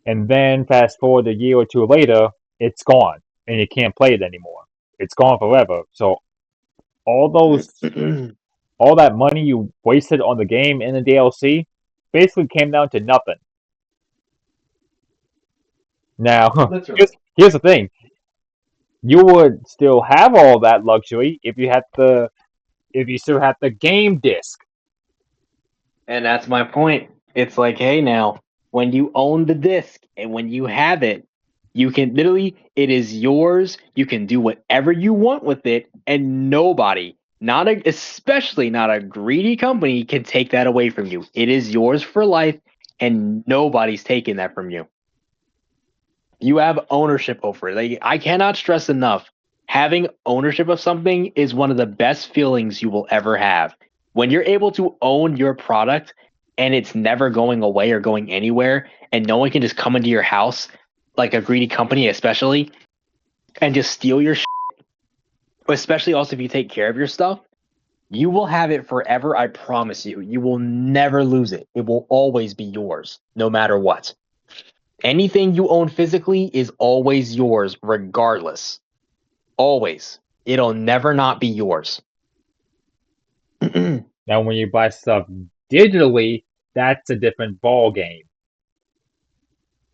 And then fast forward a year or two later, it's gone. And you can't play it anymore. It's gone forever. So all all that money you wasted on the game and the DLC basically came down to nothing. Now, That's right. here's the thing. You would still have all that luxury if you still had the game disc. And that's my point. It's like, hey, now, when you own the disc and when you have it, you can literally, it is yours. You can do whatever you want with it, and nobody, especially not a greedy company, can take that away from you. It is yours for life, and nobody's taking that from you. You have ownership over it. Like, I cannot stress enough. Having ownership of something is one of the best feelings you will ever have. When you're able to own your product and it's never going away or going anywhere, and no one can just come into your house, like a greedy company especially, and just steal your shit, especially also if you take care of your stuff, you will have it forever, I promise you. You will never lose it. It will always be yours, no matter what. Anything you own physically is always yours, regardless. Always. It'll never not be yours. Now, when you buy stuff digitally, that's a different ball game.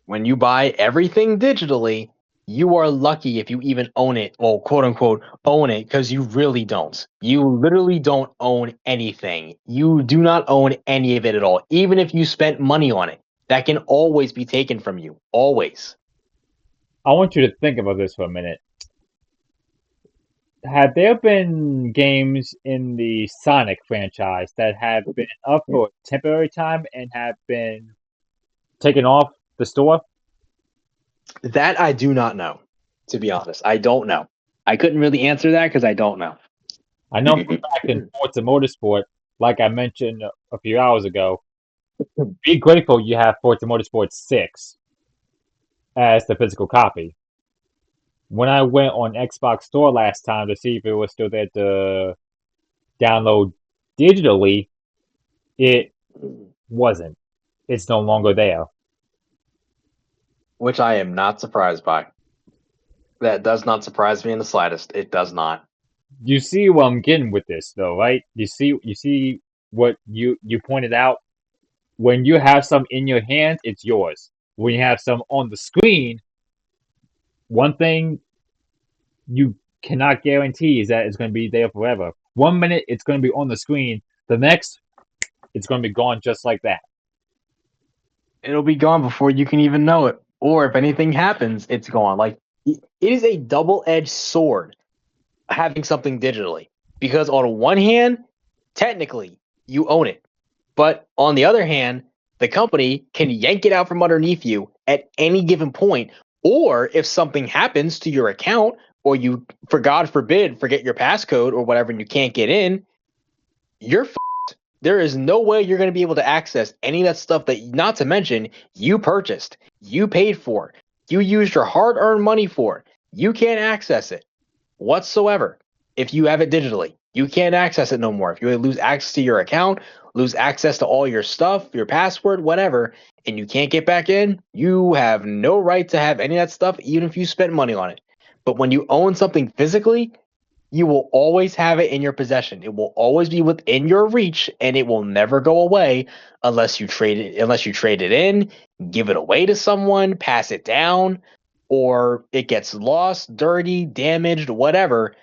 When you buy everything digitally, you are lucky if you even own it, well, quote unquote, own it, because you really don't. You literally don't own anything. You do not own any of it at all, even if you spent money on it. That can always be taken from you. Always. I want you to think about this for a minute. Have there been games in the Sonic franchise that have been up for a temporary time and have been taken off the store? That I do not know, to be honest. I don't know. I couldn't really answer that because I don't know. I know for a fact in Forza Motorsport, like I mentioned a few hours ago, be grateful you have Forza Motorsport 6 as the physical copy. When I went on Xbox Store last time to see if it was still there to download digitally, It wasn't. It's no longer there. Which I am not surprised by. That does not surprise me in the slightest. It does not. You see what I'm getting with this, though, right? You see what you pointed out. When you have some in your hand, it's yours. When you have some on the screen, one thing you cannot guarantee is that it's going to be there forever. 1 minute it's going to be on the screen, the next it's going to be gone just like that. It'll be gone before you can even know it. Or if anything happens, it's gone. Like, it is a double-edged sword having something digitally. Because on one hand, technically, you own it. But on the other hand, the company can yank it out from underneath you at any given point. Or if something happens to your account, or you, for God forbid, forget your passcode or whatever and you can't get in, you're f***ed. There is no way you're going to be able to access any of that stuff that, not to mention, you purchased, you paid for, you used your hard-earned money for. You can't access it whatsoever if you have it digitally. You can't access it no more. If you lose access to your account, lose access to all your stuff, your password, whatever, and you can't get back in, you have no right to have any of that stuff, even if you spent money on it. But when you own something physically, you will always have it in your possession. It will always be within your reach, and it will never go away unless you trade it in, give it away to someone, pass it down, or it gets lost, dirty, damaged, whatever.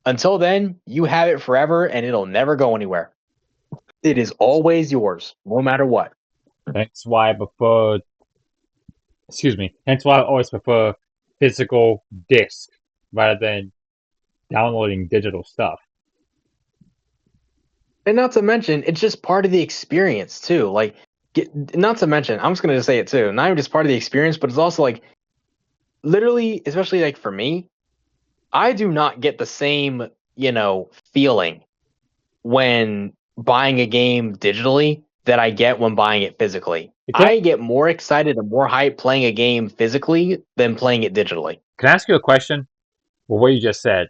Until then, you have it forever and it'll never go anywhere. It is always yours, no matter what. That's why I prefer, excuse me, that's why I always prefer physical disc rather than downloading digital stuff. And not to mention, it's just part of the experience too. Like, not to mention, I'm just gonna say it too. Not even just part of the experience, but it's also like, literally, especially like for me, I do not get the same, feeling when buying a game digitally that I get when buying it physically. Can I, I get more excited and more hyped playing a game physically than playing it digitally. can I ask you a question? Well, what you just said.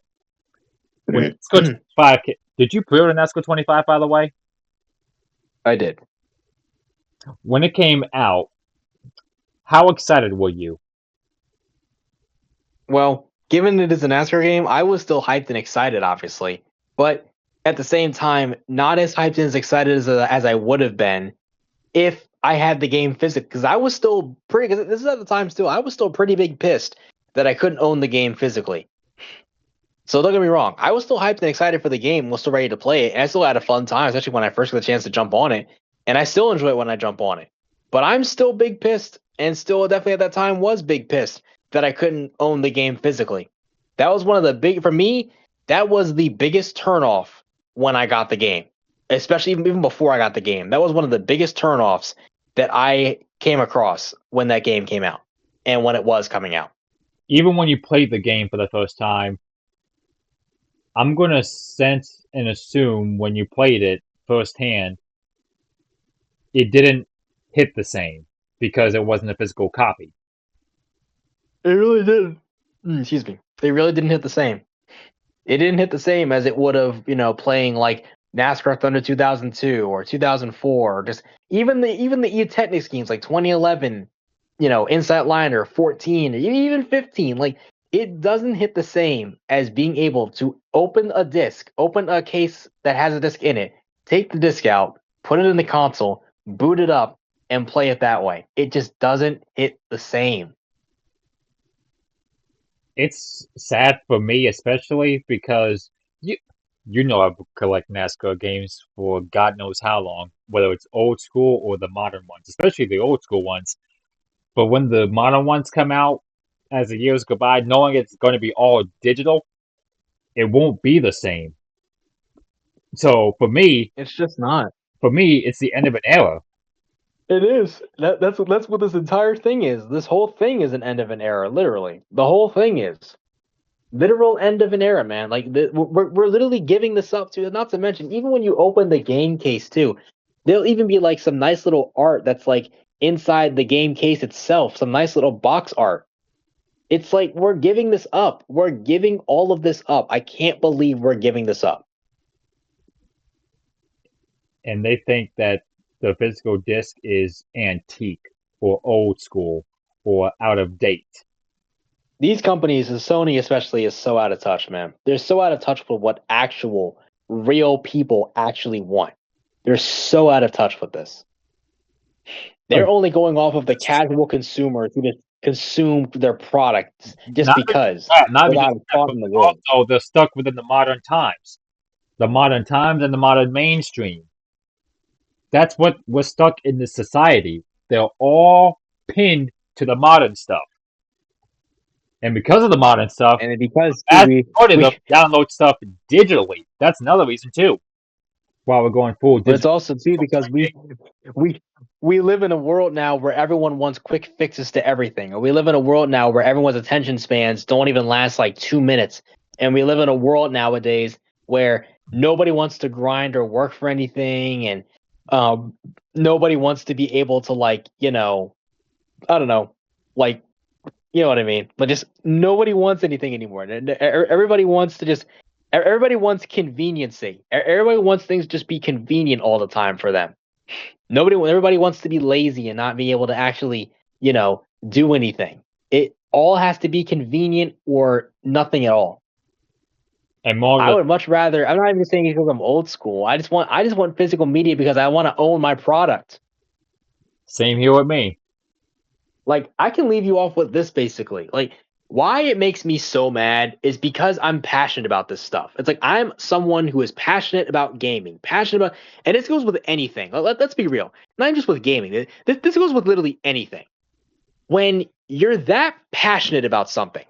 When NASCAR 25, did you pre-order NASCAR 25, by the way? I did. When it came out, how excited were you? Well, given it is a NASCAR game, I was still hyped and excited, obviously, but at the same time, not as hyped and as excited as I would have been if I had the game physically. Because I was still pretty. Because this is at the time still, I was still pretty big pissed that I couldn't own the game physically. So don't get me wrong, I was still hyped and excited for the game, was still ready to play it, and I still had a fun time, especially when I first got the chance to jump on it, and I still enjoy it when I jump on it. But I'm still big pissed, and still definitely at that time was big pissed that I couldn't own the game physically. That was one of the for me, that was the biggest turnoff when I got the game, especially even before I got the game. That was one of the biggest turnoffs that I came across when that game came out and when it was coming out. Even when you played the game for the first time, I'm going to sense and assume when you played it firsthand, it didn't hit the same because it wasn't a physical copy. It really didn't. Excuse me. They really didn't hit the same. It didn't hit the same as it would have, playing like NASCAR Thunder 2002 or 2004, or just even the E-Technics games like 2011, Insight Liner 14, even 15. Like, it doesn't hit the same as being able to open a case that has a disc in it, take the disc out, put it in the console, boot it up, and play it that way. It just doesn't hit the same. It's sad for me, especially because you know I collect NASCAR games for God knows how long, whether it's old school or the modern ones, especially the old school ones. But when the modern ones come out, as the years go by, knowing it's going to be all digital, it won't be the same. So It's just not. it's the end of an era. It is. That's what this entire thing is. This whole thing is an end of an era, literally. The whole thing is literal end of an era, man. Like, we're literally giving this up to. Not to mention, even when you open the game case too, there'll even be like some nice little art that's like inside the game case itself, some nice little box art. It's like we're giving this up. We're giving all of this up. I can't believe we're giving this up. And they think that the physical disc is antique or old school or out of date. These companies, Sony especially, is so out of touch, man. They're so out of touch with what actual, real people actually want. They're so out of touch with this. They're only going off of the casual consumer who just consume their products just because, Not even without just a that, thought but in the world. also they're stuck within the modern times. The modern times and the modern mainstream. That's what we're stuck in this society. They're all pinned to the modern stuff. And because of the modern stuff, And because as part of them we download stuff digitally. That's another reason too. Why we're going full but it's digital. also too because we we live in a world now where everyone wants quick fixes to everything. Or we live in a world now where everyone's attention spans don't even last like 2 minutes. And we live in a world nowadays where nobody wants to grind or work for anything, and nobody wants to be able to, like, I don't know, like, you know what I mean? But just nobody wants anything anymore. Everybody wants to just everybody wants conveniency. Everybody wants things to just be convenient all the time for them. Everybody wants to be lazy and not be able to actually, do anything. It all has to be convenient or nothing at all. And more I of would much rather. I'm not even saying because I'm old school. I just want physical media because I want to own my product. the same here with me. Like, I can leave you off with this basically. Like, why it makes me so mad is because I'm passionate about this stuff. It's like I'm someone who is passionate about gaming, passionate about, and this goes with anything. Let's be real. Not even just with gaming. This goes with literally anything. When you're that passionate about something,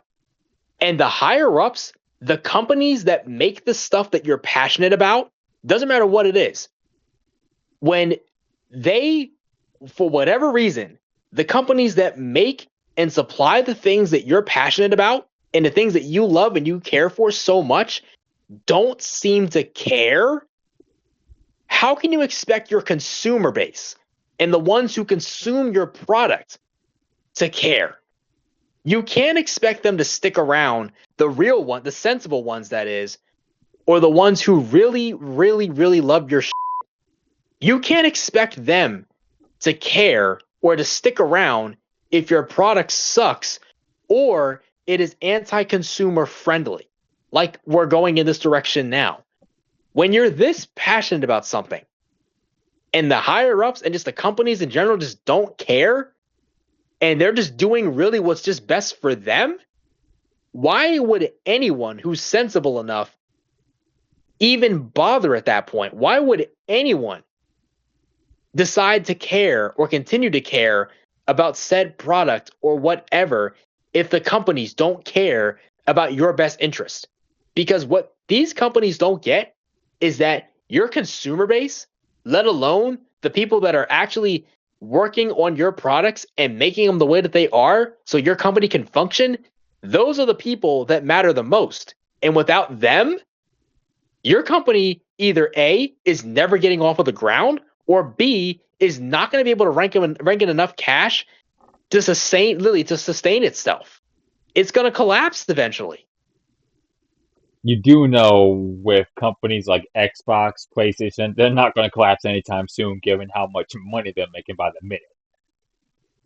and the higher ups, the companies that make the stuff that you're passionate about, doesn't matter what it is, when they, for whatever reason, the companies that make and supply the things that you're passionate about and the things that you love and you care for so much don't seem to care, how can you expect your consumer base and the ones who consume your product to care? You can't expect them to stick around, the real one, the sensible ones, that is, or the ones who really, really, really love your shit. You can't expect them to care or to stick around if your product sucks or it is anti-consumer friendly, like we're going in this direction now. When you're this passionate about something and the higher ups and just the companies in general just don't care and they're just doing really what's just best for them, why would anyone who's sensible enough even bother at that point? Why would anyone decide to care or continue to care about said product or whatever if the companies don't care about your best interest? Because what these companies don't get is that your consumer base, let alone the people that are actually working on your products and making them the way that they are so your company can function, those are the people that matter the most. And without them, your company either A, is never getting off of the ground, or B, is not going to be able to rank in enough cash to sustain itself. It's going to collapse eventually. You do know with companies like Xbox, PlayStation, they're not going to collapse anytime soon, given how much money they're making by the minute.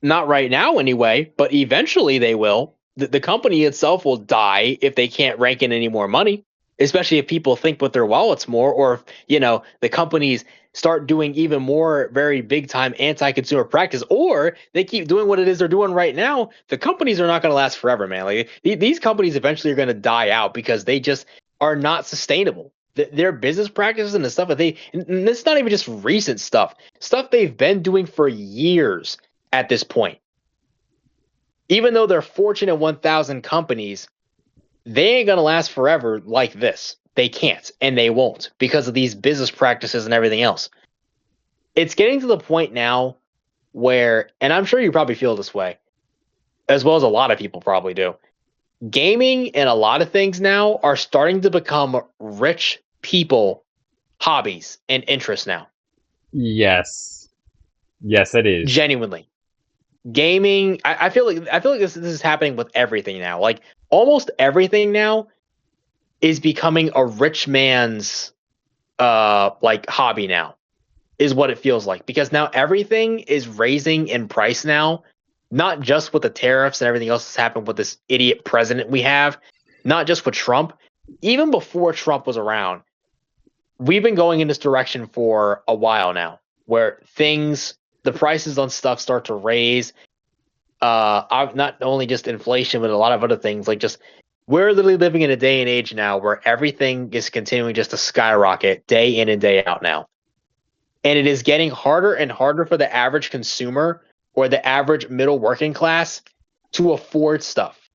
Not right now, anyway, but eventually they will. The company itself will die if they can't rank in any more money, especially if people think with their wallets more, or if, the companies start doing even more very big time anti-consumer practice, or they keep doing what it is they're doing right now. The companies are not going to last forever, man. Like, these companies eventually are going to die out because they just are not sustainable. Their business practices and the stuff that and it's not even just recent stuff they've been doing for years at this point. Even though they're Fortune 1000 companies, they ain't going to last forever like this. They can't, and they won't, because of these business practices and everything else. It's getting to the point now where, and I'm sure you probably feel this way, as well as a lot of people probably do, gaming and a lot of things now are starting to become rich people hobbies and interests now. Yes. Yes, it is. Genuinely. Gaming, I feel like this is happening with everything now. Like, almost everything now is becoming a rich man's like hobby now. is what it feels like, because now everything is raising in price now, not just with the tariffs and everything else that's happened with this idiot president we have, not just with Trump. Even before Trump was around, we've been going in this direction for a while now, where the prices on stuff start to raise. Not only just inflation, but a lot of other things. Like, just we're literally living in a day and age now where everything is continuing just to skyrocket day in and day out now. And it is getting harder and harder for the average consumer or the average middle working class to afford stuff,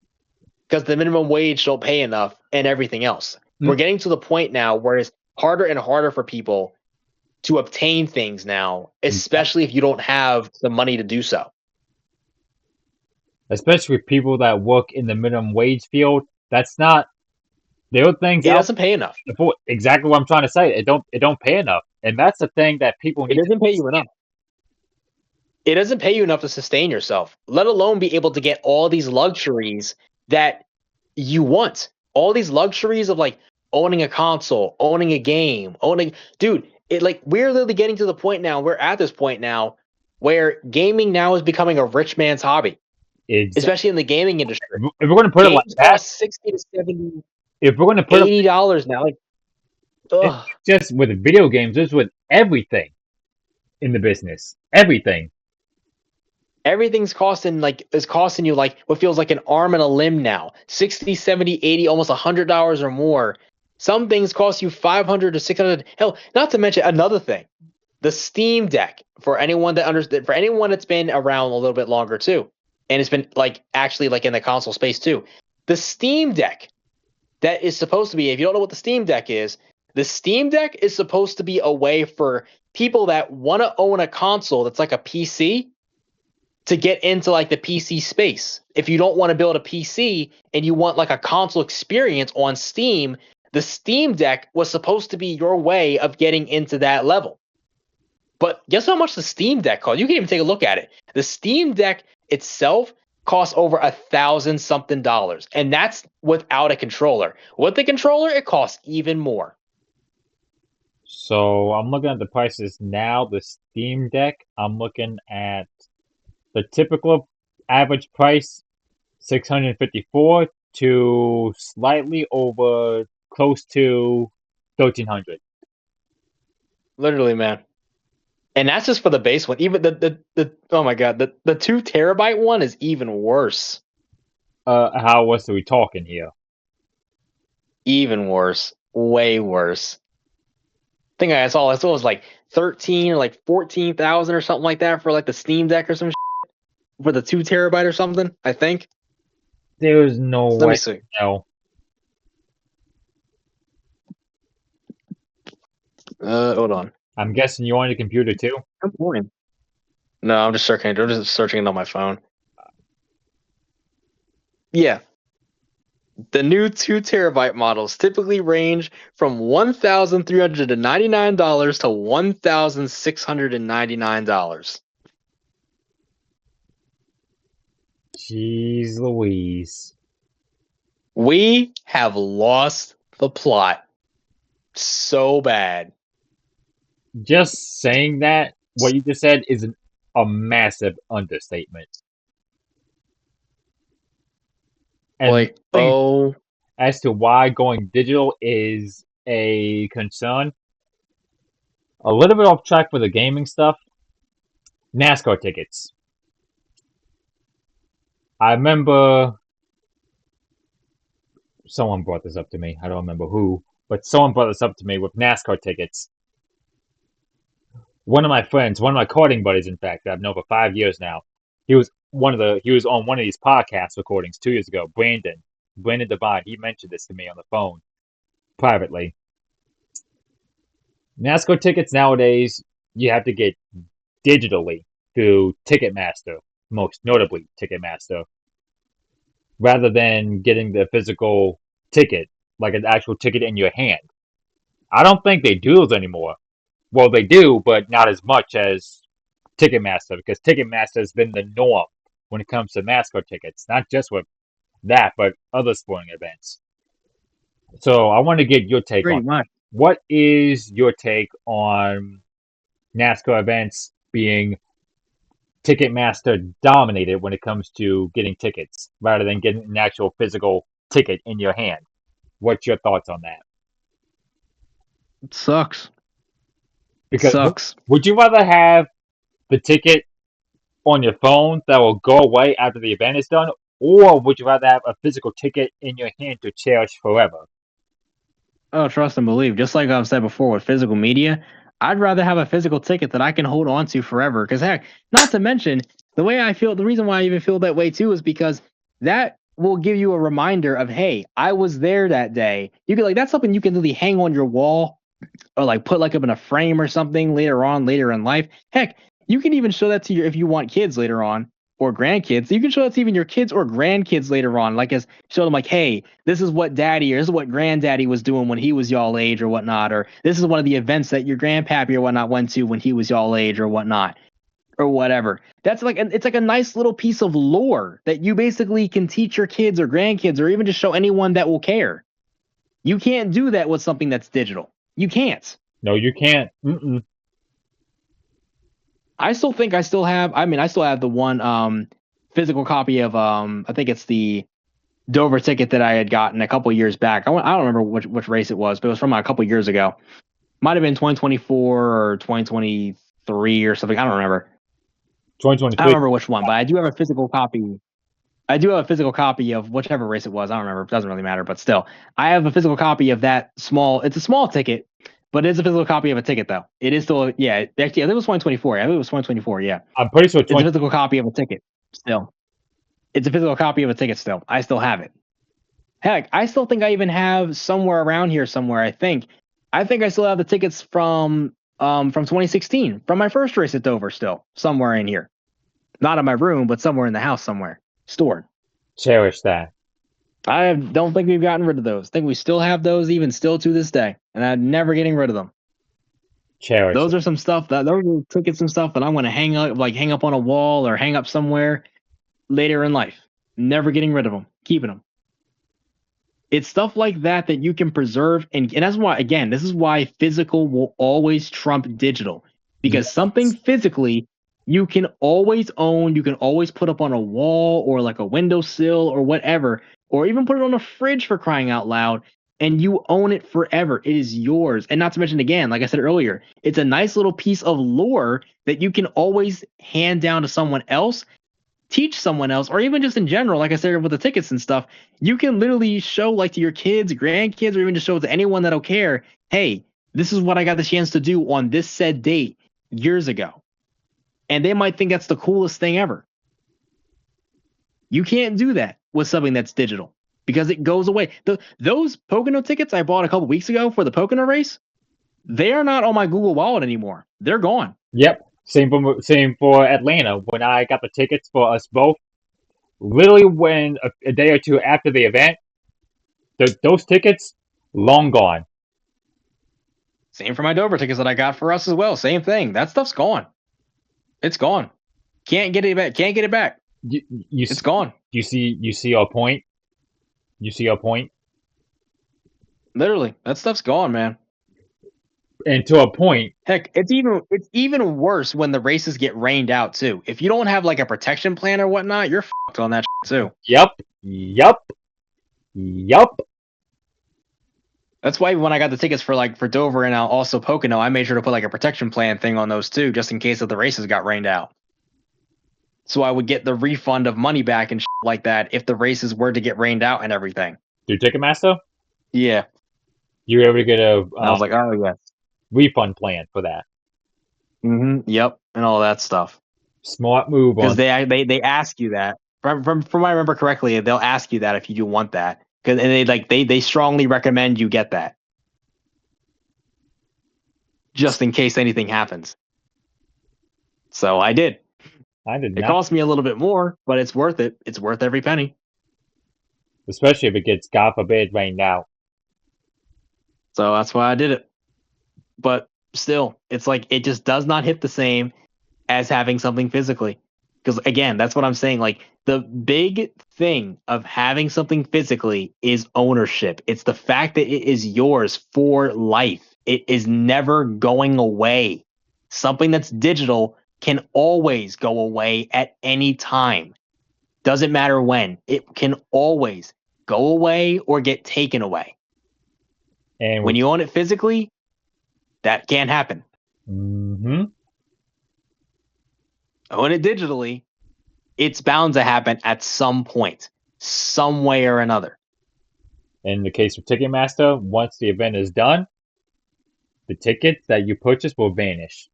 because the minimum wage don't pay enough and everything else. We're getting to the point now where it's harder and harder for people to obtain things now, especially if you don't have the money to do so. Especially with people that work in the minimum wage field. That's not. There are things It out doesn't pay enough. for exactly what I'm trying to say. It don't pay enough, and that's the thing that people It need. doesn't pay you enough. It doesn't pay you enough to sustain yourself, let alone be able to get all these luxuries that you want. All these luxuries of like owning a console, owning a game, dude, it like we're literally getting to the point now, we're at this point now where gaming now is becoming a rich man's hobby, especially in the gaming industry. If we're going to put it like Games that, cost 60 to 70, if we're going to put $80 now. Like, it, just with video games, it's with everything in the business. Everything. everything's costing you like what feels like an arm and a limb now. 60, 70, 80, almost $100 or more. Some things cost you 500 to 600. Hell, not to mention another thing. The Steam Deck, for anyone that's been around a little bit longer too, and it's been like actually like in the console space too. The Steam Deck, that is supposed to be, if you don't know what the Steam Deck is, the Steam Deck is supposed to be a way for people that want to own a console that's like a PC to get into like the PC space. If you don't want to build a PC and you want like a console experience on Steam, the Steam Deck was supposed to be your way of getting into that level. But guess how much the Steam Deck costs? You can even take a look at it. The Steam Deck itself costs over $1,000 something, and that's without a controller. With the controller, it costs even more. So I'm looking at the prices now. The Steam Deck, I'm looking at the typical average price, 654 to slightly over, close to 1,300. Literally, man. And that's just for the base one. Even the oh my god, the 2 terabyte one is even worse. How much are we talking here? Even worse. Way worse. I think I saw it was like 13 or like 14,000 or something like that for like the Steam Deck or some shit, for the 2 terabyte or something, I think. There's no Let way. me see. No. Hold on. I'm guessing you're on your computer too? I'm boring. No, I'm just searching it on my phone. Yeah. The new 2 terabyte models typically range from $1,399 to $1,699. Jeez Louise. We have lost the plot so bad. Just saying that, what you just said, is a massive understatement. And Like, oh, as to why going digital is a concern, a little bit off track for the gaming stuff. NASCAR tickets. I remember someone brought this up to me. I don't remember who, but someone brought this up to me with NASCAR tickets. One of my friends, one of my karting buddies, in fact, that I've known for 5 years now, he was on one of these podcast recordings 2 years ago. Brandon Devine, he mentioned this to me on the phone privately. NASCAR tickets nowadays, you have to get digitally through Ticketmaster, most notably Ticketmaster, rather than getting the physical ticket, like an actual ticket in your hand. I don't think they do those anymore. Well, they do, but not as much as Ticketmaster, because Ticketmaster has been the norm when it comes to NASCAR tickets, not just with that, but other sporting events. So I want to get your take Pretty on much. what is your take on NASCAR events being Ticketmaster dominated when it comes to getting tickets, rather than getting an actual physical ticket in your hand. What's your thoughts on that? It sucks. It Because sucks. would you rather have the ticket on your phone that will go away after the event is done, or would you rather have a physical ticket in your hand to cherish forever? Oh, trust and believe. Just like I've said before with physical media, I'd rather have a physical ticket that I can hold on to forever. Because heck, not to mention the way I feel. The reason why I even feel that way too is because that will give you a reminder of, hey, I was there that day. You can like that's something you can really hang on your wall or like put like up in a frame or something later in life. Heck, you can even show that to your if you want kids later on or grandkids. You can show that to even your kids or grandkids later on. Like as show them like, hey, this is what daddy or this is what granddaddy was doing when he was y'all age or whatnot, or this is one of the events that your grandpappy or whatnot went to when he was y'all age or whatnot. Or whatever. That's like it's like a nice little piece of lore that you basically can teach your kids or grandkids or even just show anyone that will care. You can't do that with something that's digital. You can't. No, you can't. Mm-mm. I still think I still have. I mean, I still have the one physical copy of I think it's the Dover ticket that I had gotten a couple years back. I don't remember which race it was, but it was from a couple years ago. Might have been 2024 or 2023 or something. I don't remember. I don't 2023. remember which one, but I do have a physical copy. I do have a physical copy of whichever race it was. I don't remember. It doesn't really matter, but still, I have a physical copy of that small. It's a small ticket, but it is a physical copy of a ticket, though. It is still, yeah. Actually, I think it was 2024. I think it was 2024. Yeah, I'm pretty sure it's a 20. physical copy of a ticket. Still, it's a physical copy of a ticket. Still, I still have it. Heck, I still think I even have somewhere around here somewhere. I think I still have the tickets from 2016 from my first race at Dover. Still somewhere in here, not in my room, but somewhere in the house somewhere stored. Cherish that. I don't think we've gotten rid of those. I think we still have those even still to this day, and I'm never getting rid of them. Cherish Those it. are some stuff that those are tickets and stuff that I'm going to hang up on a wall or hang up somewhere later in life. Never getting rid of them, keeping them. It's stuff like that that you can preserve, and that's why again, this is why physical will always trump digital because something Yes. physically you can always own, you can always put up on a wall or like a windowsill or whatever, or even put it on a fridge for crying out loud, and you own it forever. It is yours. And not to mention, again, like I said earlier, it's a nice little piece of lore that you can always hand down to someone else, teach someone else, or even just in general, like I said with the tickets and stuff, you can literally show like to your kids, grandkids, or even just show to anyone that'll care, hey, this is what I got the chance to do on this said date years ago. And they might think that's the coolest thing ever. You can't do that with something that's digital because it goes away. Those Pocono tickets I bought a couple weeks ago for the Pocono race, they are not on my Google Wallet anymore. They're gone. Yep. Same for Atlanta. When I got the tickets for us both, literally when a day or two after the event, those tickets long gone. Same for my Dover tickets that I got for us as well. Same thing. That stuff's gone. It's gone. Can't get it back. Can't get it back. It's gone. You see our point. You see our point. Literally, that stuff's gone, man. And to a point, Heck, it's even worse when the races get rained out too. If you don't have like a protection plan or whatnot, you're fucked on that too. yep, yep, yep. That's why when I got the tickets for Dover and also Pocono, I made sure to put like a protection plan thing on those too, just in case if the races got rained out. So I would get the refund of money back and like that if the races were to get rained out and everything. Through Ticketmaster, Yeah, you were able to get a I was like, oh yeah, refund plan for that. yep, and all that stuff. Smart move Because on. they ask you that from what I remember correctly, they'll ask you that if you do want that. Because they strongly recommend you get that, just in case anything happens. So I did. I did It not, cost me a little bit more, but it's worth it. It's worth every penny. especially if it gets, God forbid, rained out. So that's why I did it. But still, it's like it just does not hit the same as having something physically. Because again, that's what I'm saying. Like the big thing of having something physically is ownership. It's the fact that it is yours for life. It is never going away. Something that's digital can always go away at any time. Doesn't matter when. It can always go away or get taken away. And when you own it physically, that can't happen. Mm-hmm. Own it digitally, it's bound to happen at some point, some way or another. In the case of Ticketmaster, once the event is done, the tickets that you purchase will vanish.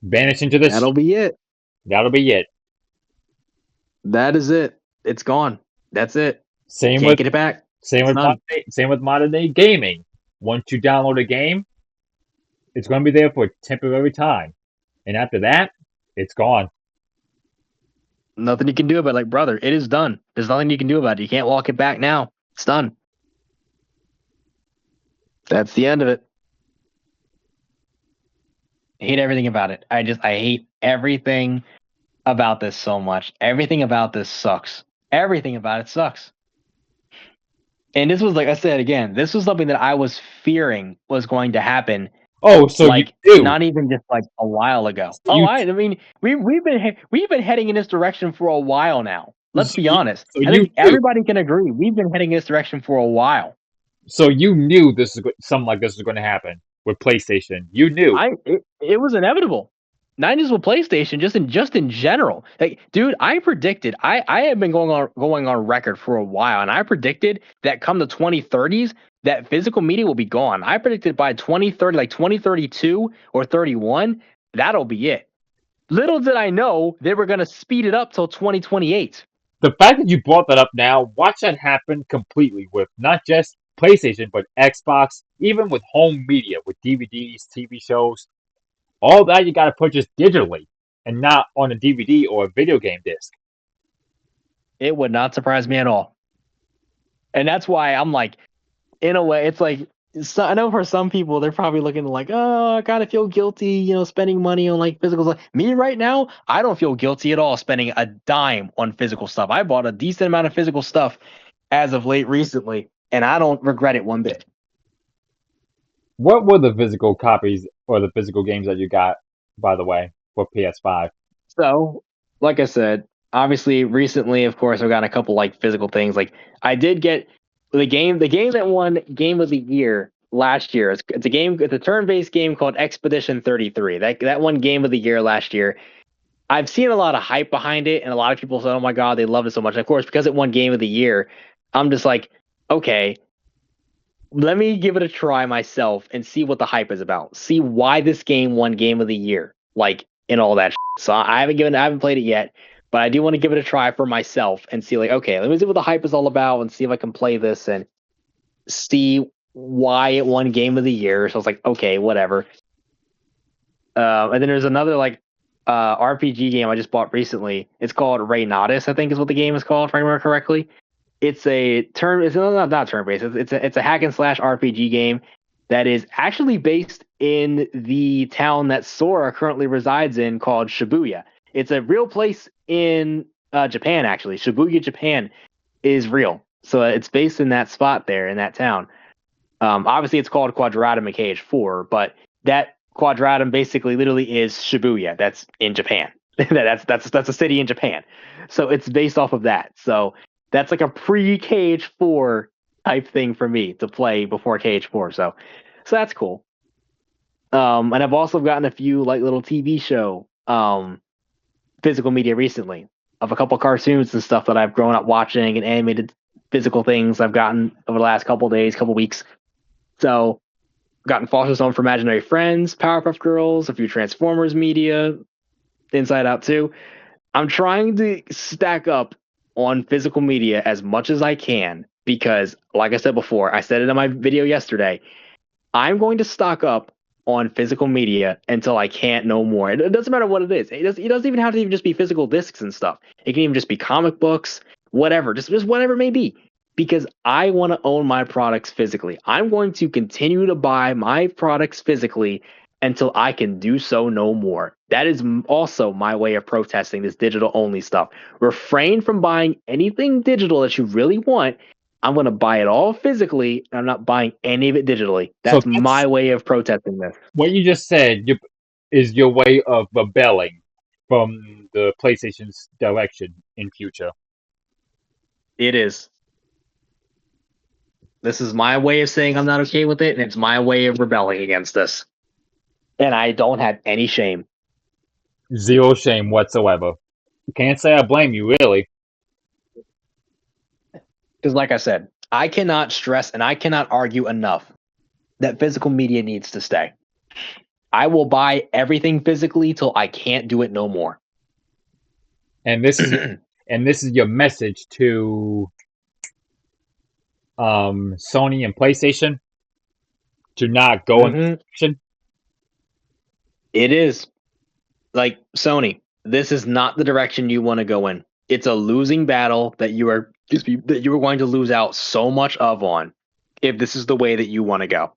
Vanish into the That'll be it. That'll be it. That is it. It's gone. That's it. Same Can't with get it back. same with modern day gaming. Once you download a game, it's going to be there for a temporary time, and after that, it's gone. Nothing you can do about it. Like, brother, it is done. There's nothing you can do about it. You can't walk it back now. It's done. That's the end of it. I hate everything about it. I hate everything about this so much. Everything about this sucks. Everything about it sucks. And this was, like I said again, this was something that I was fearing was going to happen. Oh, so like you do. not even just like a while ago. So I mean, we've been heading in this direction for a while now. Let's be honest. So I think everybody can agree we've been heading in this direction for a while. So you knew something like this was going to happen with PlayStation. You knew. It was inevitable. Not just with PlayStation, just in general. Like, dude, I predicted. I have been going on record for a while, and I predicted that come the 2030s, that physical media will be gone. I predicted by 2030, like 2032 or 31, that'll be it. Little did I know they were going to speed it up till 2028. The fact that you brought that up now, watch that happen completely with not just PlayStation, but Xbox, even with home media, with DVDs, TV shows. All that you got to purchase digitally and not on a DVD or a video game disc. It would not surprise me at all. And that's why I'm like, in a way, it's like, so I know for some people, they're probably looking like, oh, I kind of feel guilty, spending money on like physical stuff. Me right now, I don't feel guilty at all spending a dime on physical stuff. I bought a decent amount of physical stuff as of late recently, and I don't regret it one bit. What were the physical copies or the physical games that you got, by the way, for PS5? So, like I said, obviously recently, of course, I've gotten a couple like physical things. Like I did get the game that won Game of the Year last year. It's a turn-based game called Expedition 33. That won Game of the Year last year. I've seen a lot of hype behind it, and a lot of people said, "Oh my god, they love it so much." And of course, because it won Game of the Year, I'm just like, okay, let me give it a try myself and see what the hype is about. See why this game won Game of the Year, like and all that. So I haven't played it yet, but I do want to give it a try for myself and see, like, okay, let me see what the hype is all about and see if I can play this and see why it won Game of the Year. So I was like, okay, whatever. And then there's another like RPG game I just bought recently. It's called Reynatis, I think is what the game is called, if I remember correctly. It's not turn based. It's a hack and slash RPG game that is actually based in the town that Sora currently resides in, called Shibuya. It's a real place in Japan, actually. Shibuya, Japan is real. So it's based in that spot there, in that town. Obviously, it's called Quadratum in KH4, but that Quadratum basically literally is Shibuya. That's in Japan. that's a city in Japan. So it's based off of that. So that's like a pre-KH4 type thing for me to play before KH4. So that's cool. And I've also gotten a few like little TV show physical media recently of a couple cartoons and stuff that I've grown up watching, and animated physical things I've gotten over the last couple days, couple weeks. So I've gotten Foster's Home for Imaginary Friends, Powerpuff Girls, a few Transformers media, Inside Out 2. I'm trying to stack up on physical media as much as I can because, like I said before, I said it in my video yesterday, I'm going to stock up on physical media until I can't no more. It doesn't matter what it is. It doesn't even have to even just be physical discs and stuff. It can even just be comic books, whatever, just whatever it may be, because I want to own my products physically. I'm going to continue to buy my products physically until I can do so no more. That is also my way of protesting this digital only stuff. Refrain from buying anything digital that you really want. I'm going to buy it all physically, and I'm not buying any of it digitally. That's my way of protesting this. What you just said, is your way of rebelling from the PlayStation's direction in future. It is. This is my way of saying I'm not okay with it, and it's my way of rebelling against this. And I don't have any shame. Zero shame whatsoever. Can't say I blame you, really. Because, like I said, I cannot stress and I cannot argue enough that physical media needs to stay. I will buy everything physically till I can't do it no more. And this is your message to Sony and PlayStation to not go in this direction. It is. Like, Sony, this is not the direction you want to go in. It's a losing battle that you are going to lose out so much of on if this is the way that you want to go.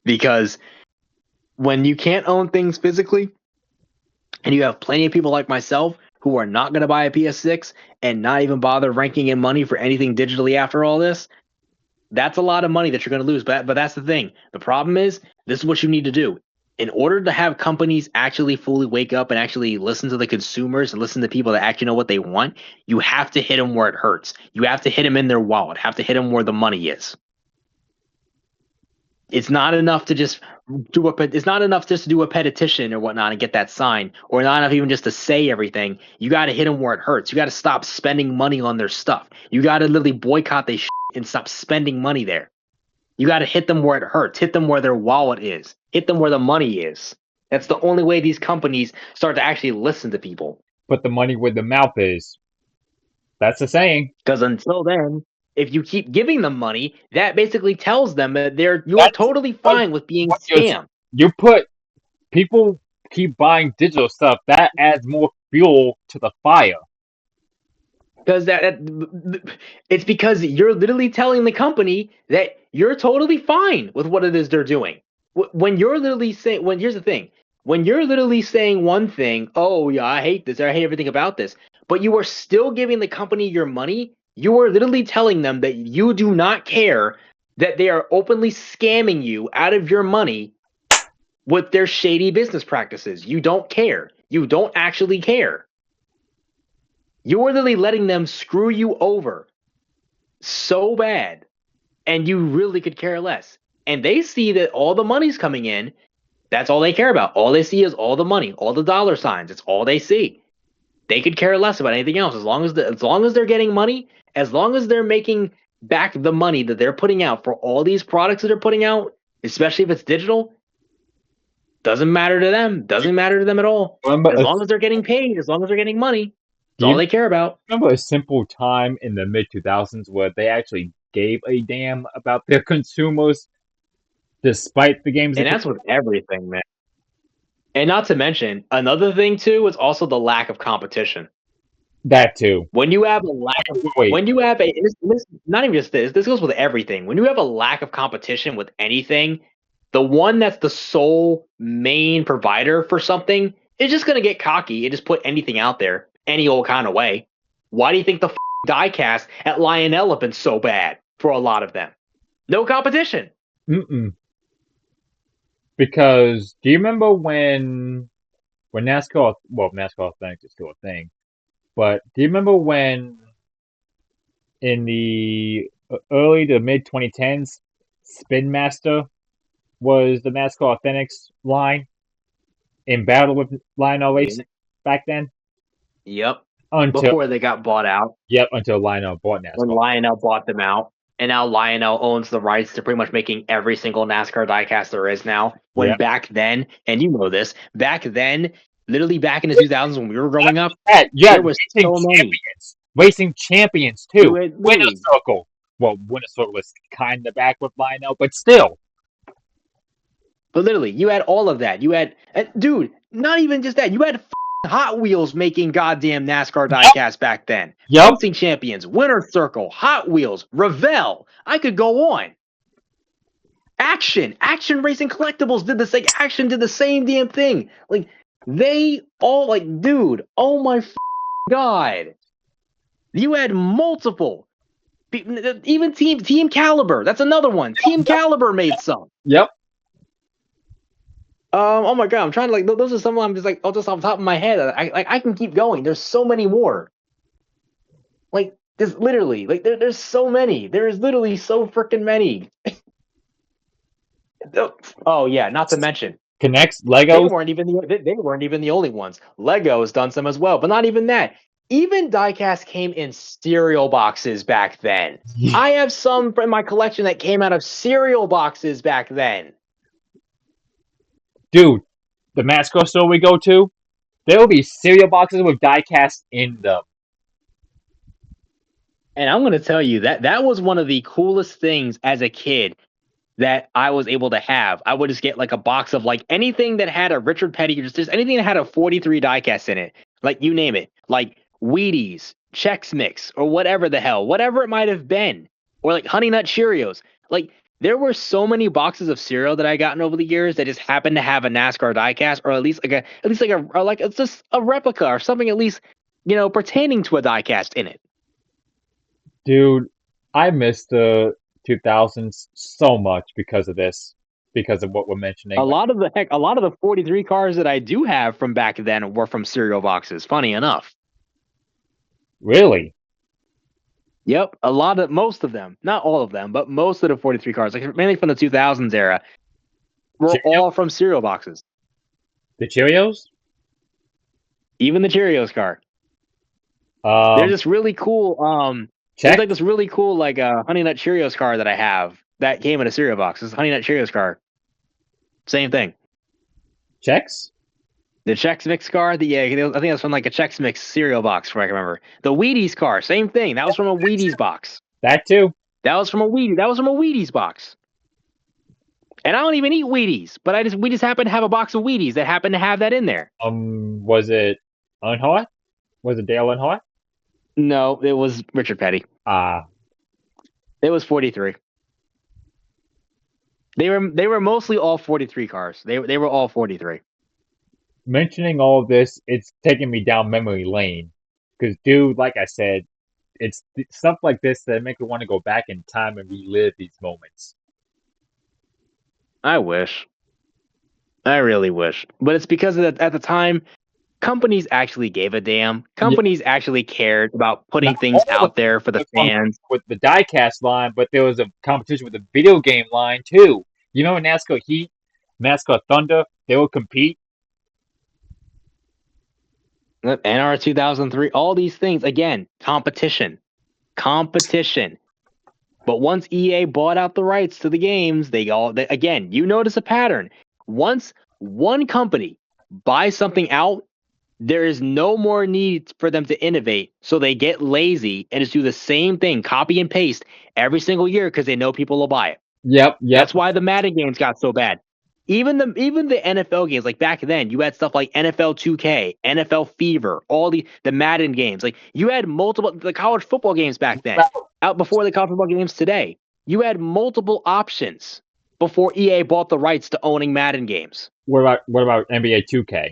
Because when you can't own things physically, and you have plenty of people like myself who are not going to buy a PS6 and not even bother ranking in money for anything digitally after all this, that's a lot of money that you're going to lose. But that's the thing. The problem is, this is what you need to do. In order to have companies actually fully wake up and actually listen to the consumers and listen to people that actually know what they want, you have to hit them where it hurts. You have to hit them in their wallet, have to hit them where the money is. It's not enough to just do a petition or whatnot and get that sign, or not enough even just to say everything. You got to hit them where it hurts. You got to stop spending money on their stuff. You got to literally boycott their shit and stop spending money there. You got to hit them where it hurts. Hit them where their wallet is. Hit them where the money is. That's the only way these companies start to actually listen to people. Put the money where the mouth is. That's the saying. Because until then, if you keep giving them money, that basically tells them that you're totally fine with being scammed. People keep buying digital stuff. That adds more fuel to the fire. Because it's because you're literally telling the company that you're totally fine with what it is they're doing. When you're literally saying, here's the thing, when you're literally saying one thing, oh yeah, I hate this, I hate everything about this, but you are still giving the company your money, you are literally telling them that you do not care, that they are openly scamming you out of your money with their shady business practices. You don't care. You don't actually care. You are literally letting them screw you over so bad, and you really could care less. And they see that all the money's coming in. That's all they care about. All they see is all the money, all the dollar signs. It's all they see. They could care less about anything else as long as they're getting money, as long as they're making back the money that they're putting out for all these products that they're putting out, especially if it's digital. Doesn't matter to them. Doesn't matter to them at all. As long as they're getting paid, as long as they're getting money, that's all they care about. Remember a simple time in the mid-2000s where they actually gave a damn about their consumers, despite the games. And that's with everything, man. And not to mention, another thing too is also the lack of competition. That too. When you have a lack of, not even just this goes with everything. When you have a lack of competition with anything, the one that's the sole main provider for something is just going to get cocky and just put anything out there any old kind of way. Why do you think the diecast at Lionel have been so bad for a lot of them? No competition. Because do you remember when NASCAR? Well, NASCAR Authentic is still a thing, but do you remember when in the early to mid 2010s, Spin Master was the NASCAR Authentics line in battle with Lionel Racing back then? Yep. Before they got bought out. Yep, until Lionel bought NASCAR. When Lionel bought them out. And now Lionel owns the rights to pretty much making every single NASCAR diecast there is now. When back then, and you know this, back then, literally back in the 2000s when we were growing up, there was so many. Racing champions, too. Winner Circle. Well, Winner Circle was kind of back with Lionel, but still. But literally, you had all of that. You had, dude, not even just that. You had Hot Wheels making goddamn NASCAR diecast back then. Racing champions, Winner Circle, Hot Wheels, Revell. I could go on. Action Racing Collectibles did the same. Action did the same damn thing. Like they all like, dude. Oh my god! You had multiple. Even Team Caliber. That's another one. Team Caliber made some. Yep. Oh my god, I'm trying to like those are some I'm just like just off the top of my head. I can keep going. There's so many more. Like there's literally like there's so many. There is literally so freaking many. Oh yeah, not to mention Connects, Legos. they weren't even the only ones. Lego has done some as well, but not even that. Even diecast came in cereal boxes back then. I have some in my collection that came out of cereal boxes back then. Dude, the Masco store we go to, there will be cereal boxes with diecast in them. And I'm going to tell you that was one of the coolest things as a kid that I was able to have. I would just get like a box of like anything that had a Richard Petty, just anything that had a 43 diecast in it, like you name it, like Wheaties, Chex Mix, or whatever the hell, whatever it might have been, or like Honey Nut Cheerios. Like there were so many boxes of cereal that I gotten over the years that just happened to have a NASCAR diecast, or like it's just a replica or something at least pertaining to a diecast in it. Dude, I miss the 2000s so much because of this, because of what we're mentioning. A lot of the 43 cars that I do have from back then were from cereal boxes. Funny enough. Really? Yep, most of them, not all of them, but most of the 43 cars, like mainly from the 2000s era, were all from cereal boxes. The Cheerios? Even the Cheerios car. They're just really cool. There's like this really cool like Honey Nut Cheerios car that I have that came in a cereal box. It's a Honey Nut Cheerios car. Same thing. Chex? The Chex Mix car, I think that's from like a Chex Mix cereal box, from what I can remember. The Wheaties car, same thing. That was from a Wheaties box. That too. That was from a Wheaties box. And I don't even eat Wheaties, but we just happen to have a box of Wheaties that happened to have that in there. Was it Earnhardt? Was it Dale Earnhardt? No, it was Richard Petty. It was 43. They were mostly all 43 cars. They were all 43. Mentioning all of this, it's taking me down memory lane. Because, dude, like I said, it's stuff like this that make me want to go back in time and relive these moments. I wish. I really wish. But it's because at the time, companies actually gave a damn. Companies actually cared about putting things out there for the fans. With the diecast line, but there was a competition with the video game line, too. You know, NASCAR Heat, NASCAR Thunder, they would compete. NR 2003, all these things, again, competition. But once EA bought out the rights to the games, again, you notice a pattern. Once one company buys something out, there is no more need for them to innovate. So they get lazy and just do the same thing, copy and paste every single year because they know people will buy it. Yep. That's why the Madden games got so bad. Even the NFL games, like back then, you had stuff like NFL 2K, NFL Fever, all the Madden games. Like you had the college football games back then, out before the college football games today. You had multiple options before EA bought the rights to owning Madden games. What about NBA 2K?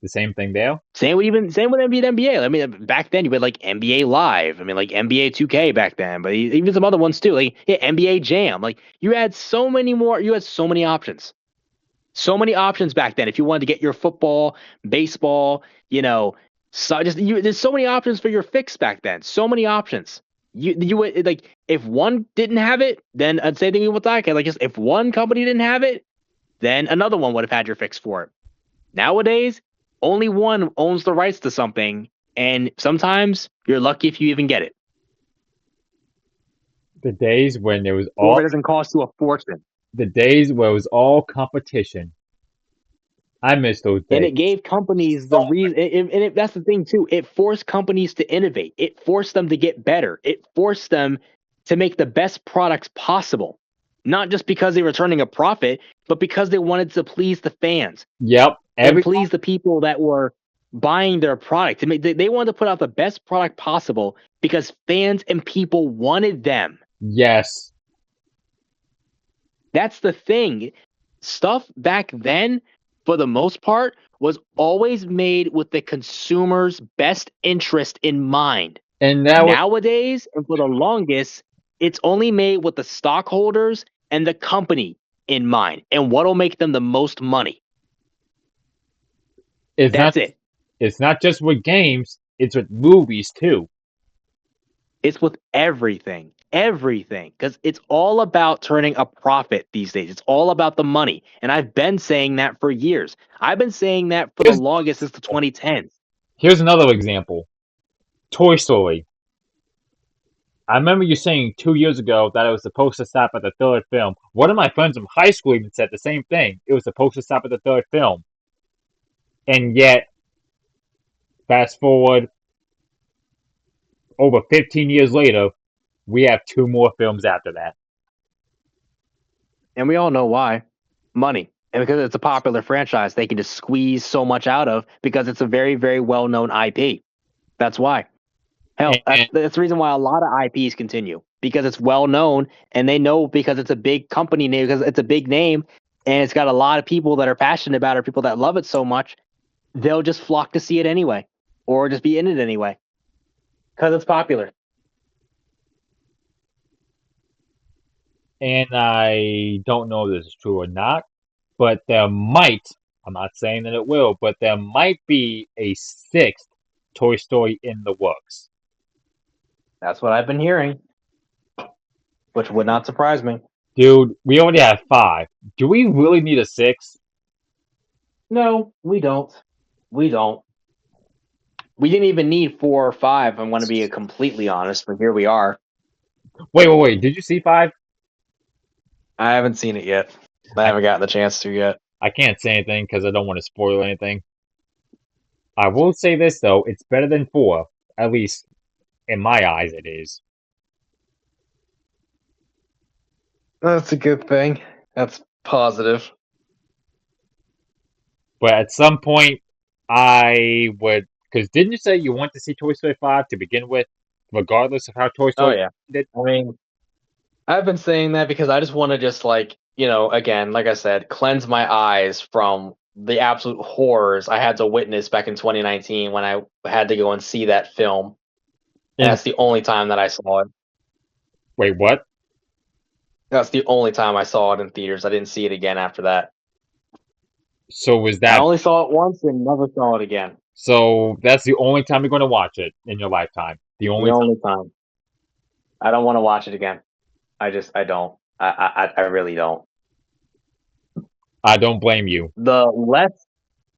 The same thing there? Same with NBA. I mean, back then you had like NBA Live. I mean, like NBA 2K back then, but even some other ones too. Like NBA Jam. Like you had so many more. You had so many options. So many options back then. If you wanted to get your football, baseball, there's so many options for your fix back then. So many options. You would like if one didn't have it, then I'd say thing with diecast. Like just if one company didn't have it, then another one would have had your fix for it. Nowadays, only one owns the rights to something, and sometimes you're lucky if you even get it. The days when it was all. Or it doesn't cost you a fortune. The days where it was all competition. I miss those days. And it gave companies the reason, that's the thing too. It forced companies to innovate. It forced them to get better. It forced them to make the best products possible. Not just because they were turning a profit, but because they wanted to please the fans. Yep. And please the people that were buying their product. They wanted to put out the best product possible because fans and people wanted them. Yes. That's the thing. Stuff back then, for the most part, was always made with the consumer's best interest in mind. And nowadays, and for the longest, it's only made with the stockholders and the company in mind and what'll make them the most money. It's That's not. it. It's not just with games. It's with movies too. It's with everything. Everything. Because it's all about turning a profit these days. It's all about the money. And I've been saying that for years. I've been saying that for the longest since the 2010s. Here's another example. Toy Story. I remember you saying 2 years ago that it was supposed to stop at the third film. One of my friends from high school even said the same thing. It was supposed to stop at the third film. And yet, fast forward over 15 years later, we have two more films after that. And we all know why. Money. And because it's a popular franchise, they can just squeeze so much out of because it's a very, very well-known IP. That's why. Hell, And that's the reason why a lot of IPs continue because it's well known and they know because it's a big company name, because it's a big name and it's got a lot of people that are passionate about it, people that love it so much, they'll just flock to see it anyway or just be in it anyway because it's popular. and I don't know if this is true or not, but there might, I'm not saying that it will, but there might be a sixth Toy Story in the works. That's what I've been hearing, which would not surprise me. Dude, we already have five. Do we really need a sixth? No, we don't. We don't. We didn't even need 4 or 5. I'm going to be completely honest, but here we are. Wait. Did you see five? I haven't seen it yet. I haven't gotten the chance to yet. I can't say anything because I don't want to spoil anything. I will say this though, it's better than four. At least in my eyes, it is. That's a good thing. That's positive. But at some point, I would. Because didn't you say you want to see Toy Story 5 to begin with, regardless of how Toy Oh Story yeah. ended? I mean, I've been saying that because I just want to just like, again, like I said, cleanse my eyes from the absolute horrors I had to witness back in 2019 when I had to go and see that film. And And that's the only time that I saw it. wait, what? That's the only time I saw it in theaters. I didn't see it again after that. So was I that? only saw it once and never saw it again. So that's the only time you're going to watch it in your lifetime. The The only time. only time. I don't want to watch it again. I don't. I really don't. I don't blame you. The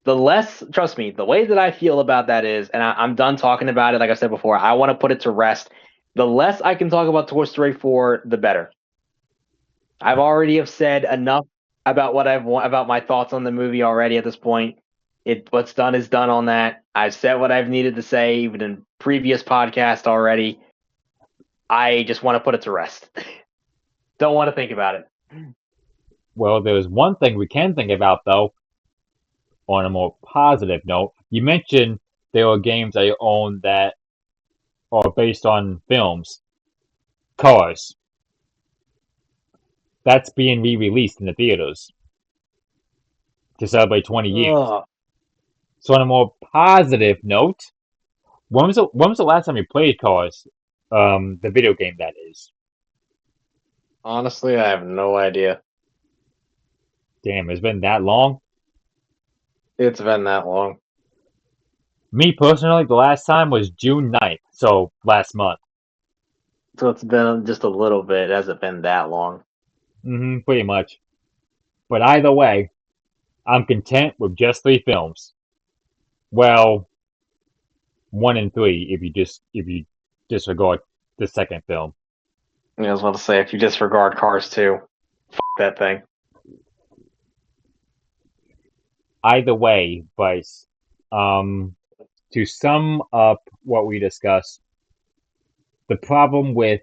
less, trust me, the way that I feel about that is, and I'm done talking about it. Like I said before, I want to put it to rest. The less I can talk about Toy Story 4, the better. I've already have said enough about about my thoughts on the movie already at this point. What's done is done on that. I've said what I've needed to say even in previous podcast already. I just want to put it to rest. Don't want to think about it. Well, there's one thing we can think about though, on a more positive note. You mentioned there are games that you own that are based on films. Cars. That's being re-released in the theaters to celebrate 20 years. Ugh. So on a more positive note, when was the last time you played Cars? The video game that is. Honestly, I have no idea. Damn, it's been that long. It's been that long. Me personally, the last time was June 9th, so last month. So it's been just a little bit. It hasn't been that long. Pretty much. But either way, I'm content with just three films. Well, one and three if you disregard the second film. I was about to say, if you disregard Cars 2, that thing. Either way, Bryce, to sum up what we discussed, the problem with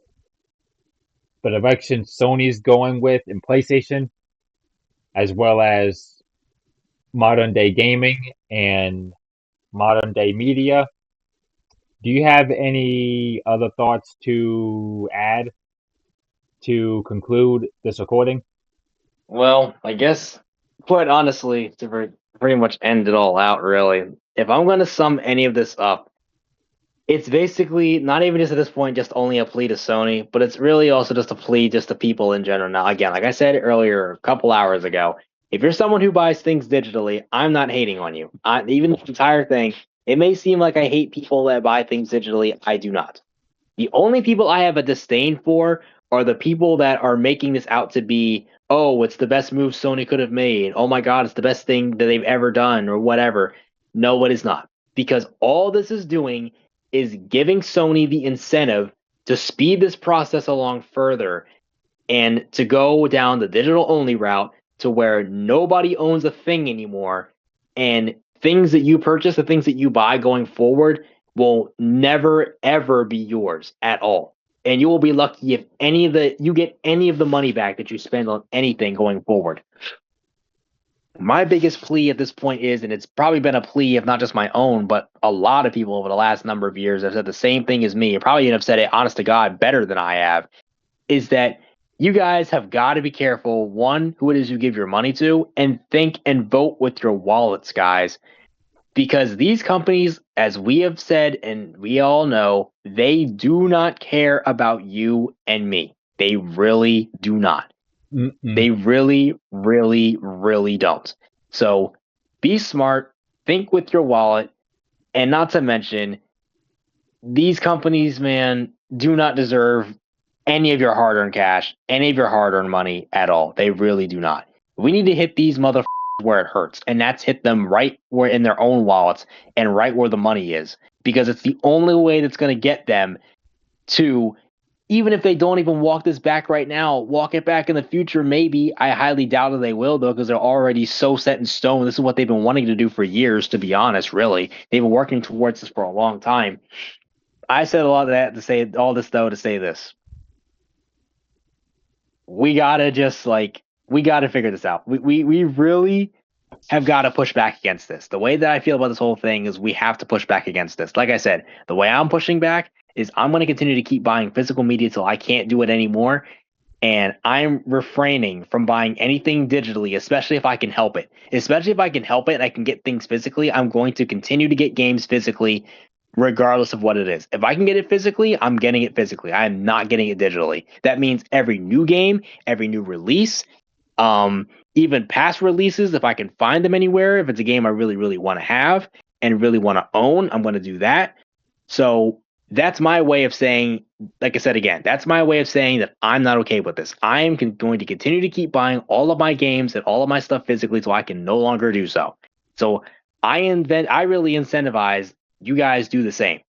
the direction Sony's going with in PlayStation, as well as modern day gaming and modern day media. Do you have any other thoughts to add to conclude this recording? Well, I guess, quite honestly, to pretty much end it all out, really, if I'm going to sum any of this up, it's basically not even just at this point just only a plea to Sony, but it's really also just a plea just to people in general. Now, again, like I said earlier, a couple hours ago, If you're someone who buys things digitally, I'm not hating on you. Even this entire thing, it may seem like I hate people that buy things digitally. I do not. The only people I have a disdain for are the people that are making this out to be, oh, it's the best move Sony could have made. Oh my God, it's the best thing that they've ever done, or whatever. No, it is not. Because all this is doing is giving Sony the incentive to speed this process along further and to go down the digital only route to where nobody owns a thing anymore, and things that you purchase, the things that you buy going forward, will never ever be yours at all. And you will be lucky if you get any of the money back that you spend on anything going forward. My biggest plea at this point is, and it's probably been a plea of not just my own, but a lot of people over the last number of years have said the same thing as me, and probably have said it, honest to God, better than I have, is that you guys have got to be careful, one, who it is you give your money to, and think and vote with your wallets, guys. Because these companies, as we have said and we all know, they do not care about you and me. They really do not. They really, really, really don't. So be smart, think with your wallet, and not to mention, these companies, man, do not deserve any of your hard-earned cash, any of your hard-earned money at all. They really do not. We need to hit these motherfuckers where it hurts, and that's hit them right where in their own wallets and right where the money is, because it's the only way that's going to get them to, even if they don't even walk this back right now, walk it back in the future, maybe. I highly doubt that they will, though, because they're already so set in stone. This is what they've been wanting to do for years, to be honest, really. They've been working towards this for a long time. I said a lot of that to say all this, though, to say this. We gotta figure this out. We really have got to push back against this. The way that I feel about this whole thing is we have to push back against this. Like I said, the way I'm pushing back is I'm going to continue to keep buying physical media till I can't do it anymore. And I'm refraining from buying anything digitally, especially if I can help it. Especially if I can help it and I can get things physically, I'm going to continue to get games physically regardless of what it is. If I can get it physically, I'm getting it physically. I am not getting it digitally. That means every new game, every new release, even past releases, if I can find them anywhere, if it's a game I really, really want to have and really want to own, I'm going to do that. So that's my way of saying, like I said again, that's my way of saying that I'm not okay with this. I am going to continue to keep buying all of my games and all of my stuff physically so I can no longer do so. So I really incentivize you guys do the same,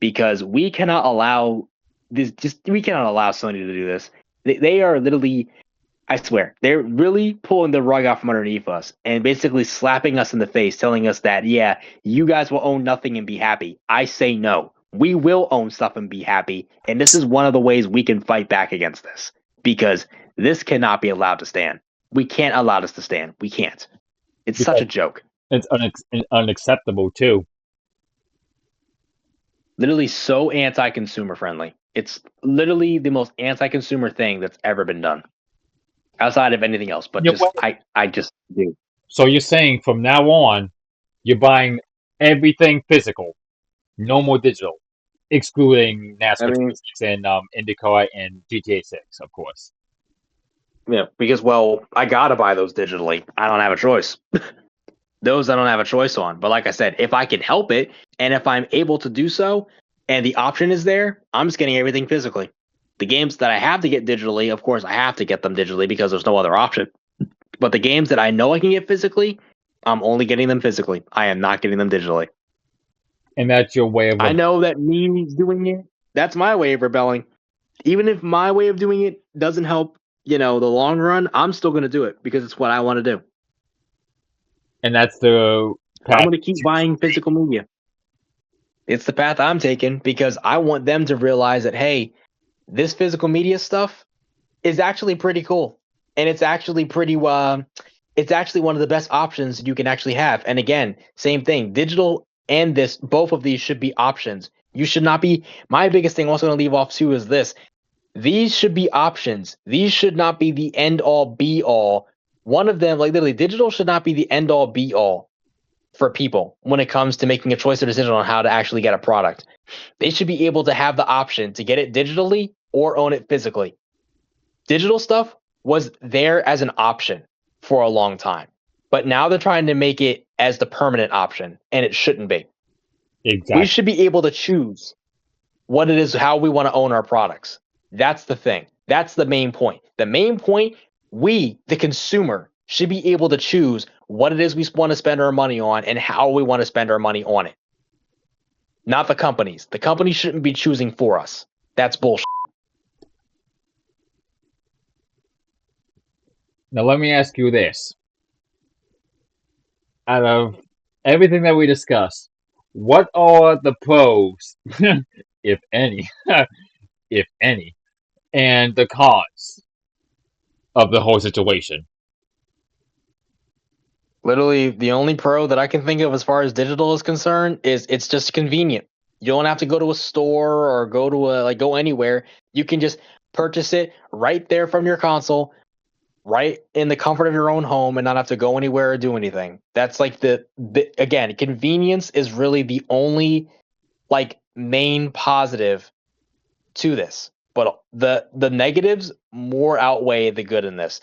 because we cannot allow Sony to do this. They are literally, I swear, they're really pulling the rug out from underneath us and basically slapping us in the face, telling us that, yeah, you guys will own nothing and be happy. I say no. We will own stuff and be happy, and this is one of the ways we can fight back against this, because this cannot be allowed to stand. We can't allow this to stand. We can't. It's such a joke. It's unacceptable, too. Literally so anti-consumer friendly. It's literally the most anti-consumer thing that's ever been done, outside of anything else. But I just do. So you're saying from now on, you're buying everything physical, no more digital, excluding NASCAR 26 and IndyCar and GTA 6, of course. Yeah, because, well, I gotta buy those digitally. I don't have a choice. Those I don't have a choice on. But like I said, if I can help it, and if I'm able to do so, and the option is there, I'm just getting everything physically. The games that I have to get digitally, of course, I have to get them digitally because there's no other option. But the games that I know I can get physically, I'm only getting them physically. I am not getting them digitally. And that's your way of... I know that me doing it, that's my way of rebelling. Even if my way of doing it doesn't help, the long run, I'm still going to do it because it's what I want to do. And that's the path. I'm going to keep buying physical media. It's the path I'm taking because I want them to realize that, hey, this physical media stuff is actually pretty cool. And it's actually it's actually one of the best options you can actually have. And again, same thing, digital and both of these should be options. You should not be, my biggest thing I'm also going to leave off too is this. These should be options. These should not be the end all be all. One of them, like literally, digital should not be the end all be all for people when it comes to making a choice or decision on how to actually get a product. They should be able to have the option to get it digitally or own it physically. Digital stuff was there as an option for a long time. But now they're trying to make it as the permanent option, and it shouldn't be. Exactly. We should be able to choose what it is, how we want to own our products. That's the thing. That's the main point. The main point, we, the consumer, should be able to choose what it is we want to spend our money on and how we want to spend our money on it. Not the companies. The companies shouldn't be choosing for us. That's bullshit. Now let me ask you this. Out of everything that we discussed, what are the pros, if any, if any, and the cons of the whole situation? Literally, the only pro that I can think of as far as digital is concerned is it's just convenient. You don't have to go to a store or go anywhere. You can just purchase it right there from your console, right in the comfort of your own home, and not have to go anywhere or do anything. That's like the again, convenience is really the only like main positive to this. But the negatives more outweigh the good in this.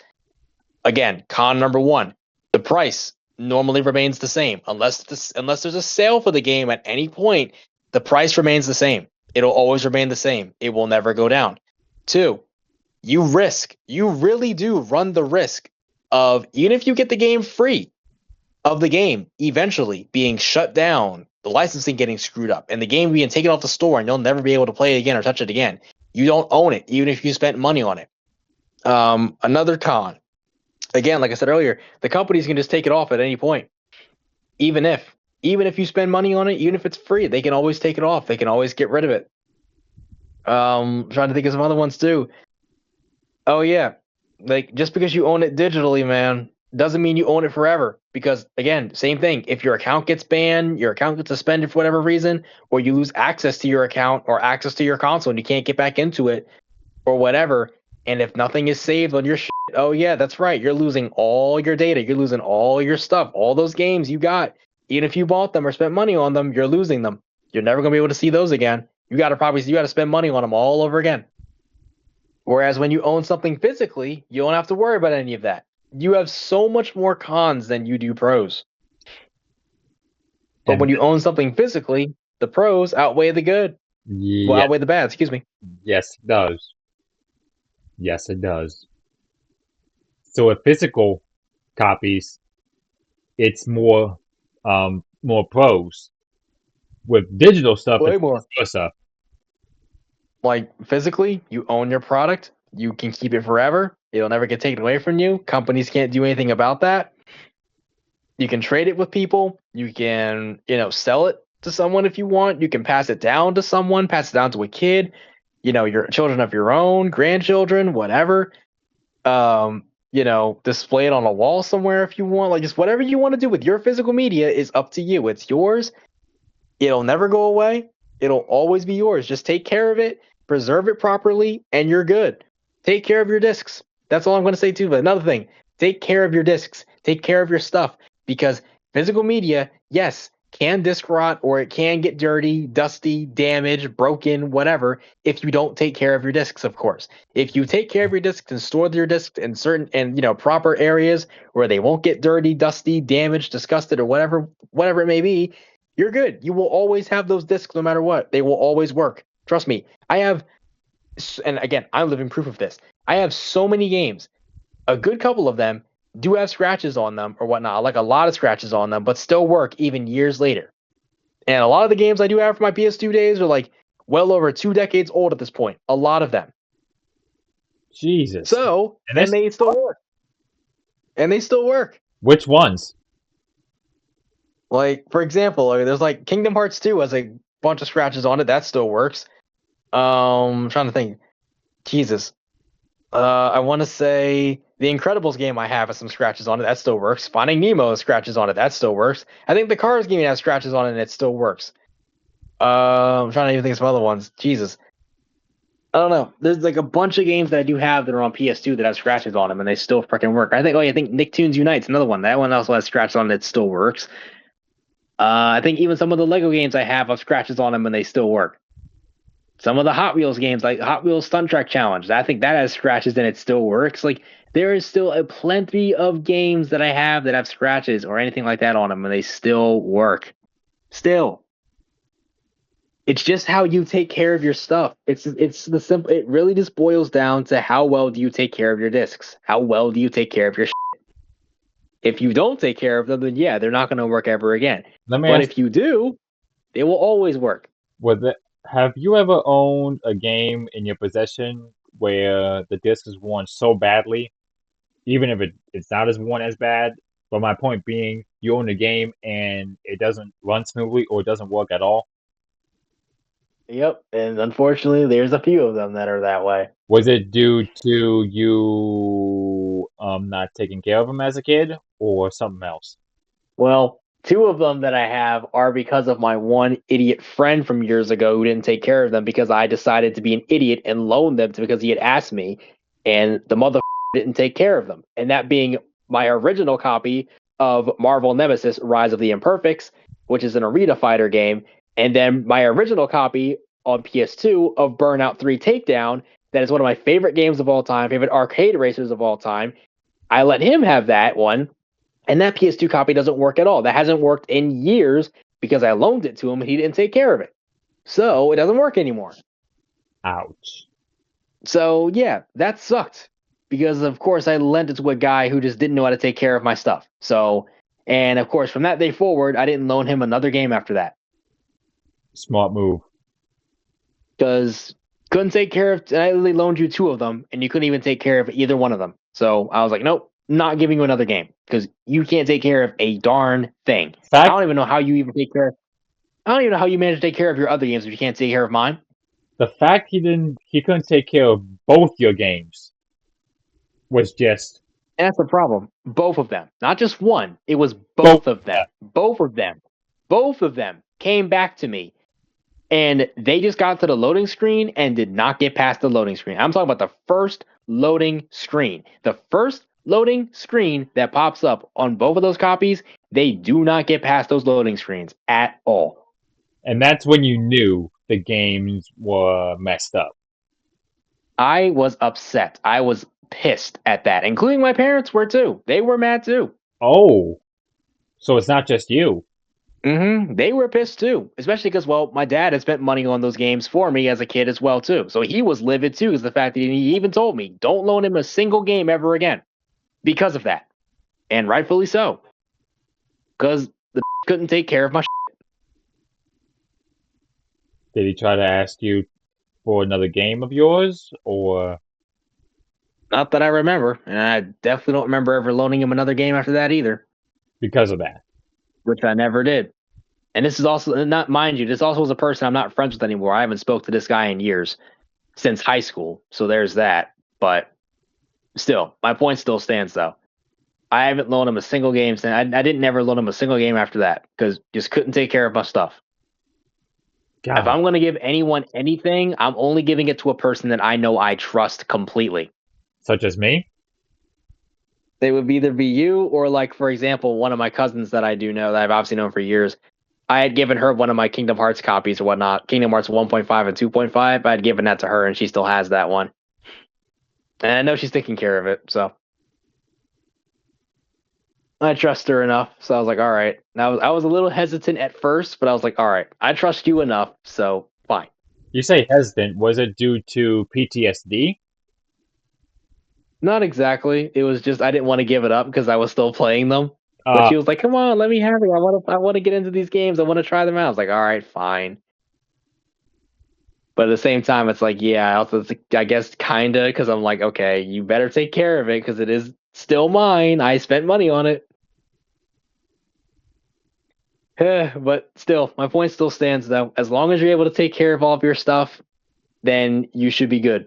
Again, con number one, the price normally remains the same unless there's a sale for the game at any point. The price remains the same. It'll always remain the same. It will never go down. Two, you really do run the risk of, even if you get the game free, of the game eventually being shut down, the licensing getting screwed up, and the game being taken off the store, and you'll never be able to play it again or touch it again. You don't own it, even if you spent money on it. Another con, again, like I said earlier, the companies can just take it off at any point. Even if you spend money on it, even if it's free, they can always take it off. They can always get rid of it. Trying to think of some other ones too. Oh yeah, like just because you own it digitally, man, doesn't mean you own it forever. Because again, same thing. If your account gets banned, your account gets suspended for whatever reason, or you lose access to your account or access to your console and you can't get back into it, or whatever. And if nothing is saved on your shit, oh yeah, that's right. You're losing all your data. You're losing all your stuff, all those games you got. Even if you bought them or spent money on them, you're losing them. You're never gonna be able to see those again. You gotta spend money on them all over again. Whereas when you own something physically, you don't have to worry about any of that. You have so much more cons than you do pros. But when you own something physically, the pros outweigh the good. Well, outweigh the bad, excuse me. Yes, it does. Yes, it does. So with physical copies, it's more pros. With digital stuff, Way it's more. vice versa. Like physically, you own your product. You can keep it forever. It'll never get taken away from you. Companies can't do anything about that. You can trade it with people. You can, sell it to someone if you want. You can pass it down to someone, pass it down to a kid, your children of your own, grandchildren, whatever. Display it on a wall somewhere if you want. Like, just whatever you want to do with your physical media is up to you. It's yours. It'll never go away. It'll always be yours. Just take care of it, preserve it properly, and you're good. Take care of your discs. That's all I'm going to say too. But another thing, take care of your discs. Take care of your stuff, because physical media, yes, can disc rot, or it can get dirty, dusty, damaged, broken, whatever, if you don't take care of your discs, of course. If you take care of your discs and store your discs in certain and proper areas where they won't get dirty, dusty, damaged, disgusted, or whatever it may be, you're good. You will always have those discs no matter what. They will always work. Trust me. And again, I'm living proof of this. I have so many games. A good couple of them do have scratches on them or whatnot, like a lot of scratches on them, but still work even years later. And a lot of the games I do have for my PS2 days are like well over 2 decades old at this point. A lot of them. Jesus. So, and they still work. And they still work. Which ones? Like, for example, there's like Kingdom Hearts 2 has a bunch of scratches on it. That still works. I'm trying to think. Jesus. I want to say the Incredibles game I have has some scratches on it. That still works. Finding Nemo has scratches on it. That still works. I think the Cars game has scratches on it and it still works. I'm trying to even think of some other ones. Jesus. I don't know. There's like a bunch of games that I do have that are on PS2 that have scratches on them and they still freaking work. I think Nicktoons Unite's another one. That one also has scratches on it. It still works. I think even some of the Lego games I have scratches on them and they still work. Some of the Hot Wheels games, like Hot Wheels Stunt Track Challenge, I think that has scratches and it still works. Like there is still a plenty of games that I have that have scratches or anything like that on them, and they still work. Still, it's just how you take care of your stuff. It's the simple. It really just boils down to how well do you take care of your discs? How well do you take care of your? If you don't take care of them, then yeah, they're not going to work ever again. Let me But ask, if you do, they will always work. have you ever owned a game in your possession where the disc is worn so badly, even if it's not as worn as bad? But my point being, you own a game and it doesn't run smoothly or it doesn't work at all. Yep, and unfortunately, there's a few of them that are that way. Was it due to you not taking care of them as a kid or something else? Well, two of them that I have are because of my one idiot friend from years ago who didn't take care of them because I decided to be an idiot and loan them to because he had asked me, and the mother didn't take care of them. And that being my original copy of Marvel Nemesis: Rise of the Imperfects, which is an arena fighter game, and then my original copy on PS2 of Burnout 3 Takedown. That is one of my favorite games of all time, favorite arcade racers of all time. I let him have that one, and that PS2 copy doesn't work at all. That hasn't worked in years because I loaned it to him and he didn't take care of it. So it doesn't work anymore. Ouch. So yeah, that sucked because of course I lent it to a guy who just didn't know how to take care of my stuff. So, and of course from that day forward, I didn't loan him another game after that Smart move. because couldn't take care of. I literally loaned you two of them and you couldn't even take care of either one of them. So I was like, nope, not giving you another game because you can't take care of a darn thing. I Fact, don't even know how you even take care. I don't even know how you manage to take care of your other games if you can't take care of mine. the fact he couldn't take care of both your games was just And that's the problem. Both of them, not just one. It was both. both of them. Both of them. Both of them came back to me, and they just got to the loading screen and did not get past the loading screen. I'm talking about the first loading screen. The first loading screen that pops up on both of those copies, they do not get past those loading screens at all. And that's when you knew the games were messed up. I was upset. I was pissed at that, including my parents were too. They were mad too. Oh, so it's not just you. They were pissed too, especially because, well, my dad had spent money on those games for me as a kid as well too. So he was livid too, is the fact that he even told me, don't loan him a single game ever again because of that. And rightfully so. Because the couldn't take care of my Did he try to ask you for another game of yours, or Not that I remember. And I definitely don't remember ever loaning him another game after that either, because of that? which I never did. And this is also, not mind you, this also was a person I'm not friends with anymore. I haven't spoke to this guy in years, since high school. So there's that. But still, my point still stands though. I haven't loaned him a single game since I didn't ever loan him a single game after that because just couldn't take care of my stuff. God, If I'm going to give anyone anything, I'm only giving it to a person that I know I trust completely. such as me? They would either be you or, like, for example, one of my cousins that I do know that I've obviously known for years. I had given her one of my Kingdom Hearts copies or whatnot, Kingdom Hearts 1.5 and 2.5. I had given that to her, and she still has that one. And I know she's taking care of it, so I trust her enough. So I was like, all right. Now I was a little hesitant at first, but I was like, all right, I trust you enough, so fine. You say hesitant. Was it due to PTSD? Not exactly. It was just I didn't want to give it up because I was still playing them. But Uh, she was like, "Come on, let me have it. I want to get into these games. I want to try them out." I was like, "All right, fine." But at the same time, it's like, yeah, I also, I guess, kinda, because I'm like, okay, you better take care of it because it is still mine. I spent money on it. But still, my point still stands though. As long as you're able to take care of all of your stuff, then you should be good.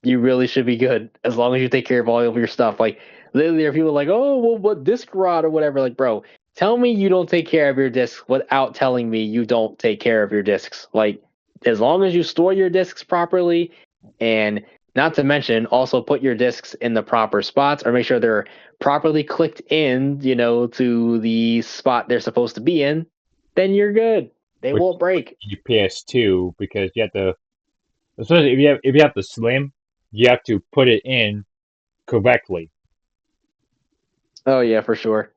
You really should be good as long as you take care of all of your stuff. Like, literally, there are people like, oh, well, what disc rot or whatever. Like, bro, tell me you don't take care of your discs without telling me you don't take care of your discs. Like, as long as you store your discs properly, and not to mention also put your discs in the proper spots or make sure they're properly clicked in, to the spot they're supposed to be in, then you're good. They which won't break. you PS2 because you had to Especially if you have the slim, you have to put it in correctly. Oh yeah, for sure.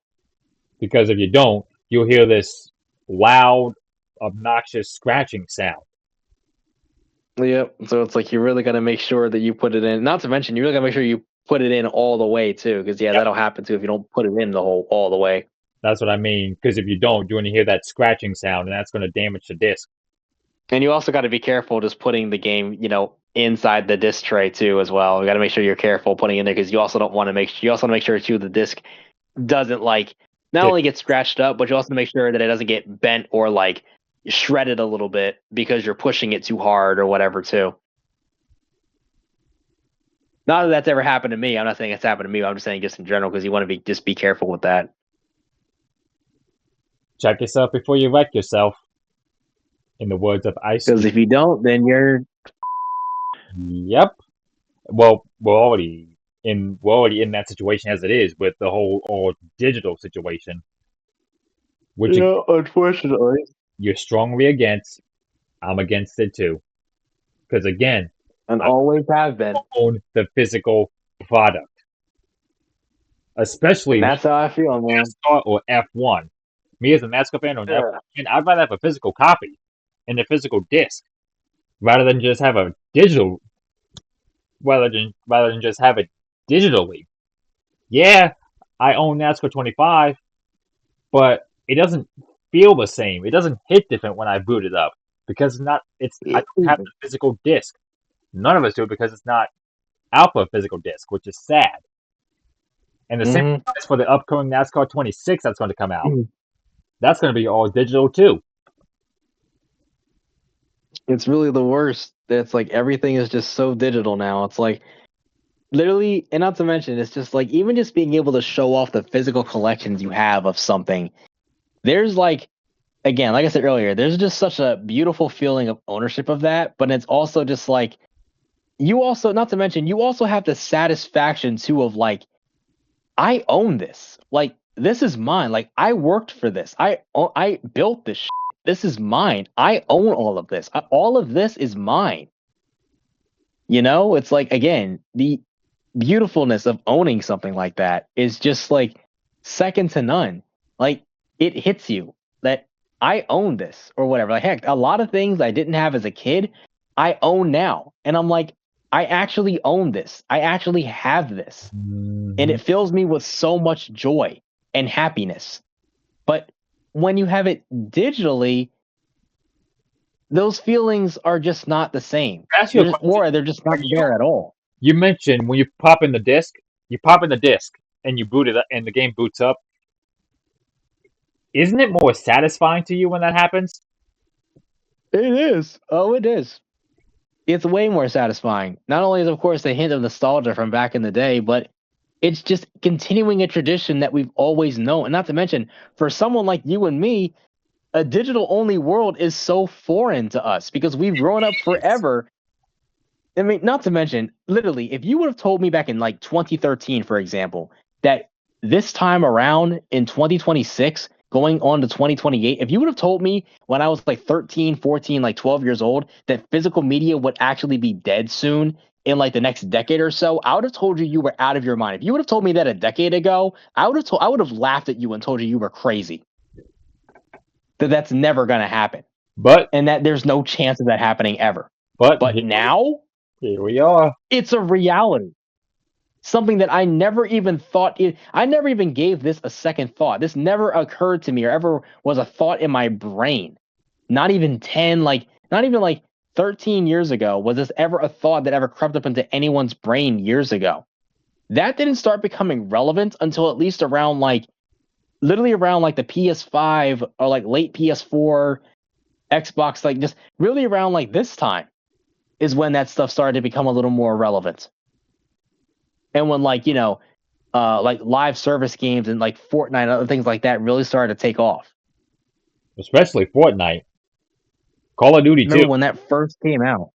Because if you don't, you'll hear this loud, obnoxious scratching sound. Yep. So it's like you really got to make sure that you put it in. Not to mention, you really got to make sure you put it in all the way too, because yeah, Yep, that'll happen too if you don't put it in the whole all the way. that's what I mean. Because if you don't, you're going to hear that scratching sound, and that's going to damage the disc. And you also got to be careful just putting the game, inside the disc tray too as well. You got to make sure you're careful putting it in there because you also don't want to make you also want to make sure too the disc doesn't like not only get scratched up, but you also make sure that it doesn't get bent or like shredded a little bit because you're pushing it too hard or whatever too. Not that that's ever happened to me. I'm not saying it's happened to me. I'm just saying just in general because you want to be careful with that. Check yourself before you wreck yourself. In the words of Ice Because Cube. if you don't, then you're Yep. Well, we're already in that situation as it is with the whole all digital situation, which unfortunately, you're strongly against. I'm against it too. Because again, and I always have been, own the physical product, especially and me, that's how I feel, man. NASCAR or F1. Me as a NASCAR fan or an Yeah. F1 fan, I'd rather have a physical copy and a physical disc rather than just have a digital, rather than just have it digitally. Yeah, I own NASCAR 25, but it doesn't feel the same. It doesn't hit different when I boot it up because I don't have the physical disc. None of us do it because it's not out for a physical disc, which is sad. And the same Mm-hmm. applies for the upcoming NASCAR 26 that's going to come out. That's going to be all digital too. It's really the worst. It's like everything is just so digital now. It's like literally, and not to mention, it's just like even just being able to show off the physical collections you have of something. There's like, again, like I said earlier, there's just such a beautiful feeling of ownership of that. But it's also just like, you also, not to mention, you also have the satisfaction too of like, I own this. Like, this is mine. Like, I worked for this. I built this. This is mine. I own all of this. All of this is mine. It's like again, the beautifulness of owning something like that is just like second to none. Like it hits you that I own this or whatever. Like heck, a lot of things I didn't have as a kid, I own now. And I'm like, I actually own this. I actually have this. And Mm-hmm. it fills me with so much joy and happiness. But when you have it digitally, those feelings are just not the same. Ask you a question. They're just not When there at all. you mentioned when you pop in the disc and you boot it up and the game boots up, isn't it more satisfying to you when that happens? It is. Oh, it is. It's way more satisfying. Not only is, of course, the hint of nostalgia from back in the day, but it's just continuing a tradition that we've always known. And not to mention, for someone like you and me, a digital only world is so foreign to us because we've grown up It's forever. I mean, not to mention, literally, if you would have told me back in like 2013, for example, that this time around in 2026, going on to 2028, if you would have told me when I was like 13, 14, like 12 years old, that physical media would actually be dead soon in like the next decade or so, I would have told you were out of your mind. If you would have told me that a decade ago, I would have laughed at you and told you were crazy. That's never going to happen. but And that there's no chance of that happening ever. but But now, here we are. it's a reality. Something that I never even thought I never even gave this a second thought. This never occurred to me or ever was a thought in my brain. Not even 10, not even like 13 years ago was this ever a thought that ever crept up into anyone's brain years ago. That didn't start becoming relevant until at least around like literally around like the PS5 or like late PS4, Xbox, like just really around like this time is when that stuff started to become a little more relevant. And when like live service games and like Fortnite and other things like that really started to take off. Especially Fortnite, Call of Duty too. Remember when that first came out?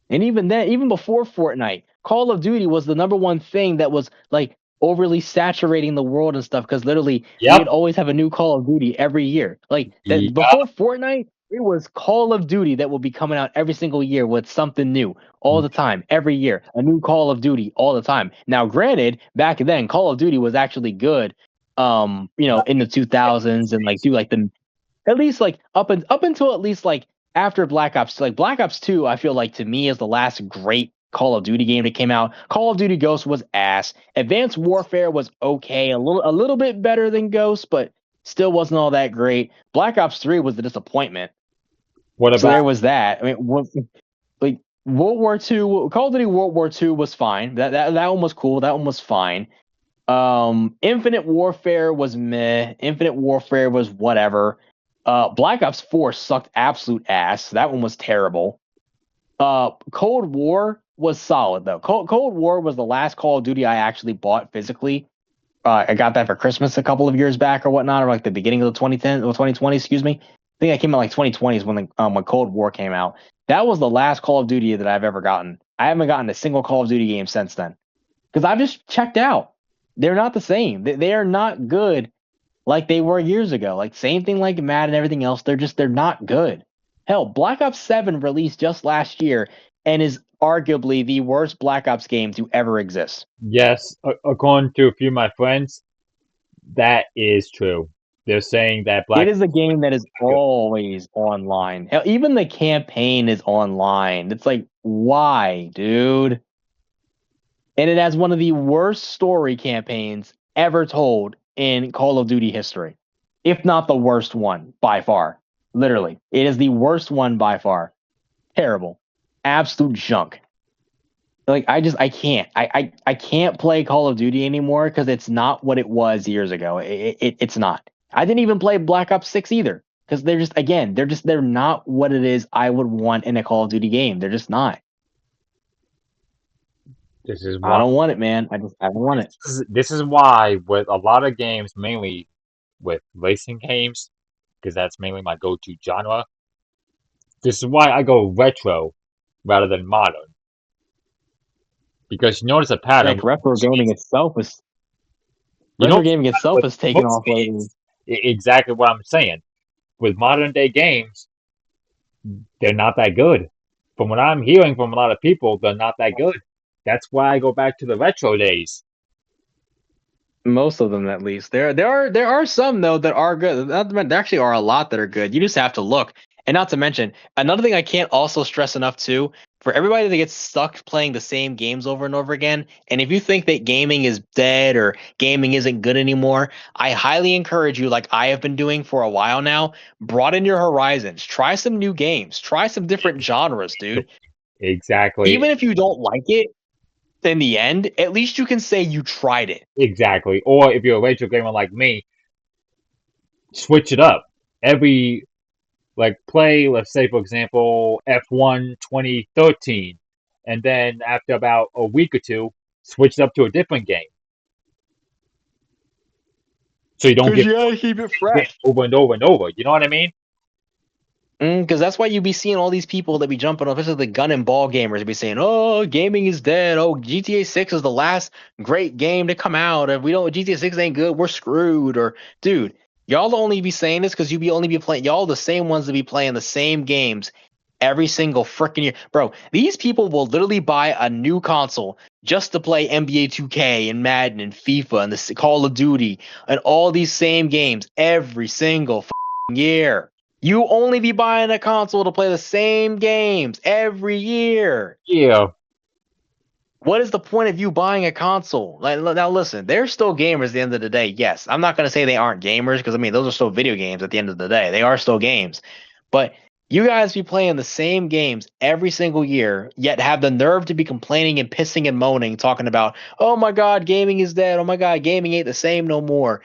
And even then, even before Fortnite, Call of Duty was the number one thing that was like overly saturating the world and stuff because literally Yep. we'd always have a new Call of Duty every year. Like that Yeah. before Fortnite, It was Call of Duty that will be coming out every single year with something new all the time, every year, a new Call of Duty all the time. Now, granted, back then, Call of Duty was actually good. In the 2000s and like do like the at least like up until at least like after Black Ops, like Black Ops 2, I feel like to me is the last great Call of Duty game that came out. Call of Duty Ghost was ass. Advanced Warfare was okay, a little bit better than Ghost, but still wasn't all that great. Black Ops 3 was the disappointment. What So about there was that. I mean, like World War II, Call of Duty World War II was fine. That one was cool. That one was fine. Infinite Warfare was meh. Infinite Warfare was whatever. Black Ops 4 sucked absolute ass. That one was terrible. Cold War was solid though. Cold War was the last Call of Duty I actually bought physically. I got that for Christmas a couple of years back or whatnot, or like the beginning of the 2010 or 2020, excuse me. I think I came out like 2020s when Cold War came out. That was the last Call of Duty that I've ever gotten. I haven't gotten a single Call of Duty game since then because I've just checked out. They're not the same. They are not good like they were years ago. Like same thing like Madden and everything else. They're not good. Hell, Black Ops 7 released just last year and is arguably the worst Black Ops game to ever exist. yes, according to a few of my friends, that is true. They're saying that It Black is a game that is always online. Hell, even the campaign is online. It's like, why, dude? And it has one of the worst story campaigns ever told in Call of Duty history, if not the worst one by far. Literally, it is the worst one by far. Terrible, absolute junk. Like I can't. I can't play Call of Duty anymore because it's not what it was years ago. It's not. I didn't even play Black Ops 6 either because they're not what it is I would want in a Call of Duty game. They're just not. this is I why don't want it, man. I don't want it. this is why with a lot of games, mainly with racing games, because that's mainly my go-to genre. This is why I go retro rather than modern. Because you notice a pattern Like with you retro notice gaming a pattern itself with is taking most off lately. games. Exactly what I'm saying. With modern day games, they're not that good. From what I'm hearing from a lot of people, they're not that good. That's why I go back to the retro days. Most of them, at least. There are some though that are good. There actually are a lot that are good. You just have to look. And not to mention, another thing I can't also stress enough too, for everybody that gets stuck playing the same games over and over again, and if you think that gaming is dead or gaming isn't good anymore, I highly encourage you, like I have been doing for a while now, broaden your horizons. Try some new games. Try some different genres, dude. Exactly, Even if you don't like it in the end, at least you can say you tried it. exactly. Or if you're a retro gamer like me, switch it up. Every like play, let's say for example, F1 2013, and then after about a week or two, switch it up to a different game. So you don't Because get you gotta keep it it fresh. over and over and over. You know what I mean? Because that's why you be seeing all these people that be jumping off, especially the gun and ball gamers, be saying, "Oh, gaming is dead. Oh, GTA 6 is the last great game to come out. If we don't, GTA 6 ain't good, we're screwed." Or, dude, y'all only be saying this because only be playing. Y'all the same ones that be playing the same games every single freaking year, bro. These people will literally buy a new console just to play NBA 2K and Madden and FIFA and the Call of Duty and all these same games every single year. You only be buying a console to play the same games every year. Yeah, What is the point of you buying a console? Like, now, listen, they're still gamers at the end of the day. Yes, I'm not going to say they aren't gamers because, I mean, those are still video games at the end of the day. They are still games. But you guys be playing the same games every single year, yet have the nerve to be complaining and pissing and moaning, talking about, oh my God, gaming is dead. Oh my God, gaming ain't the same no more.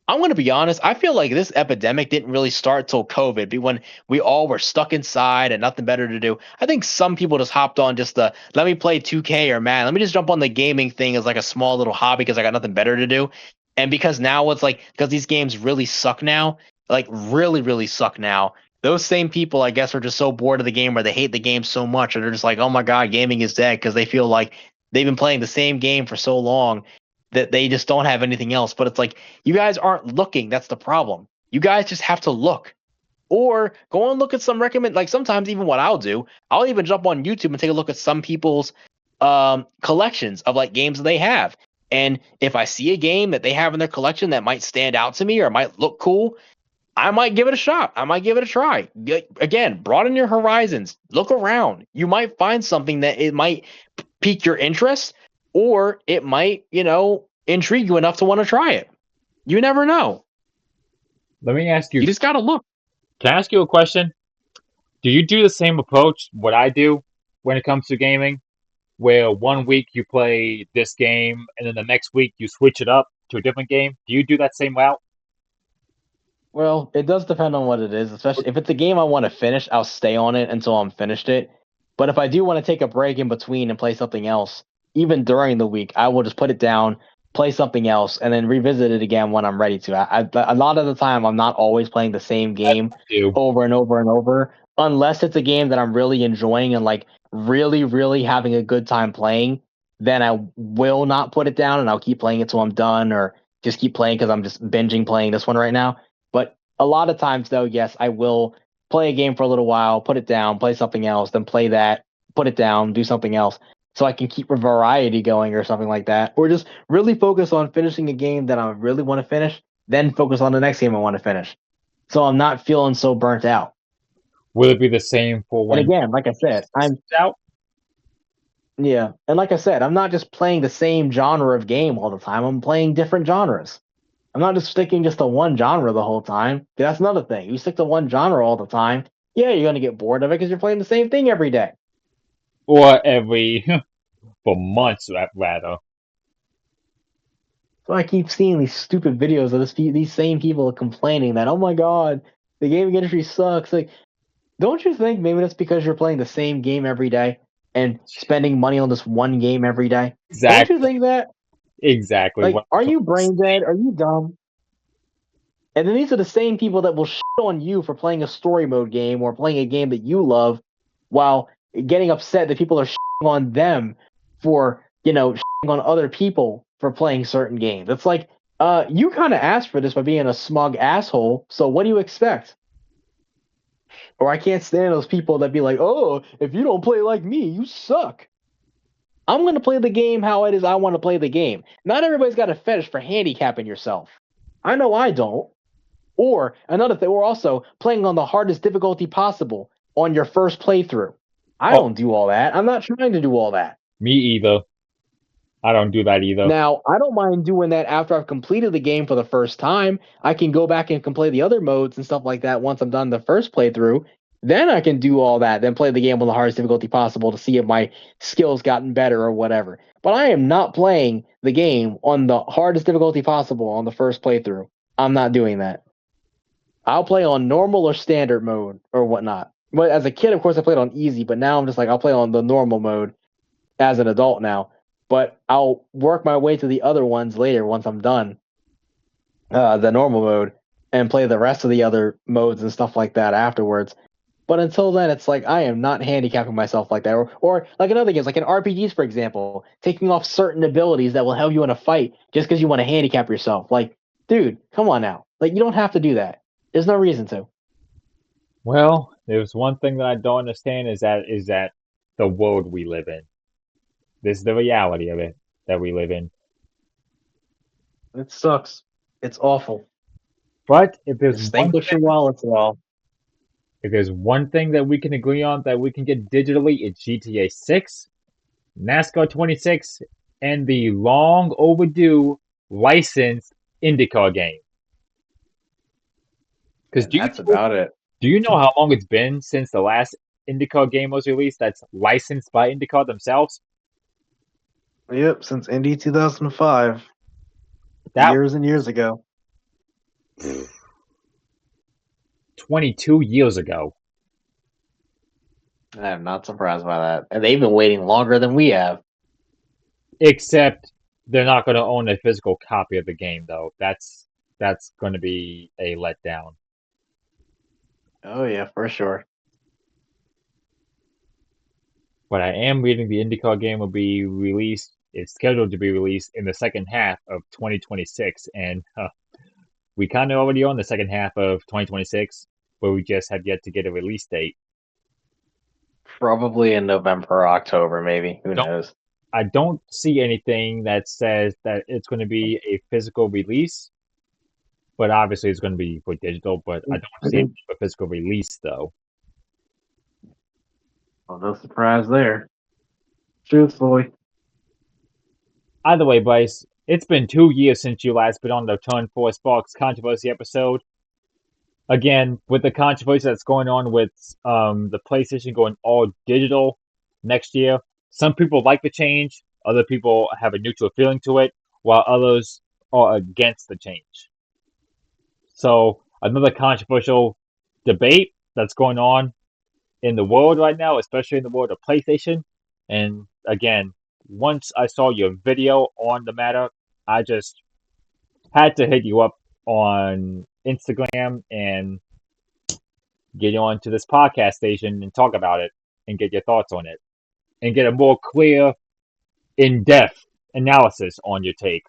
I'm going to be honest. I feel like this epidemic didn't really start till COVID, but when we all were stuck inside and nothing better to do. I think some people just hopped on just to let me play 2K or man, let me just jump on the gaming thing as like a small little hobby because I got nothing better to do. And because now it's like, because these games really suck now, like really, really suck now. Those same people, I guess, are just so bored of the game or they hate the game so much, or they're just like, oh my God, gaming is dead because they feel like they've been playing the same game for so long that they just don't have anything else. But it's like, you guys aren't looking. That's the problem. You guys just have to look. Or go and look at some like sometimes even what I'll do, I'll even jump on YouTube and take a look at some people's collections of like games that they have. And if I see a game that they have in their collection that might stand out to me or might look cool, I might give it a shot. I might give it a try. Again, broaden your horizons. Look around. You might find something that it might pique your interest, or it might, intrigue you enough to want to try it. You never know. Let me ask you, You just gotta look. can I ask you a question? Do you do the same approach what I do when it comes to gaming, where one week you play this game and then the next week you switch it up to a different game? Do you do that same route? Well, it does depend on what it is. Especially if it's a game I want to finish, I'll stay on it until I'm finished it. But if I do want to take a break in between and play something else, even during the week, I will just put it down, play something else, and then revisit it again when I'm ready to. A lot of the time, I'm not always playing the same game I do. over and over and over, unless it's a game that I'm really enjoying and like really, really having a good time playing. Then I will not put it down and I'll keep playing it till I'm done, or just keep playing because I'm just binging playing this one right now. But a lot of times, though, yes, I will play a game for a little while, put it down, play something else, then play that, put it down, do something else, so I can keep a variety going or something like that. Or just really focus on finishing a game that I really want to finish, then focus on the next game I want to finish. So I'm not feeling so burnt out. Will it be the same for And when again, like I said, it's out? yeah, and like I said, I'm not just playing the same genre of game all the time. I'm playing different genres. I'm not just sticking just to one genre the whole time. That's another thing. You stick to one genre all the time, yeah, you're gonna get bored of it because you're playing the same thing every day. Or every, for months, rather. So I keep seeing these stupid videos of these same people complaining that, oh my god, the gaming industry sucks. Like, don't you think maybe that's because you're playing the same game every day and spending money on this one game every day? Don't you Exactly. think that? Exactly. Like, are you brain dead? Are you dumb? And then these are the same people that will shit on you for playing a story mode game or playing a game that you love, while getting upset that people are shitting on them for, shitting on other people for playing certain games. It's like, you kind of asked for this by being a smug asshole, so what do you expect? Or I can't stand those people that be like, oh, if you don't play like me, you suck. I'm going to play the game how it is I want to play the game. Not everybody's got a fetish for handicapping yourself. I know I don't. Or another thing, we're also playing on the hardest difficulty possible on your first playthrough. I Oh, don't do all that. I'm not trying to do all that. me either. I don't do that either. Now, I don't mind doing that after I've completed the game for the first time. I can go back and complete the other modes and stuff like that once I'm done the first playthrough. Then I can do all that, then play the game on the hardest difficulty possible to see if my skills gotten better or whatever. But I am not playing the game on the hardest difficulty possible on the first playthrough. I'm not doing that. I'll play on normal or standard mode or whatnot. But as a kid, of course, I played on easy. But now I'm just like, I'll play on the normal mode as an adult now. But I'll work my way to the other ones later once I'm done the normal mode and play the rest of the other modes and stuff like that afterwards. But until then, it's like I am not handicapping myself like that. Or like in other games, like in RPGs, for example, taking off certain abilities that will help you in a fight just because you want to handicap yourself. Like, dude, come on now. Like, you don't have to do that. There's no reason to. Well, there's one thing that I don't understand is that the world we live in. This is the reality of it that we live in. It sucks. It's awful. But if there's Just one think with thing, your wallets well. if there's one thing that we can agree on that we can get digitally, it's GTA 6, NASCAR 26, and the long overdue licensed IndyCar game. Because And that's about it. do you know how long it's been since the last IndyCar game was released that's licensed by IndyCar themselves? Yep, since Indy 2005, That years and years ago. 22 years ago. I'm not surprised by that. And they've been waiting longer than we have. Except they're not going to own a physical copy of the game, though. That's going to be a letdown. Oh yeah, for sure. But I am reading the IndyCar game will be released. It's scheduled to be released in the second half of 2026, and we kind of already own the second half of 2026. but we just have yet to get a release date. Probably in November or October, maybe. Who Don't knows? I don't see anything that says that it's going to be a physical release, but obviously it's going to be for digital. But I don't see it for physical release though. Well, no surprise there. Truthfully. Either way, Bryce, it's been 2 years since you last been on the Turn 4 Sparks controversy episode. Again, with the controversy that's going on with the PlayStation going all digital next year, some people like the change, other people have a neutral feeling to it, while others are against the change. So, another controversial debate that's going on in the world right now, especially in the world of PlayStation. And again, once I saw your video on the matter, I just had to hit you up on Instagram and get you onto this podcast station and talk about it and get your thoughts on it and get a more clear, in-depth analysis on your take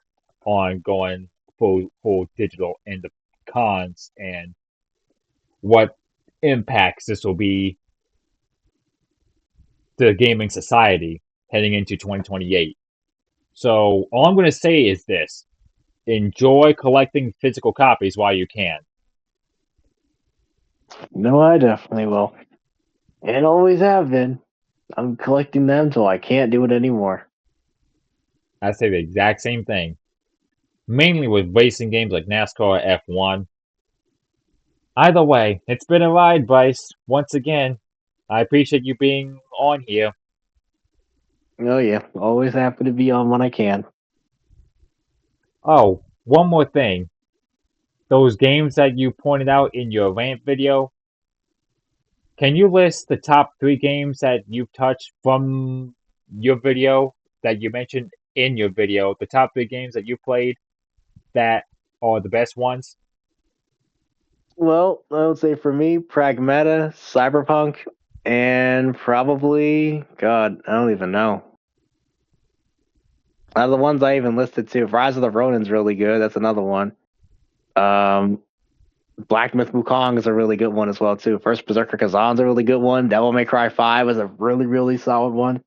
on going full digital and the cons and what impacts this will be to gaming society heading into 2028. So all I'm going to say is this: enjoy collecting physical copies while you can. No, I definitely will. And always have been. I'm collecting them till I can't do it anymore. I say the exact same thing, mainly with racing games like NASCAR or F1. Either way, it's been a ride, Bryce. Once again, I appreciate you being on here. Oh yeah, always happy to be on when I can. Oh, one more thing. Those games that you pointed out in your rant video, can you list the top 3 games that you've touched from your video that you mentioned in your video? The top 3 games that you played that are the best ones? Well, I would say for me, Pragmata, Cyberpunk, and probably God, I don't even know. Out of the ones I even listed too, Rise of the Ronin's really good. That's another one. Um, Black Myth Wukong is a really good one as well too. First Berserker Kazan's a really good one. Devil May Cry 5 is a really solid one.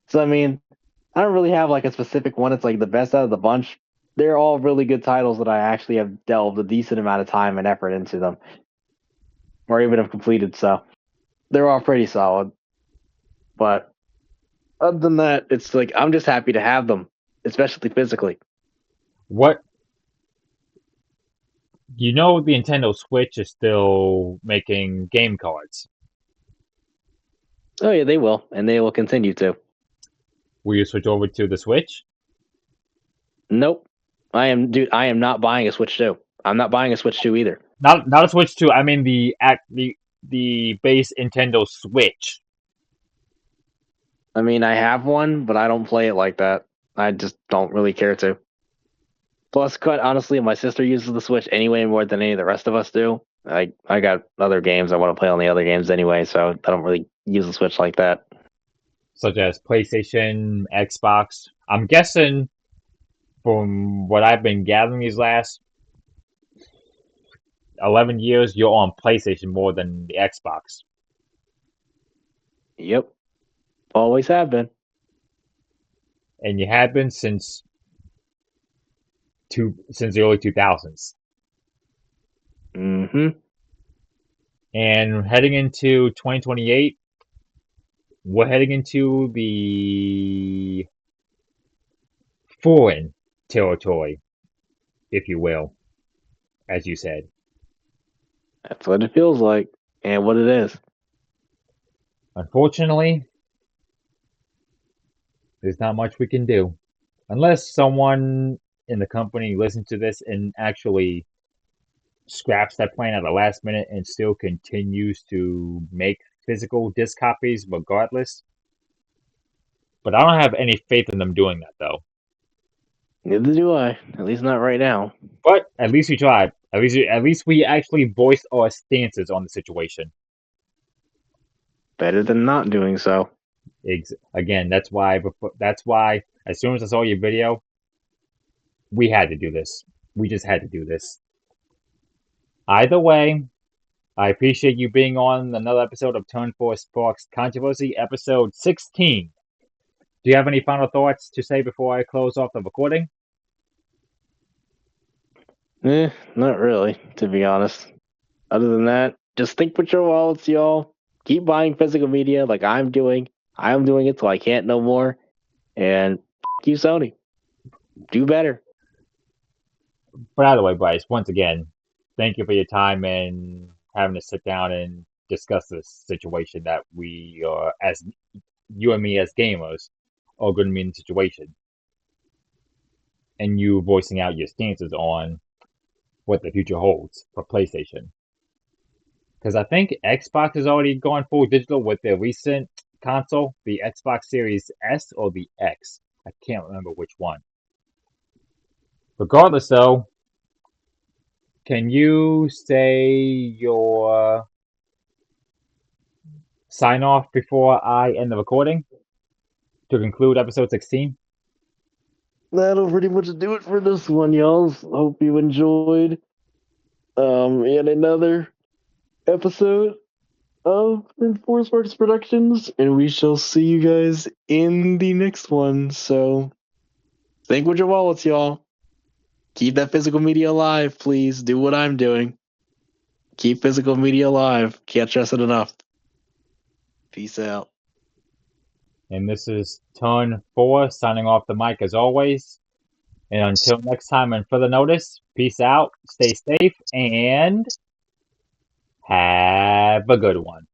So I mean, I don't really have like a specific one. It's like the best out of the bunch. They're all really good titles that I actually have delved a decent amount of time and effort into them, or even have completed. So they're all pretty solid. But other than that, it's like I'm just happy to have them, especially physically. What You know, the Nintendo Switch is still making game cards. Oh yeah, they will, and they will continue to. Will you switch over to the Switch? Nope. I am not buying a Switch 2. I'm not buying a Switch 2 either. Not a Switch 2. I mean the base Nintendo Switch. I mean, I have one, but I don't play it like that. I just don't really care to. Plus, quite honestly, my sister uses the Switch anyway more than any of the rest of us do. I got other games I want to play on the other games anyway, so I don't really use the Switch like that. Such as PlayStation, Xbox. I'm guessing from what I've been gathering these last 11 years, you're on PlayStation more than the Xbox. Yep, always have been. And you have been since the early 2000s. Mm-hmm. And heading into 2028, we're heading into the foreign territory, if you will, as you said. That's what it feels like, and what it is. Unfortunately, there's not much we can do. Unless someone in the company listens to this and actually scraps that plan at the last minute and still continues to make physical disc copies regardless. But I don't have any faith in them doing that though. Neither do I. At least not right now. But at least we tried. At least we actually voiced our stances on the situation. Better than not doing so. Again, that's why. As soon as I saw your video, we had to do this. We just had to do this. Either way, I appreciate you being on another episode of Turn 4 Sparks Controversy, episode 16. Do you have any final thoughts to say before I close off the recording? Not really, to be honest. Other than that, just think with your wallets, y'all. Keep buying physical media like I'm doing. I'm doing it till I can't no more. And you, Sony. Do better. By the way, Bryce, once again, thank you for your time and having to sit down and discuss this situation that we are, as you and me as gamers, are going to be in the situation. And you voicing out your stances on what the future holds for PlayStation. Because I think Xbox has already gone full digital with their recent console, the Xbox Series S or the X. I can't remember which one. Regardless, though, can you say your sign off before I end the recording to conclude episode 16? That'll pretty much do it for this one, y'all. Hope you enjoyed yet another episode of Force Works Productions, and we shall see you guys in the next one. So, think with your wallets, y'all. Keep that physical media alive, please. Do what I'm doing. Keep physical media alive. Can't stress it enough. Peace out. And this is Turn 4 signing off the mic as always. And until next time and further notice, peace out, stay safe, and have a good one.